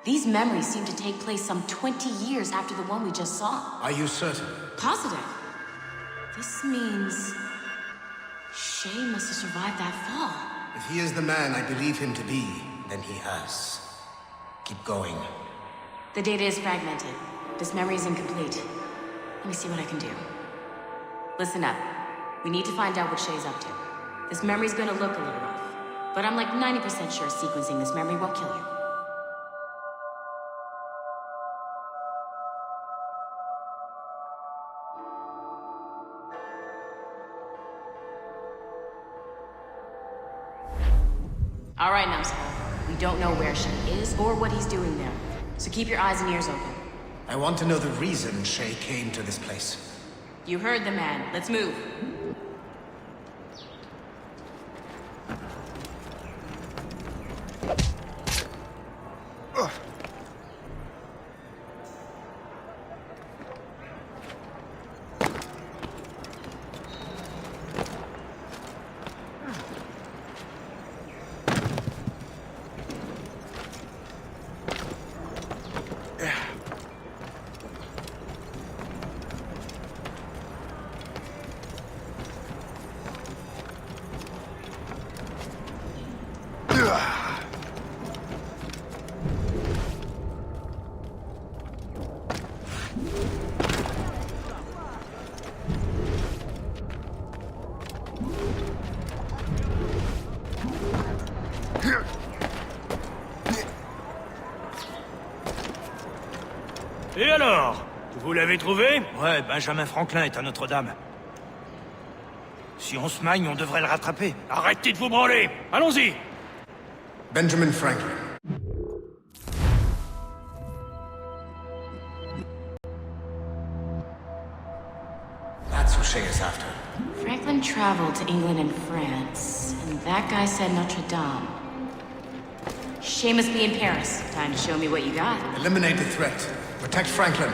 These memories seem to take place some 20 years after the one we just saw. Are you certain? Positive. This means... Shay must have survived that fall. If he is the man I believe him to be, then he has. Keep going. The data is fragmented. This memory is incomplete. Let me see what I can do. Listen up. We need to find out what Shay's up to. This memory's gonna look a little rough, but I'm like 90% sure sequencing this memory won't kill you. All right, Numbskull. We don't know where Shay is or what he's doing there, so keep your eyes and ears open. I want to know the reason Shay came to this place. You heard the man. Let's move. Et alors? Vous l'avez trouvé? Ouais, Benjamin Franklin est à Notre-Dame. Si on se magne, on devrait le rattraper. Arrêtez de vous branler! Allons-y! Benjamin Franklin. That's who Shay is after. Franklin traveled to England and France, and that guy said Notre Dame. Shay must be in Paris. Time to show me what you got. Eliminate the threat. Protect Franklin.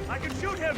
I can shoot him!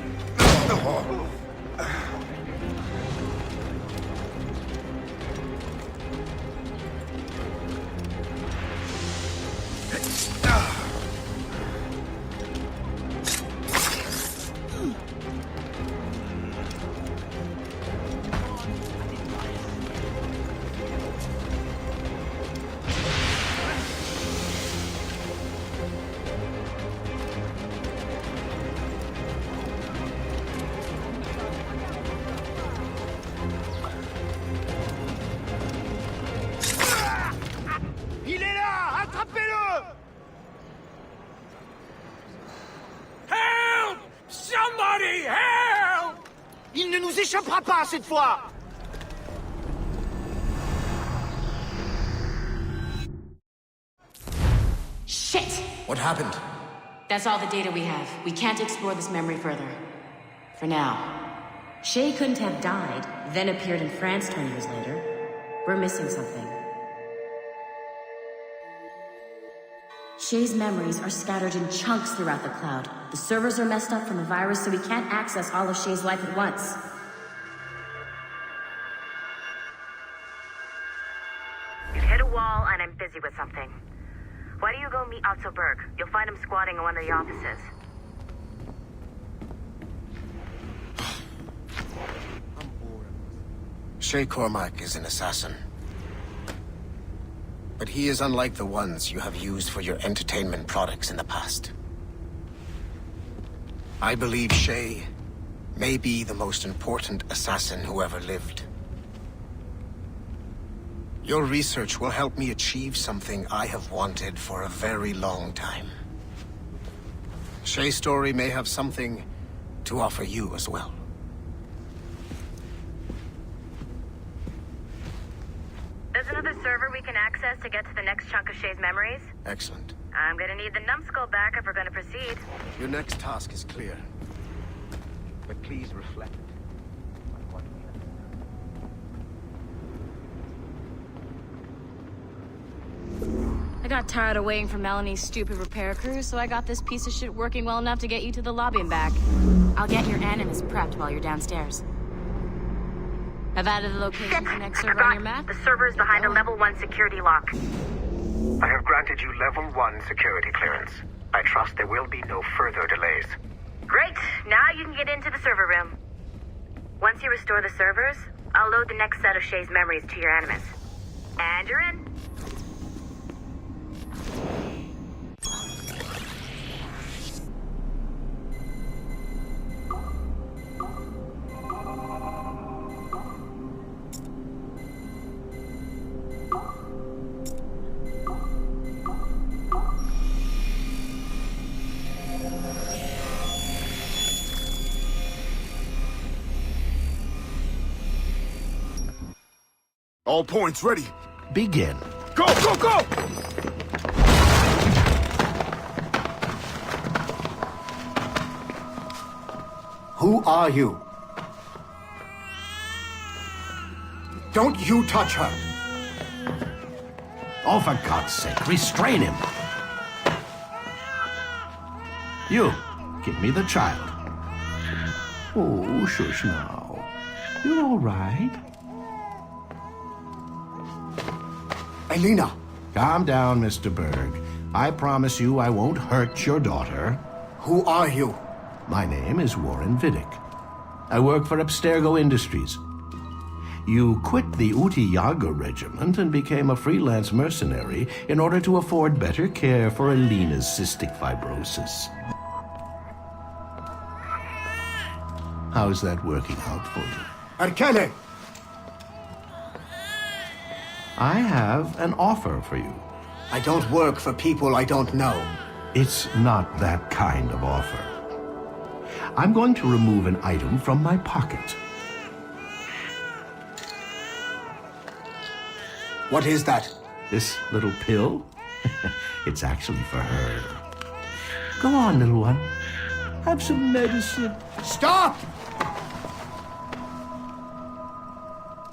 Il est là! Attrapez-le! Help! Somebody help! Il ne nous échappera pas cette fois! Shit! What happened? That's all the data we have. We can't explore this memory further. For now. Shay couldn't have died, then appeared in France 20 years later. We're missing something. Shay's memories are scattered in chunks throughout the cloud. The servers are messed up from the virus, so we can't access all of Shay's life at once. You've hit a wall, and I'm busy with something. Why don't you go meet Otto Berg? You'll find him squatting in one of the offices. Shay Cormac is an assassin. But he is unlike the ones you have used for your entertainment products in the past. I believe Shay may be the most important assassin who ever lived. Your research will help me achieve something I have wanted for a very long time. Shay's story may have something to offer you as well. There's another server we can access to get to the next chunk of Shay's memories. Excellent. I'm gonna need the numbskull back if we're gonna proceed. Your next task is clear. But please reflect on what we have. I got tired of waiting for Melanie's stupid repair crew, so I got this piece of shit working well enough to get you to the lobby and back. I'll get your animus prepped while you're downstairs. I've added the location to the next server on your map. The server's behind a level 1 security lock. I have granted you level 1 security clearance. I trust there will be no further delays. Great! Now you can get into the server room. Once you restore the servers, I'll load the next set of Shay's memories to your animus. And you're in. All points ready. Begin. Go, go, go! Who are you? Don't you touch her! Oh, for God's sake, restrain him. You, give me the child. Oh, shush now. You're all right. Elena! Calm down, Mr. Berg. I promise you I won't hurt your daughter. Who are you? My name is Warren Vidic. I work for Abstergo Industries. You quit the Utiyaga regiment and became a freelance mercenary in order to afford better care for Alina's cystic fibrosis. How's that working out for you? Arkele! I have an offer for you. I don't work for people I don't know. It's not that kind of offer. I'm going to remove an item from my pocket. What is that? This little pill? It's actually for her. Go on, little one. Have some medicine. Stop!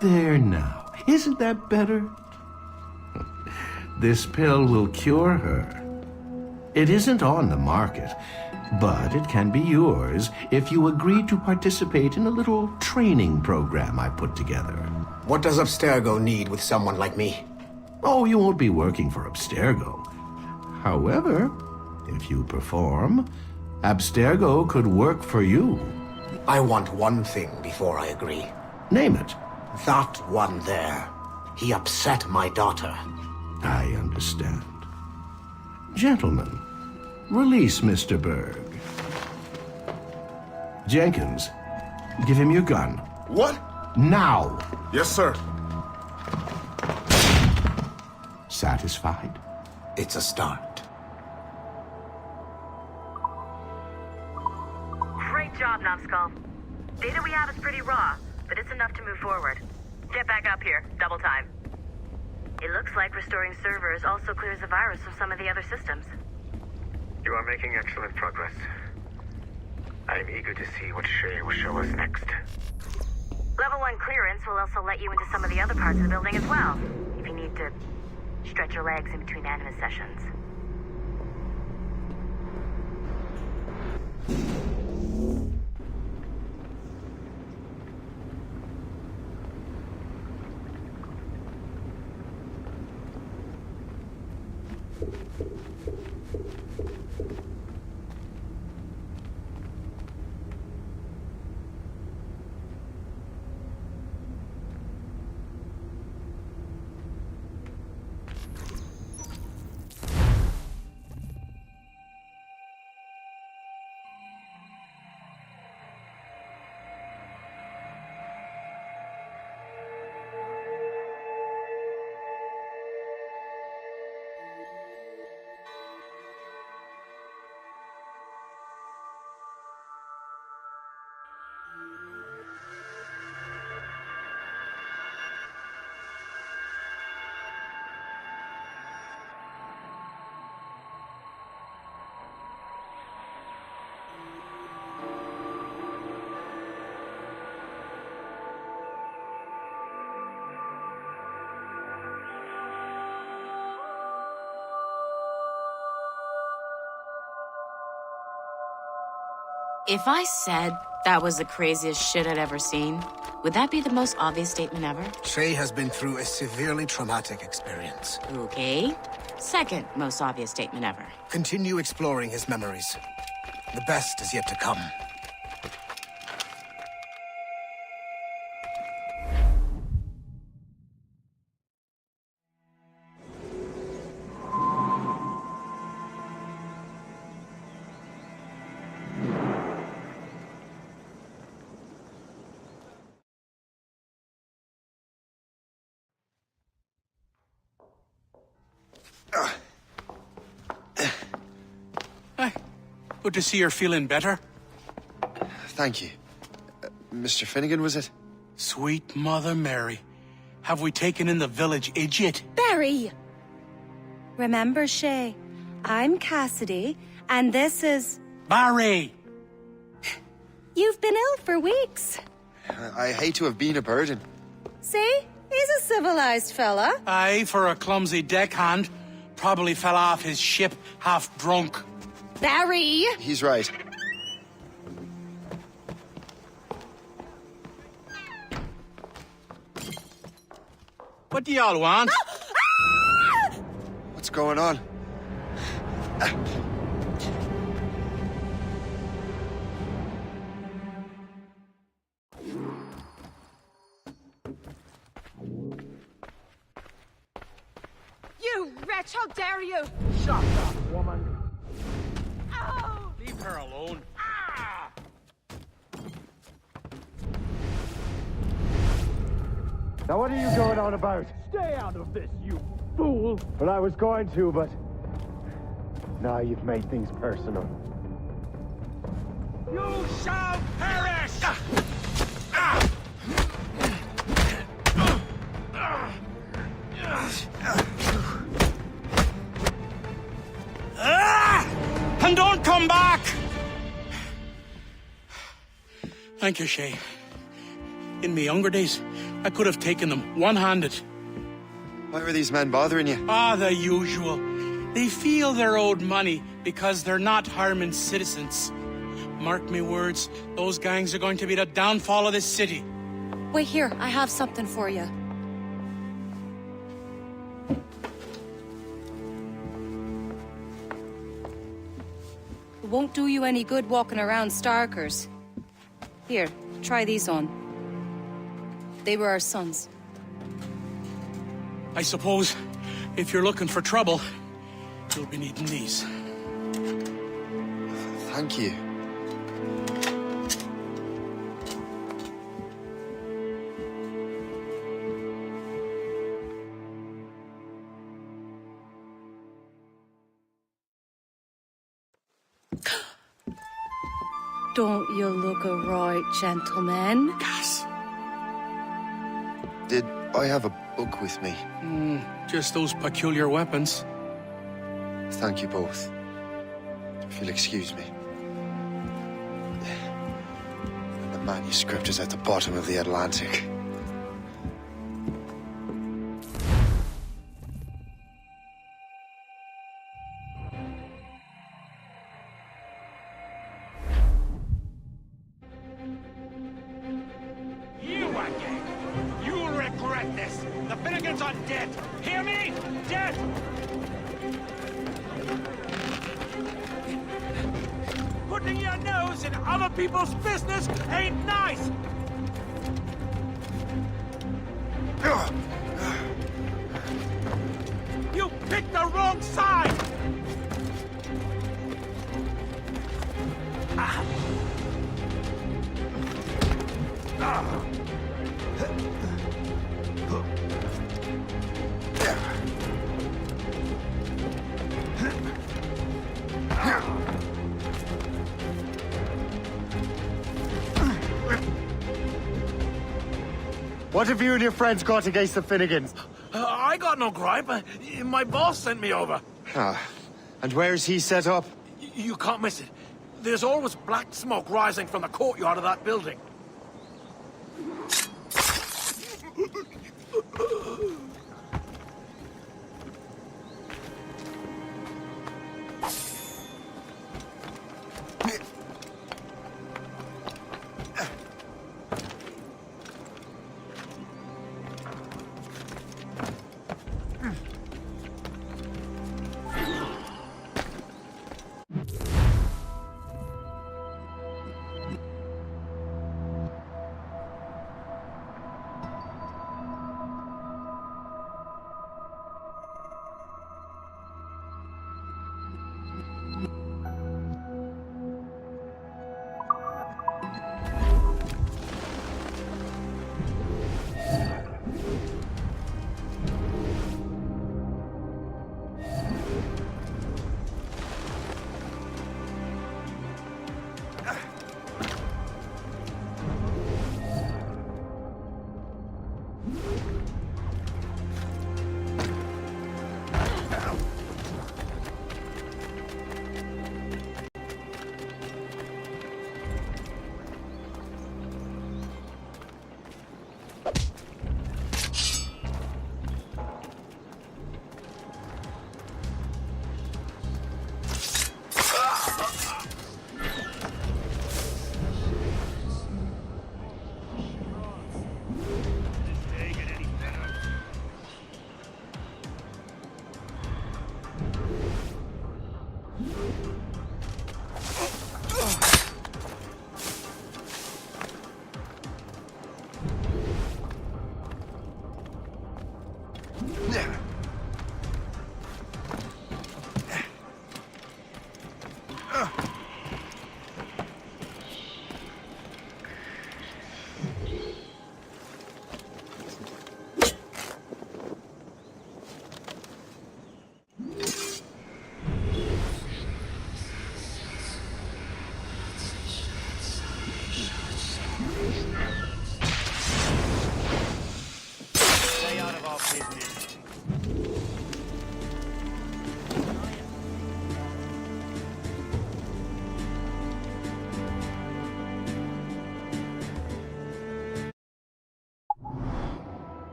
There now. Isn't that better? This pill will cure her. It isn't on the market, but it can be yours if you agree to participate in a little training program I put together. What does Abstergo need with someone like me? Oh, you won't be working for Abstergo. However, if you perform, Abstergo could work for you. I want one thing before I agree. Name it. That one there. He upset my daughter. I understand. Gentlemen, release Mr. Berg. Jenkins, give him your gun. What? Now! Yes, sir. Satisfied? It's a start. Great job, Numbskull. Data we have is pretty raw, but it's enough to move forward. Get back up here. Double time. It looks like restoring servers also clears the virus from some of the other systems. You are making excellent progress. I am eager to see what Shay will show us next. Level 1 clearance will also let you into some of the other parts of the building as well, if you need to stretch your legs in between Animus sessions. If I said that was the craziest shit I'd ever seen, would that be the most obvious statement ever? Shay has been through a severely traumatic experience. Okay. Second most obvious statement ever. Continue exploring his memories. The best is yet to come. Good to see you're feeling better. Thank you. Mr. Finnegan, was it? Sweet Mother Mary. Have we taken in the village idiot? Barry! Remember, Shay, I'm Cassidy, and this is... Barry! You've been ill for weeks. I hate to have been a burden. See? He's a civilized fella. Aye, for a clumsy deckhand. Probably fell off his ship half drunk. Barry! He's right. What do y'all want? What's going on? wretch! How dare you! Shut up, woman! Ow! Leave her alone. Ah! Now what are you going on about? Stay out of this, you fool! Well, I was going to, but... Now you've made things personal. You shall perish! And don't come back! Thank you, Shay. In my younger days, I could have taken them one-handed. Why were these men bothering you? The usual. They feel they're owed money because they're not harming citizens. Mark me words, those gangs are going to be the downfall of this city. Wait here, I have something for you. It won't do you any good walking around Starkers. Here, try these on. They were our sons. I suppose, if you're looking for trouble, you'll be needing these. Thank you. Don't you look a right gentleman? Gas. Did I have a book with me? Just those peculiar weapons. Thank you both. If you'll excuse me. And the manuscript is at the bottom of the Atlantic. You again! You'll regret this! The Finnegans are dead! Hear me? Dead! Putting your nose in other people's business ain't nice! You picked the wrong side! What have you and your friends got against the Finnegans? I got no gripe. My boss sent me over. And where's he set up? You can't miss it. There's always black smoke rising from the courtyard of that building.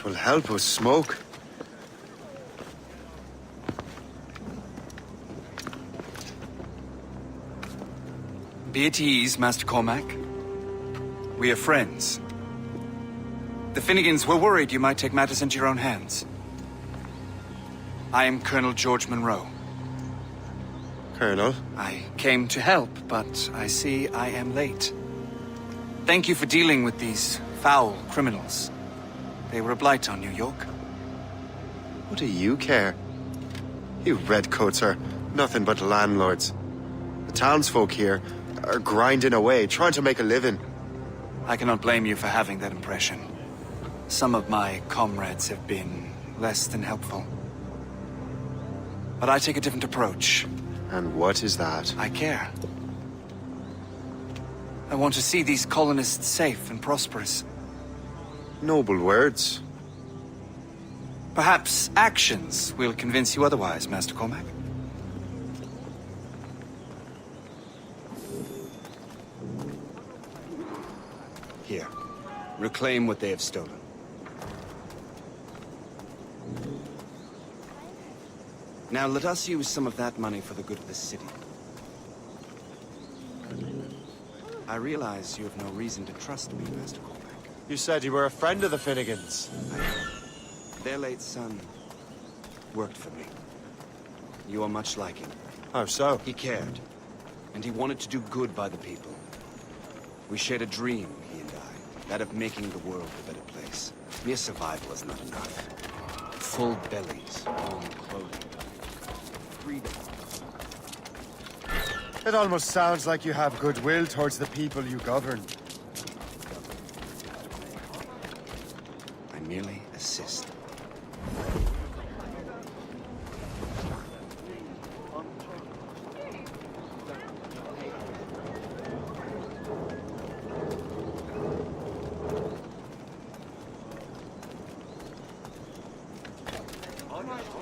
'Twill help us smoke. Be at ease, Master Cormac. We are friends. The Finnegans were worried you might take matters into your own hands. I am Colonel George Monroe. Colonel? I came to help, but I see I am late. Thank you for dealing with these foul criminals. They were a blight on New York. What do you care? You redcoats are nothing but landlords. The townsfolk here are grinding away, trying to make a living. I cannot blame you for having that impression. Some of my comrades have been less than helpful. But I take a different approach. And what is that? I care. I want to see these colonists safe and prosperous. Noble words. Perhaps actions will convince you otherwise, Master Cormac. Here, reclaim what they have stolen. Now let us use some of that money for the good of the city. I realize you have no reason to trust me, Master Cormac. You said you were a friend of the Finnegans. Their late son worked for me. You are much like him. How so? He cared, and he wanted to do good by the people. We shared a dream, he and I, that of making the world a better place. Mere survival is not enough. Full bellies, warm clothing, freedom. It almost sounds like you have goodwill towards the people you govern. I merely assist.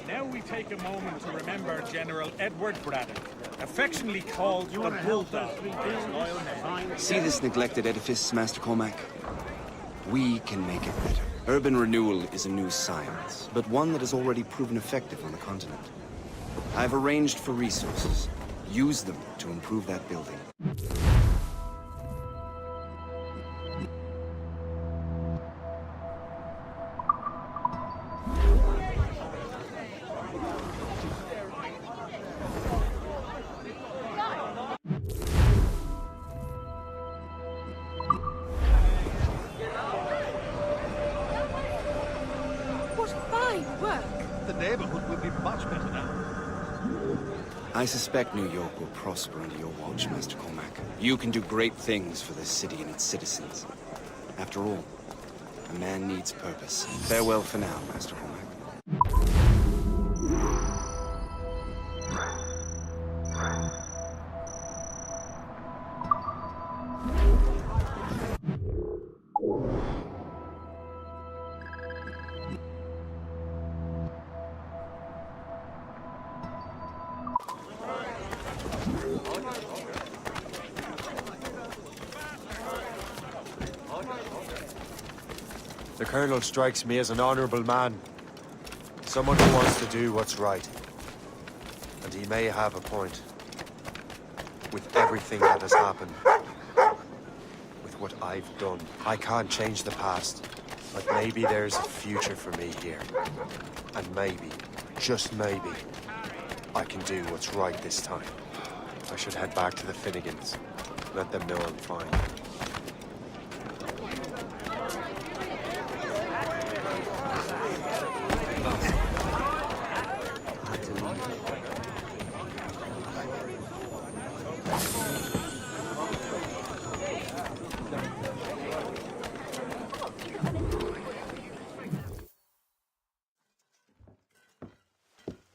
Now we take a moment to remember General Edward Braddock, affectionately called the Bulldog. See this neglected edifice, Master Cormac? We can make it better. Urban renewal is a new science, but one that has already proven effective on the continent. I've arranged for resources. Use them to improve that building. The neighborhood will be much better now. I suspect New York will prosper under your watch, Master Cormac. You can do great things for this city and its citizens. After all, a man needs purpose. Farewell for now, Master Cormac. The Colonel strikes me as an honorable man. Someone who wants to do what's right. And he may have a point. With everything that has happened. With what I've done. I can't change the past. But maybe there's a future for me here. And maybe, just maybe, I can do what's right this time. I should head back to the Finnegans. Let them know I'm fine.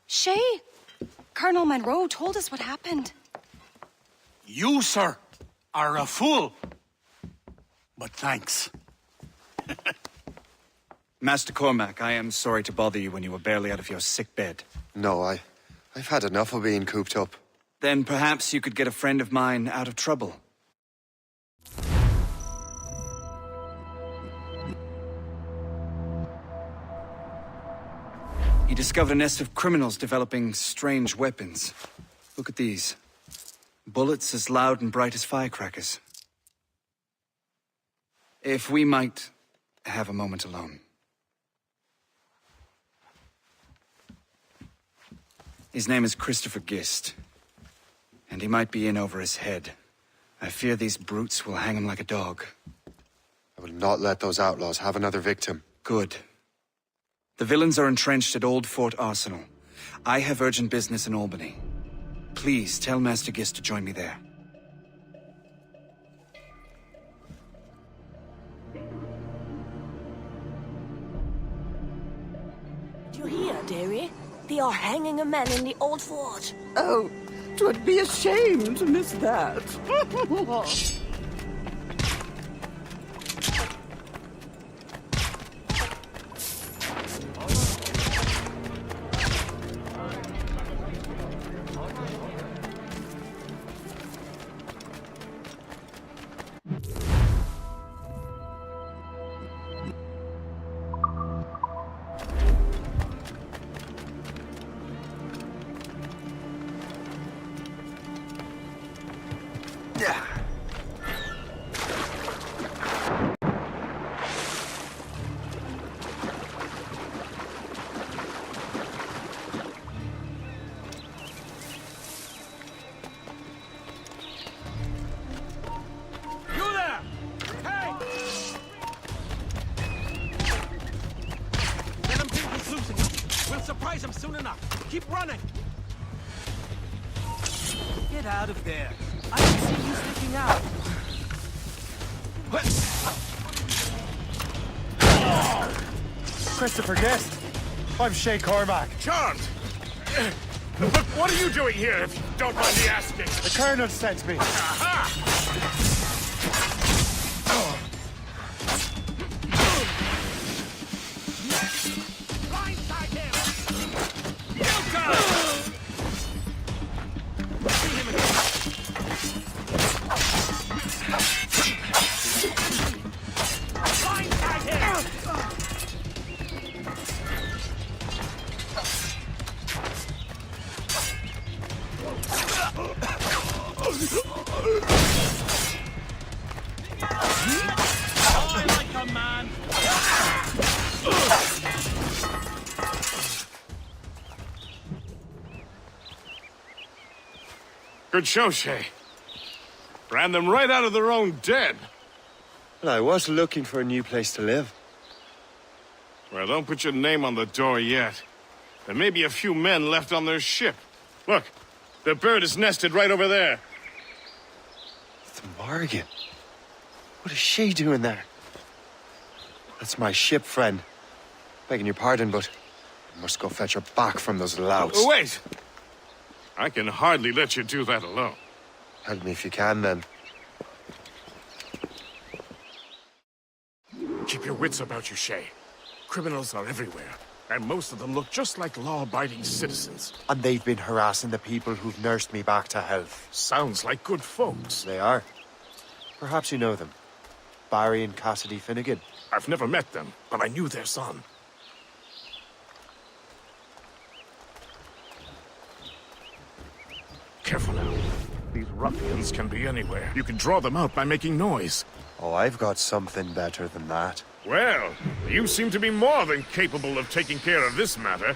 Shay, Colonel Monroe told us what happened. You, sir, are a fool. But thanks. Master Cormac, I am sorry to bother you when you were barely out of your sick bed. No, I've had enough of being cooped up. Then perhaps you could get a friend of mine out of trouble. He discovered a nest of criminals developing strange weapons. Look at these. Bullets as loud and bright as firecrackers. If we might have a moment alone. His name is Christopher Gist. And he might be in over his head. I fear these brutes will hang him like a dog. I will not let those outlaws have another victim. Good. The villains are entrenched at Old Fort Arsenal. I have urgent business in Albany. Please tell Master Gist to join me there. Do you hear, dearie? They are hanging a man in the old fort. Oh, 'twould be a shame to miss that. Surprise him soon enough. Keep running. Get out of there. I can see you sticking out. Christopher Guest. I'm Shay Cormac. Charmed! But what are you doing here, if you don't mind me asking? The Colonel sent me. Aha! Good show, Shay. Ran them right out of their own den. Well, I was looking for a new place to live. Well, don't put your name on the door yet. There may be a few men left on their ship. Look, the bird is nested right over there. The Morgan. What is she doing there? That's my ship, friend. Begging your pardon, but I must go fetch her back from those louts. Oh, wait! I can hardly let you do that alone. Help me if you can, then. Keep your wits about you, Shay. Criminals are everywhere, and most of them look just like law-abiding citizens. And they've been harassing the people who've nursed me back to health. Sounds like good folks. They are. Perhaps you know them. Barry and Cassidy Finnegan. I've never met them, but I knew their son. Careful now. These ruffians can be anywhere. You can draw them out by making noise. Oh, I've got something better than that. Well, you seem to be more than capable of taking care of this matter.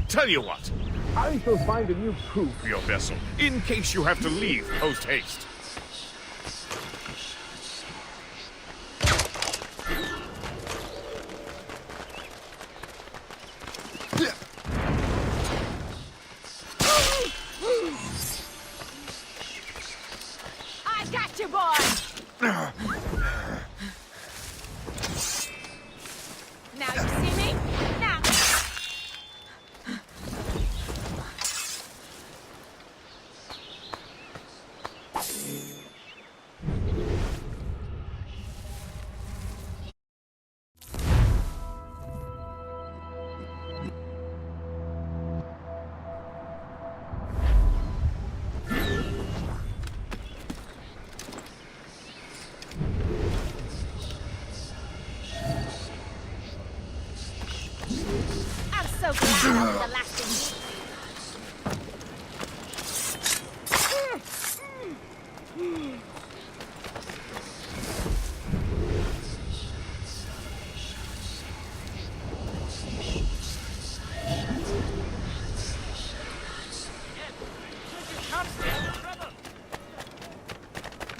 Tell you what, I shall find a new crew for your vessel, in case you have to leave post-haste. I got you, boy! Now you see me? Now! a lasting...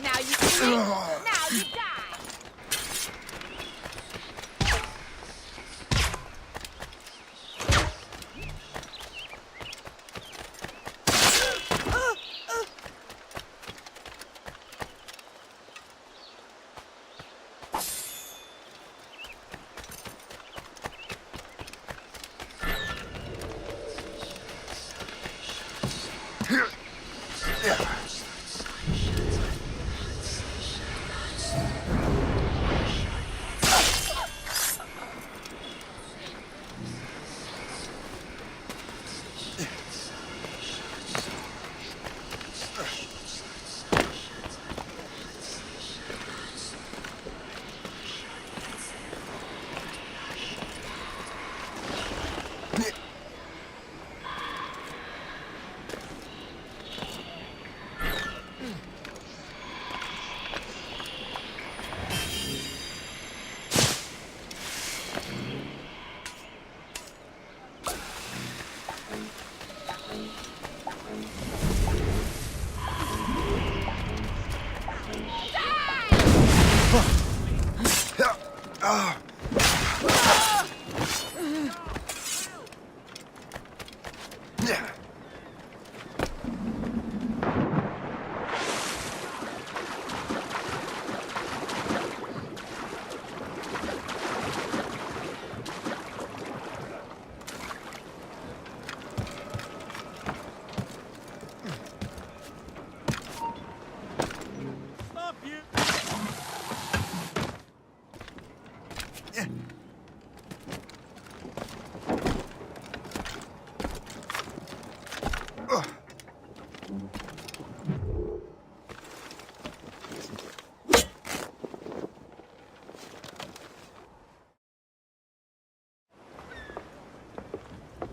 Now you see it. Now you die.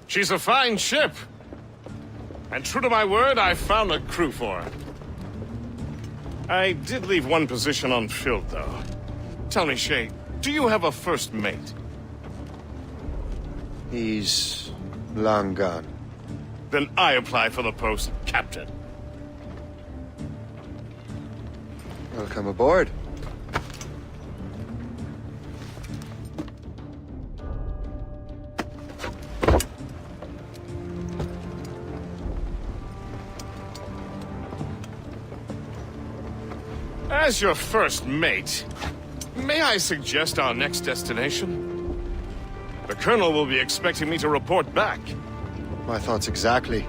She's a fine ship. And true to my word, I found a crew for her. I did leave one position unfilled, though. Tell me, Shay, do you have a first mate? He's long gone. Then I apply for the post, Captain. Welcome aboard. As your first mate, may I suggest our next destination? The Colonel will be expecting me to report back. My thoughts exactly.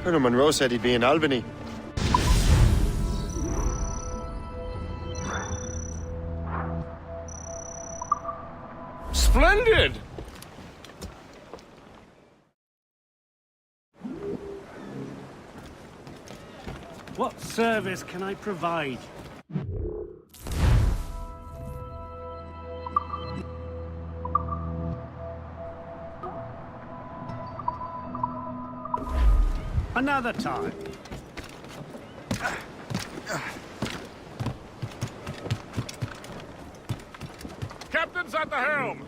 Colonel Monroe said he'd be in Albany. Splendid! What service can I provide? Another time. Captain's at the helm!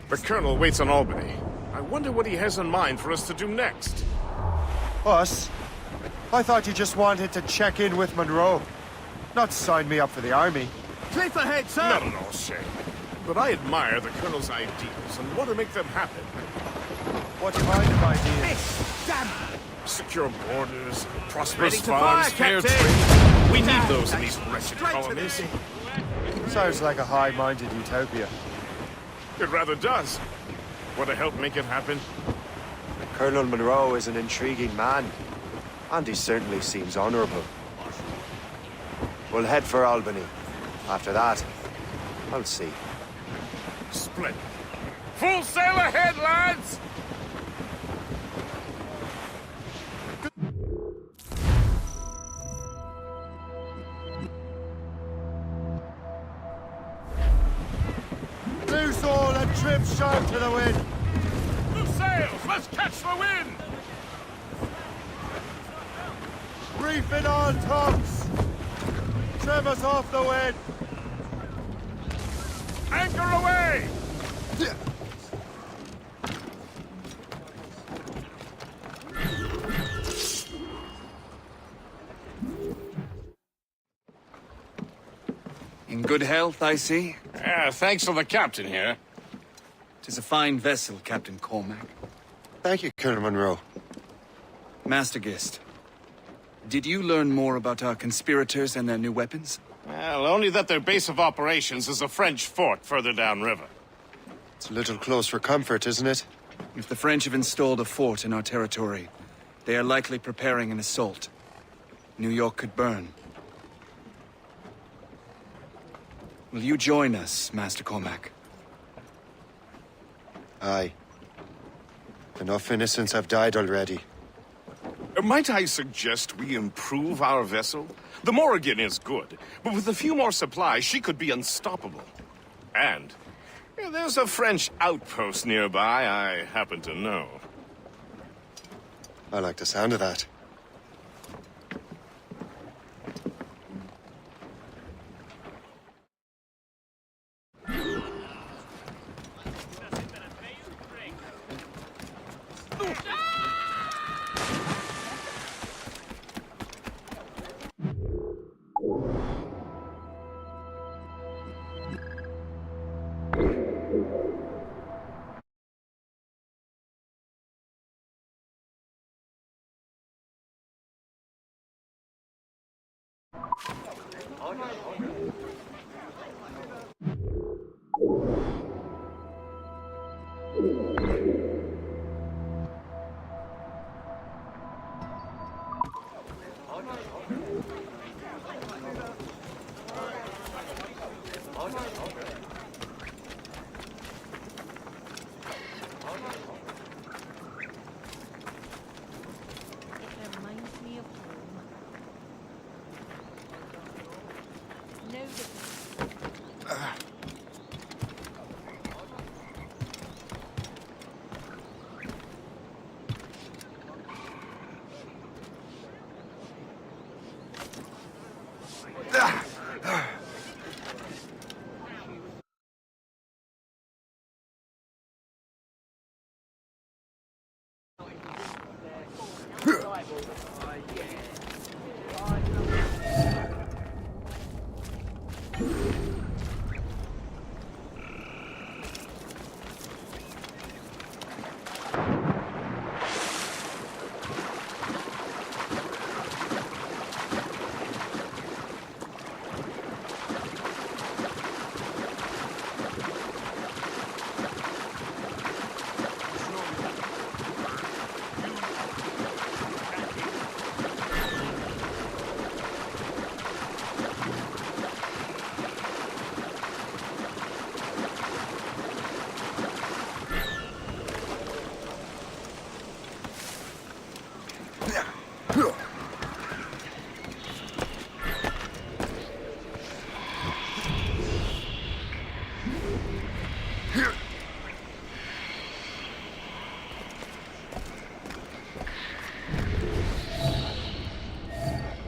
The Colonel waits on Albany. I wonder what he has in mind for us to do next. Us? I thought you just wanted to check in with Monroe. Not sign me up for the army. Cliff ahead, sir! Not at all, Shay. But I admire the Colonel's ideals and want to make them happen. What kind of ideas? Damn! Secure borders, prosperous Ready to farms, fire, fair Captain! trade. We need those in these wretched colonies. Sounds like a high-minded utopia. It rather does. Want to help make it happen? Colonel Monroe is an intriguing man, and he certainly seems honorable. We'll head for Albany. After that, I'll see. Splendid. Full sail ahead, lads! Loose all and trim sharp to the wind! Loose sails! Let's catch the wind! Reef in all tops! Trim us off the wind! Anchor away! In good health, I see. Thanks to the captain here. 'Tis a fine vessel, Captain Cormac. Thank you, Colonel Monroe. Master Gist, did you learn more about our conspirators and their new weapons? Well, only that their base of operations is a French fort further downriver. It's a little close for comfort, isn't it? If the French have installed a fort in our territory, they are likely preparing an assault. New York could burn. Will you join us, Master Cormac? Aye. Enough innocents have died already. Might I suggest we improve our vessel? The Morrigan is good, but with a few more supplies, she could be unstoppable. And there's a French outpost nearby I happen to know. I like the sound of that.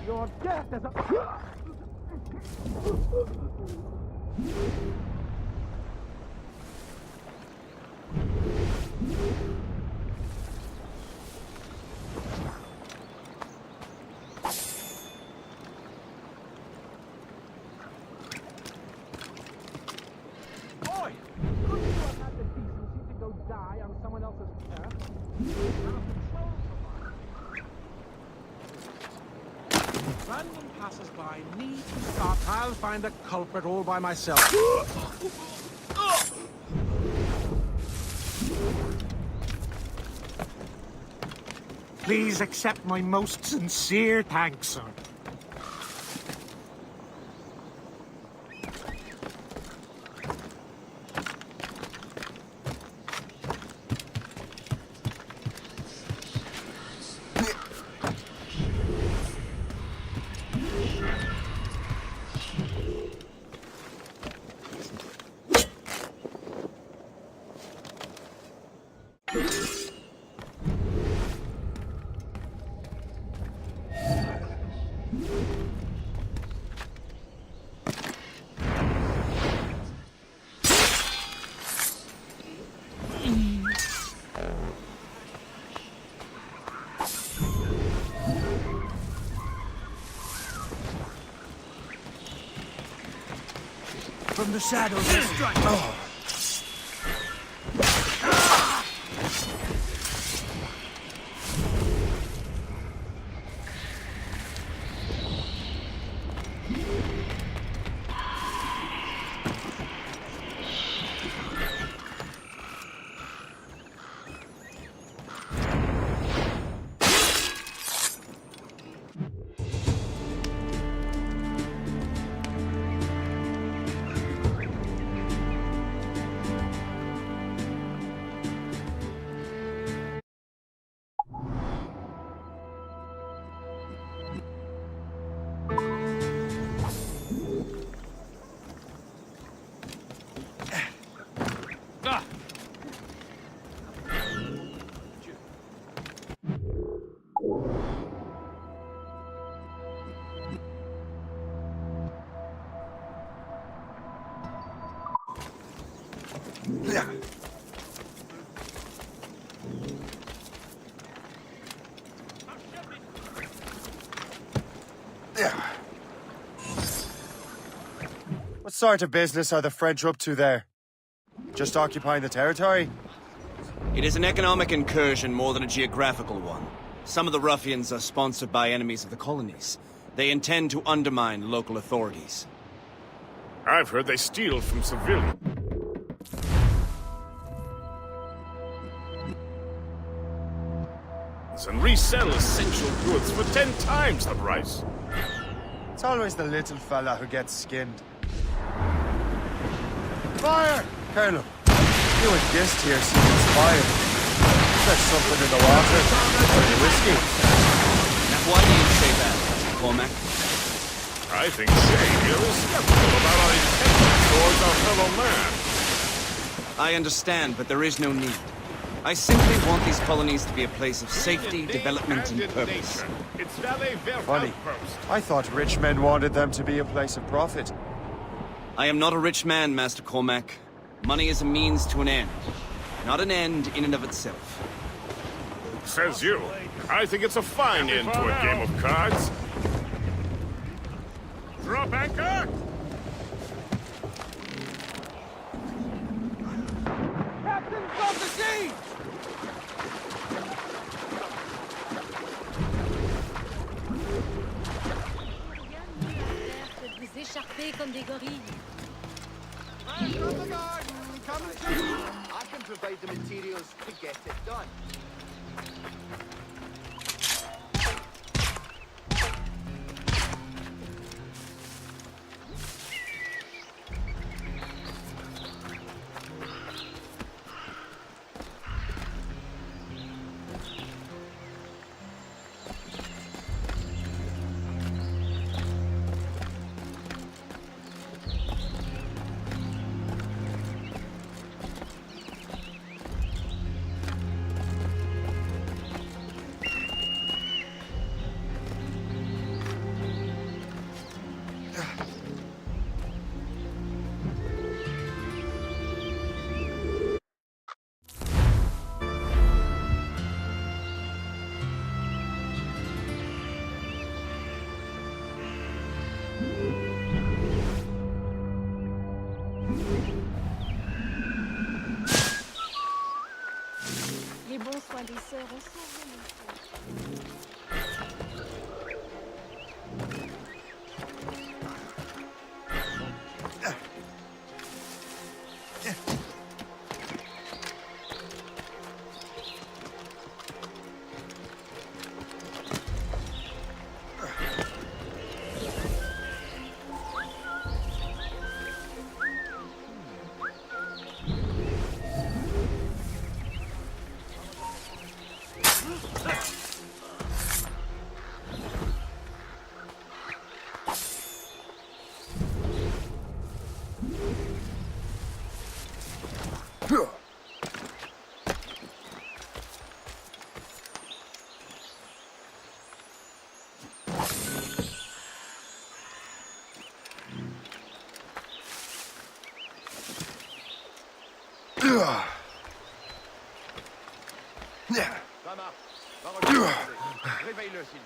Your death is a... Boy, couldn't you have had the decency to go die on someone else's turf? Random passers-by need to stop. I'll find the culprit all by myself. Please accept my most sincere thanks, sir. From the shadows they strike. What sort of business are the French up to there? Just occupying the territory? It is an economic incursion more than a geographical one. Some of the ruffians are sponsored by enemies of the colonies. They intend to undermine local authorities. I've heard they steal from civilians. And resell essential goods for 10 times the price. It's always the little fella who gets skinned. Fire! Colonel, you and Gist here seem inspired. There's something in the water. Or the whiskey. Now why do you say that, Mr. Cormac? I think Shay is skeptical about our intentions towards our fellow man. I understand, but there is no need. I simply want these colonies to be a place of safety, development, and purpose. It's Valley Funny. I thought rich men wanted them to be a place of profit. I am not a rich man, Master Cormac. Money is a means to an end, not an end in and of itself. Says you. I think it's a fine end to a game of cards. Drop anchor! Captain, stop the sea! Vous écharpez comme des gorilles. From the garden, come and see. I can provide the materials to get it done. Les bons soins des sœurs en sont.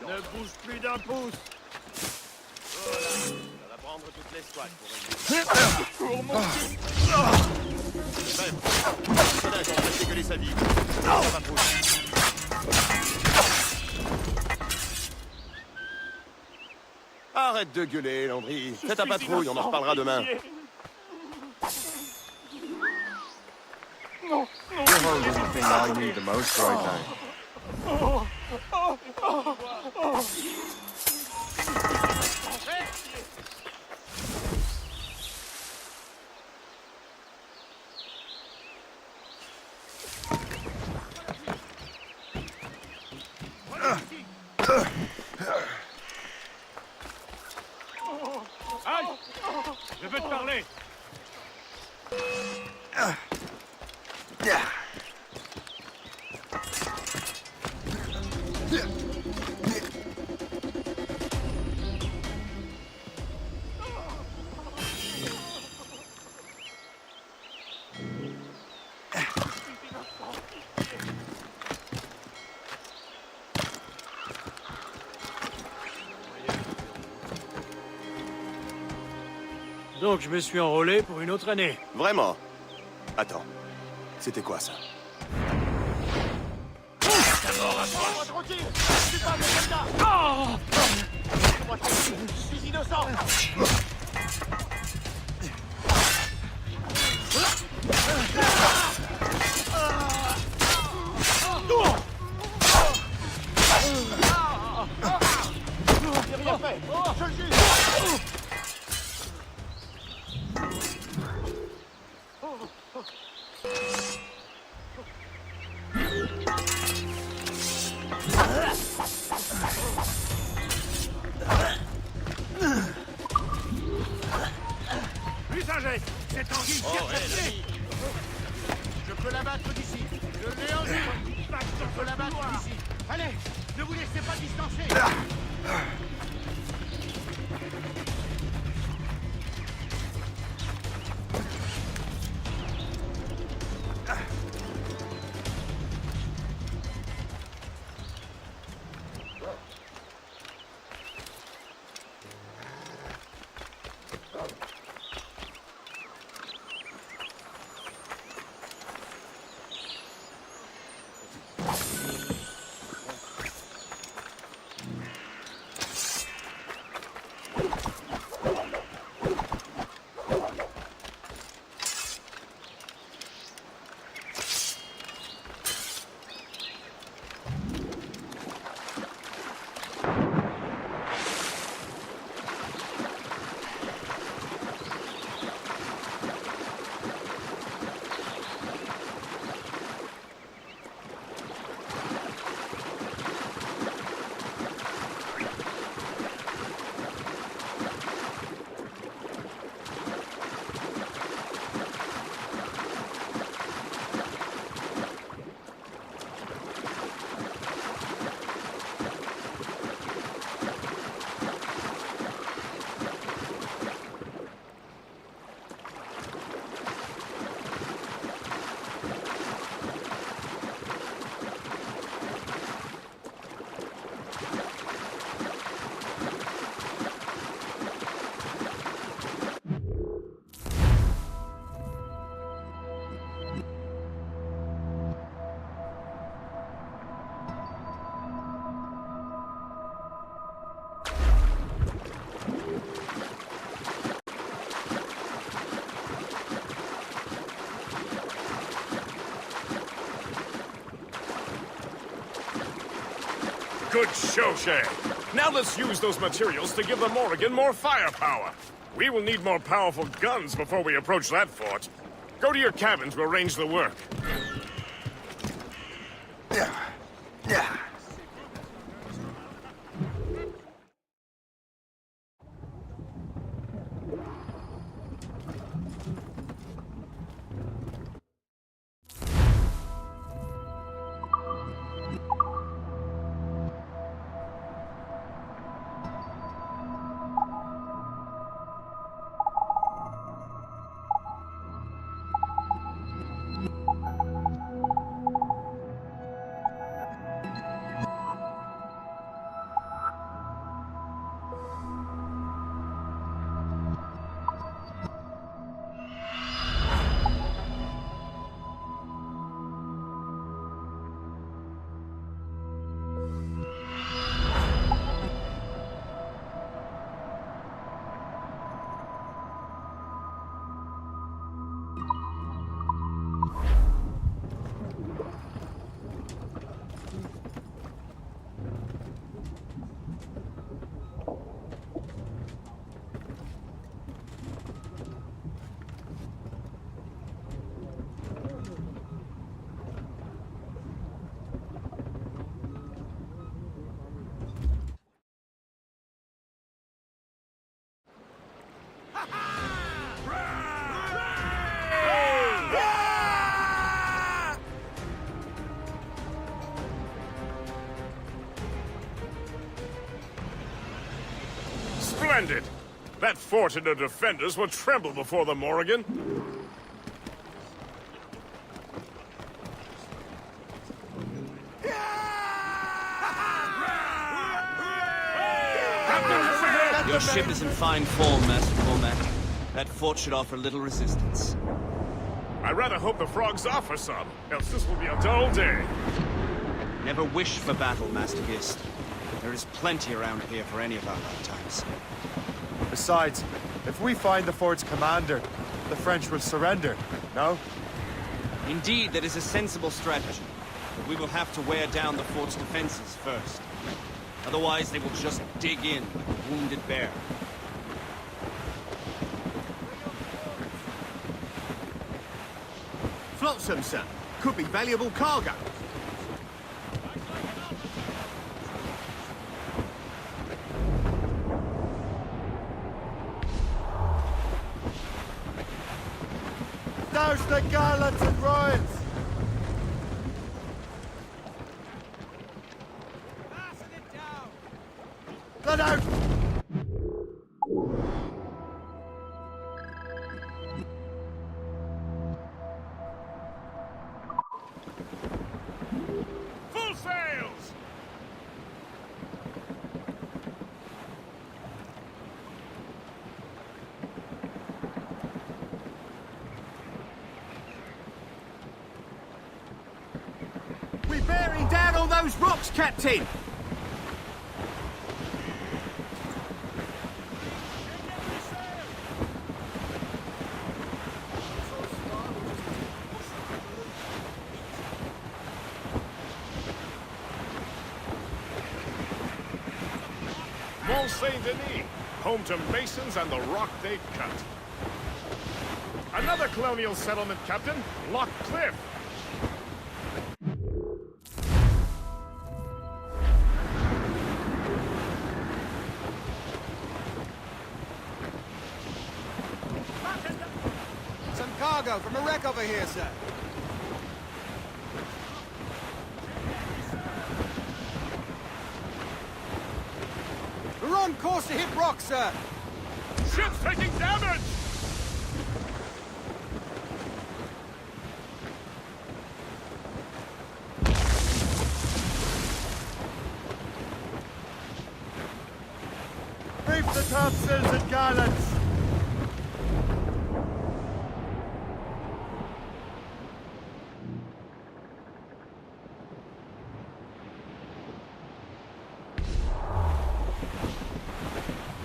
Ne bouge plus d'un pouce. Voilà, ça va prendre prendre toute l'escouade pour régler. Bref, cela qu'on fait dégueuler sa vie. Ça va pour Arrête de gueuler, Landry. Fais ta patrouille, on en reparlera demain. You're holding the thing I need the most right now. Halt! Je veux te parler. Donc je me suis enrôlé pour une autre année. Vraiment? Attends, c'était quoi ça? Tranquille! Je suis pas un soldat! Je suis innocent! J'ai rien fait! Je le juge! Usagez! Cette anguille terminé! Je peux la battre d'ici! Je l'ai en vue! Je peux la battre d'ici! Allez! Ne vous laissez pas distancer! Good show, Shay. Now let's use those materials to give the Morrigan more firepower. We will need more powerful guns before we approach that fort. Go to your cabin to arrange the work. Splendid! That fort and their defenders will tremble before the Morrigan. Your ship is in fine form, Master Cormac. That fort should offer little resistance. I rather hope the frogs offer some, else this will be a dull day. Never wish for battle, Master Gist. There is plenty around here for any of our lifetimes. Besides, if we find the fort's commander, the French will surrender, no? Indeed, that is a sensible strategy. But we will have to wear down the fort's defenses first. Otherwise, they will just dig in like a wounded bear. Flotsam, sir. Could be valuable cargo. Douse the gallants and royals! Let out! Full sails! We're bearing down on those rocks, Captain! Mont Saint-Denis, home to masons and the rock they cut. Another colonial settlement, Captain. Lock Cliff. Some cargo from a wreck over here, sir. We're on course to hit rock, sir. Ship's taking damage! Reef the topsails and gallants!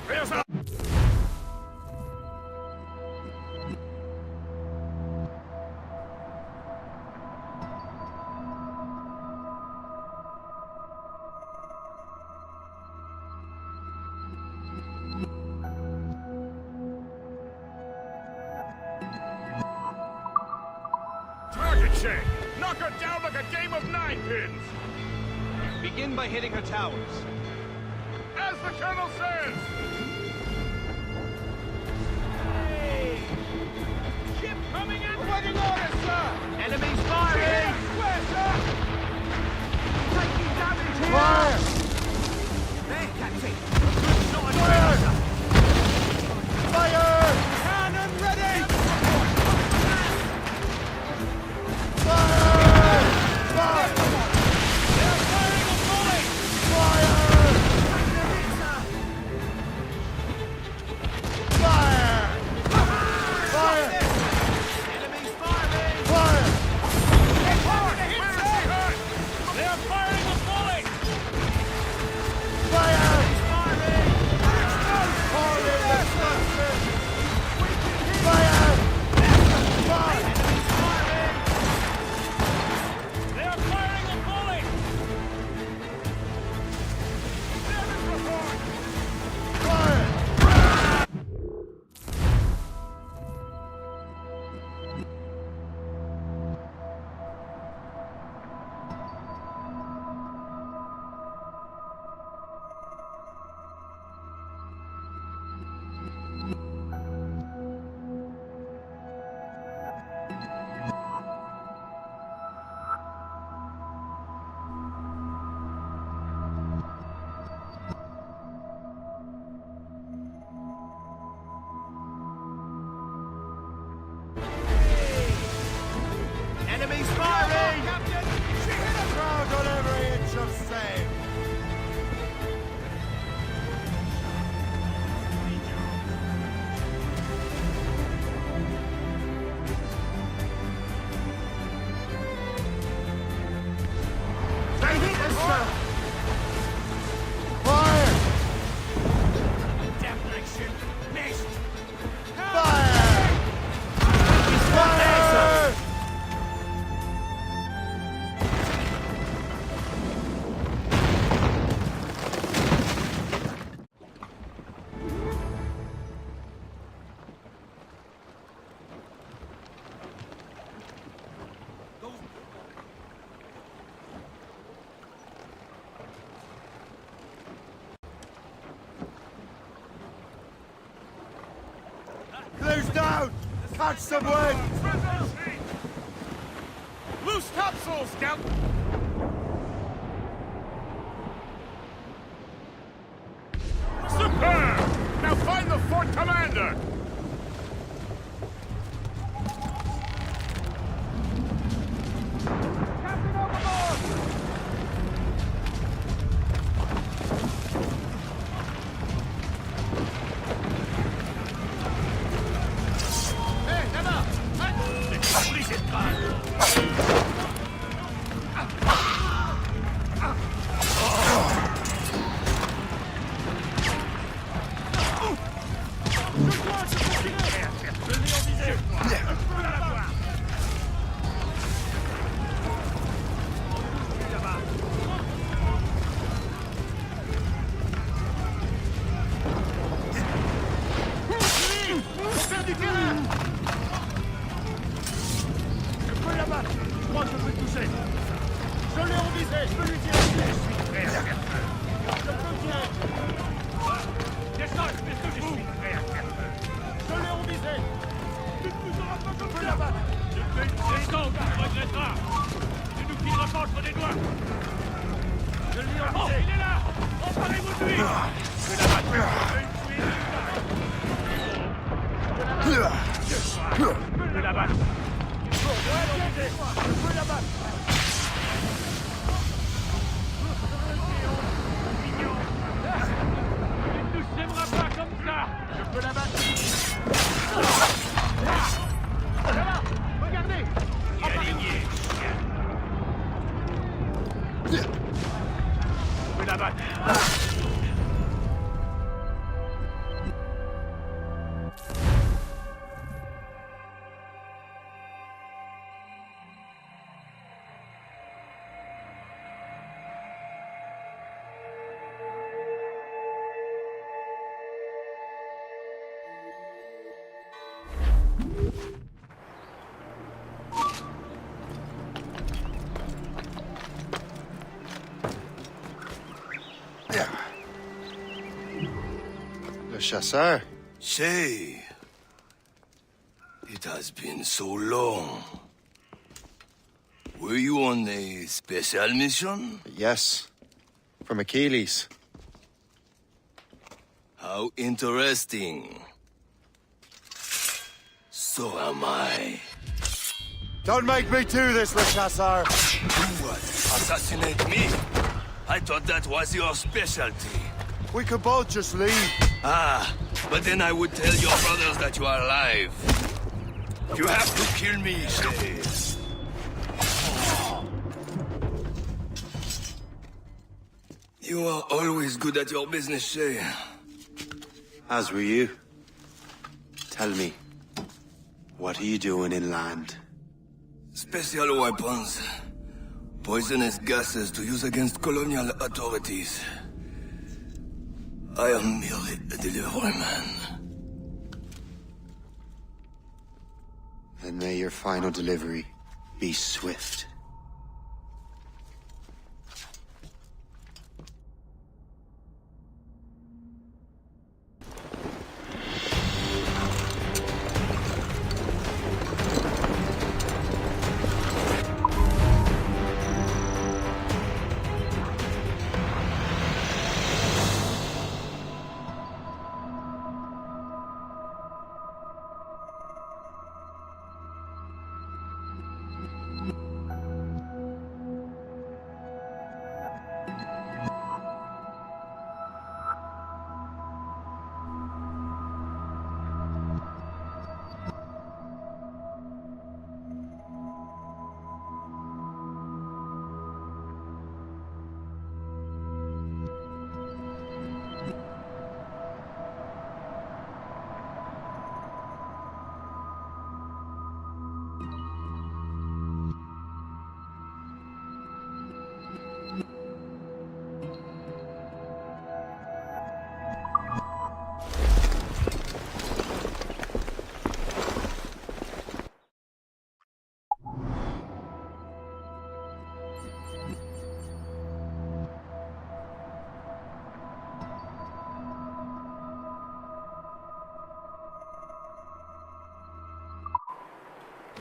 There's a... Target Shay! Knock her down like a game of ninepins! Begin by hitting her towers. As the Colonel says! Ship coming in! Awaiting orders, sir! Enemies firing! Square, sir! Taking damage here! Fire! There, Captain! A good shot at sir! Fire! Cannon ready! Fire! Fire! They're firing a volley! Fire! Fire! Fire! Enemies firing! Fire! They're firing a volley! Faster! Fire! Deflection. Missed. Fire! Fire! Close down! Catch some wind! Loose topsail, Scout! Superb! Now find the fort commander! Captain overboard! Hey, là-bas! Détruis cette balle! Faut faire du terrain! Je peux l'abattre! Je crois que je peux le toucher! Je l'ai en visée! Je peux lui tirer dessus! Je suis prêt à faire feu! Je peux tirer! Descends, espèce de fou! Je l'ai en visée! Tu ne toucheras pas comme ça! Je peux l'abattre! Descends, tu le regretteras! Tu nous fileras pas entre les doigts! Je l'ai en Oh, visée! il est là! Emparez-vous de lui! Je vais l'abattre! Je vais le tuer! Je peux l'abattre! Je peux l'abattre! Tu ne s'aimeras pas comme ça! Je peux l'abattre! Là-bas! Regardez! Aligné, chien! Je peux l'abattre! Le chasseur? Shay, it has been so long. Were you on a special mission? Yes. From Achilles. How interesting. So am I. Don't make me do this, Le Chasseur! You what? Assassinate me? I thought that was your specialty. We could both just leave. Ah, but then I would tell your brothers that you are alive. You have to kill me, Shay. You are always good at your business, Shay. As were you. Tell me, what are you doing inland? Special weapons. Poisonous gases to use against colonial authorities. I am merely a delivery man. Then may your final delivery be swift.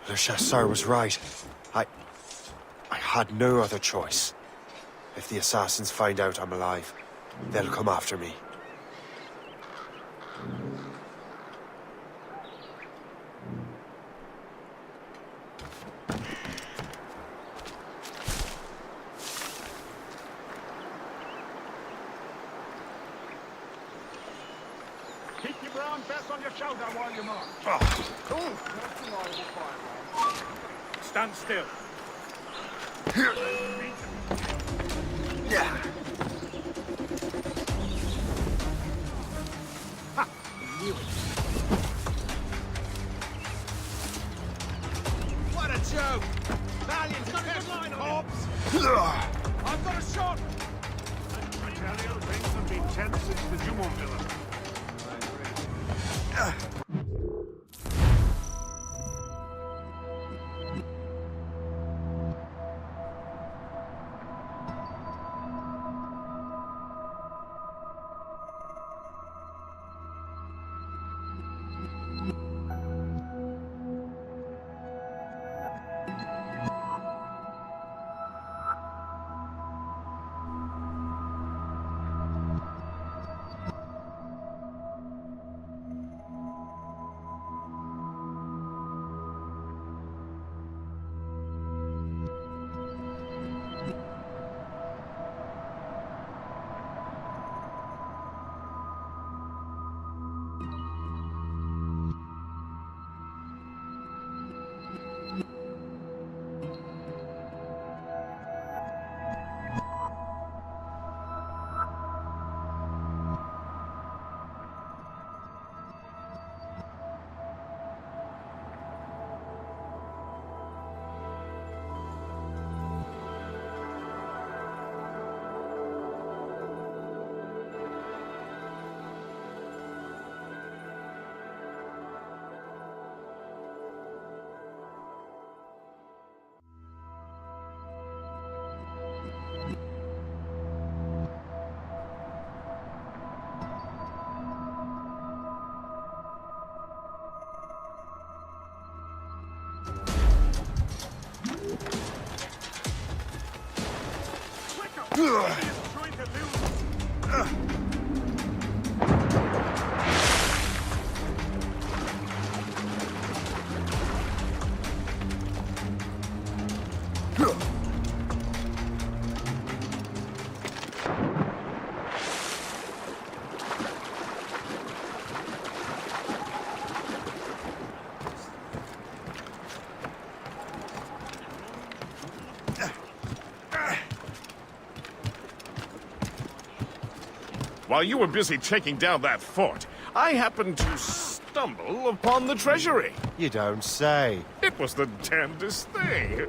Le Chasseur was right. I had no other choice. If the assassins find out I'm alive, they'll come after me. Keep your brown vest on your shoulder while you march. Stand still. Yeah. Ha! Knew it. What a joke! Valiant attempt, Hobbs! I've got a shot! I tell you, things have been tense since the Jumon villa. While you were busy taking down that fort, I happened to stumble upon the treasury. You don't say. It was the damnedest thing.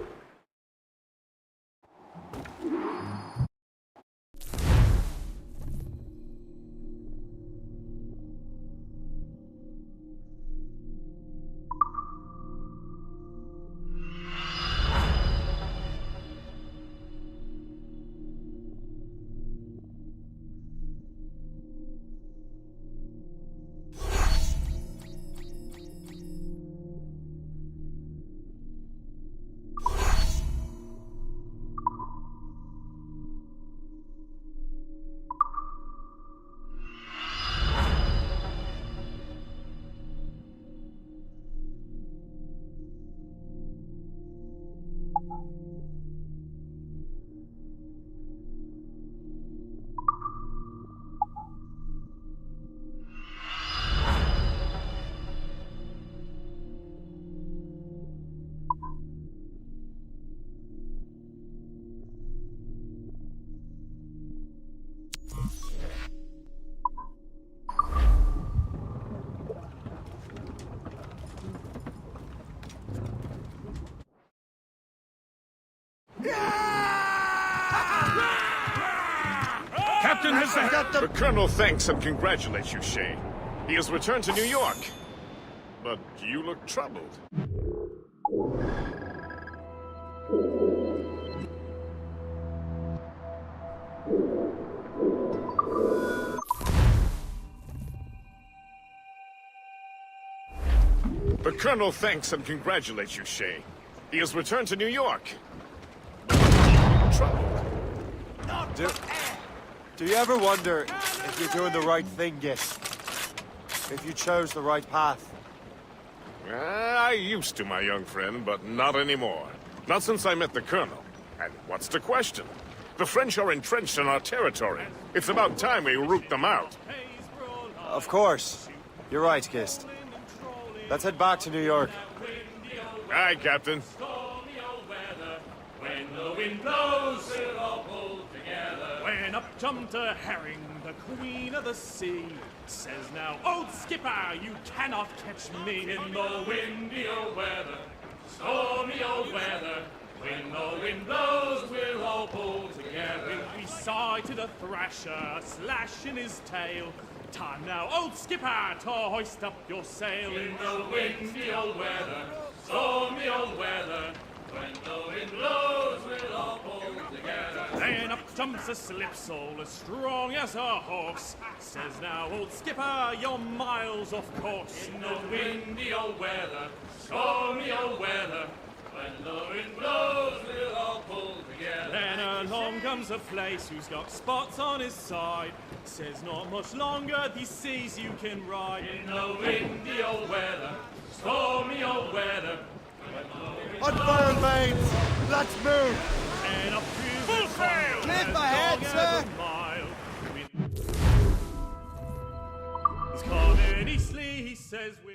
Captain has got The Colonel thanks and congratulates you, Shay. He has returned to New York. But you look troubled. The Colonel thanks and congratulates you, Shay. He has returned to New York. Trouble. Do you ever wonder if you're doing the right thing, Gist? If you chose the right path? I used to, my young friend, but not anymore. Not since I met the Colonel. And what's the question? The French are entrenched in our territory. It's about time we root them out. Of course. You're right, Gist. Let's head back to New York. Aye, Captain. When the wind blows, we'll all pull together. When up jumped a herring, the queen of the sea, says now, old skipper, you cannot catch me in the windy old weather, stormy old weather. When the wind blows, we'll all pull together. We sighted a thrasher, slashing his tail. Time now, old skipper, to hoist up your sail. In the windy old weather, stormy old weather. When the wind blows, we'll all pull together. Then up jumps a slipsail, as strong as a horse. Says now, old skipper, you're miles off course. In the windy old weather, stormy old weather. When the wind blows, we'll all pull together. Then along comes a place who's got spots on his side. Says not much longer these seas you can ride. In the windy old weather, stormy old weather. Unfurl mains! Let's move! And up through the sail! Lift my head, sir! He's coming eastly, he says we...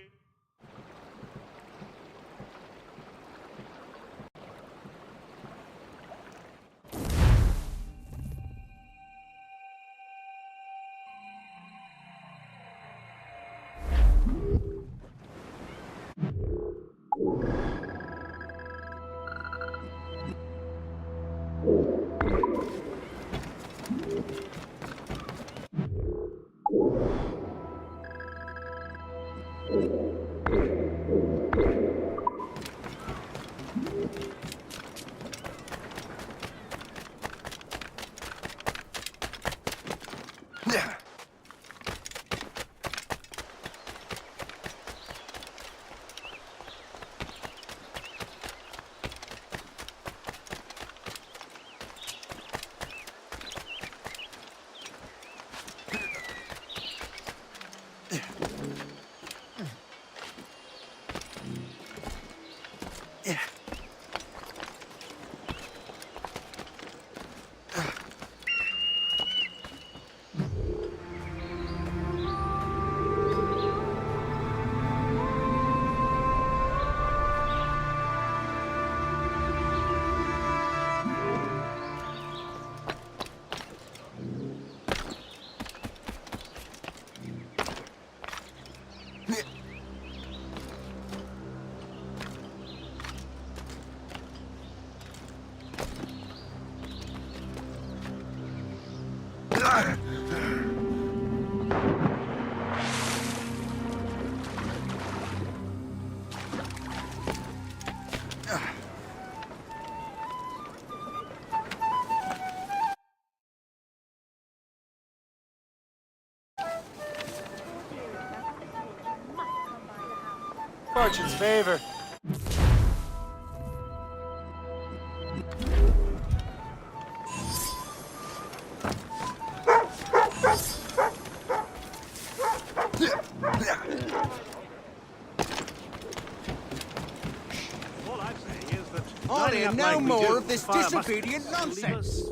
Fortune's favor. All I'm saying is that... I am no more of this disobedient nonsense.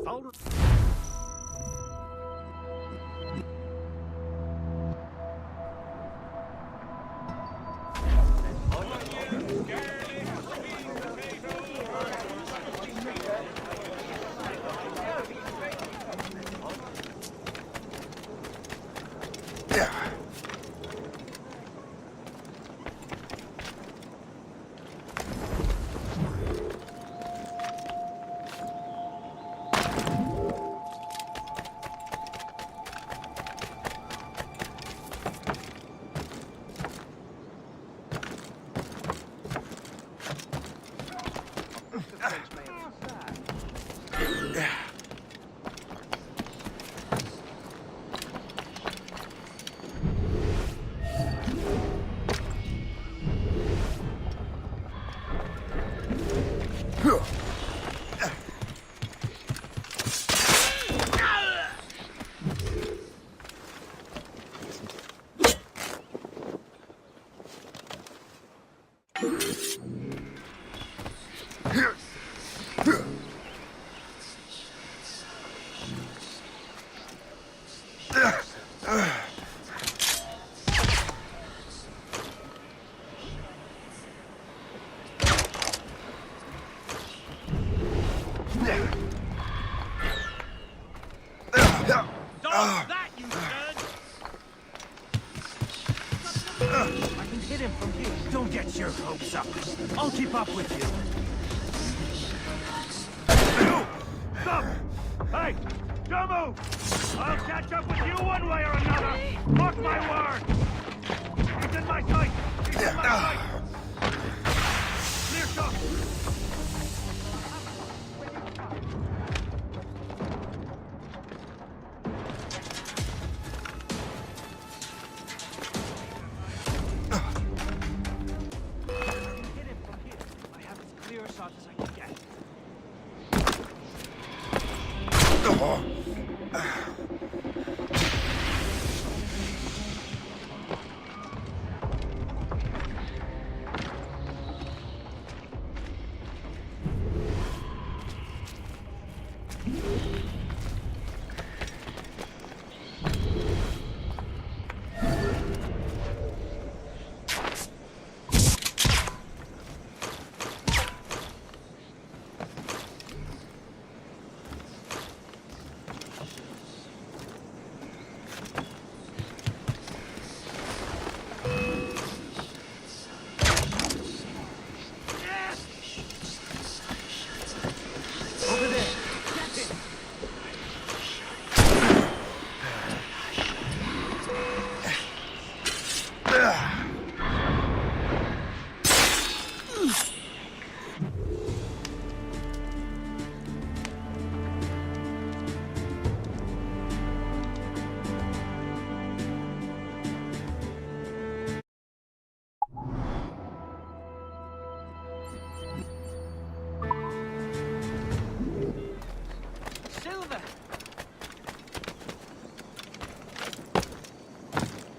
That, you stud! I can hit him from here. Don't get your hopes up. I'll keep up with you. Stop! Hey! Don't move! I'll catch up with you one way or another! Mark my word! He's in my sight! He's in my sight! Clear shot! As I can get.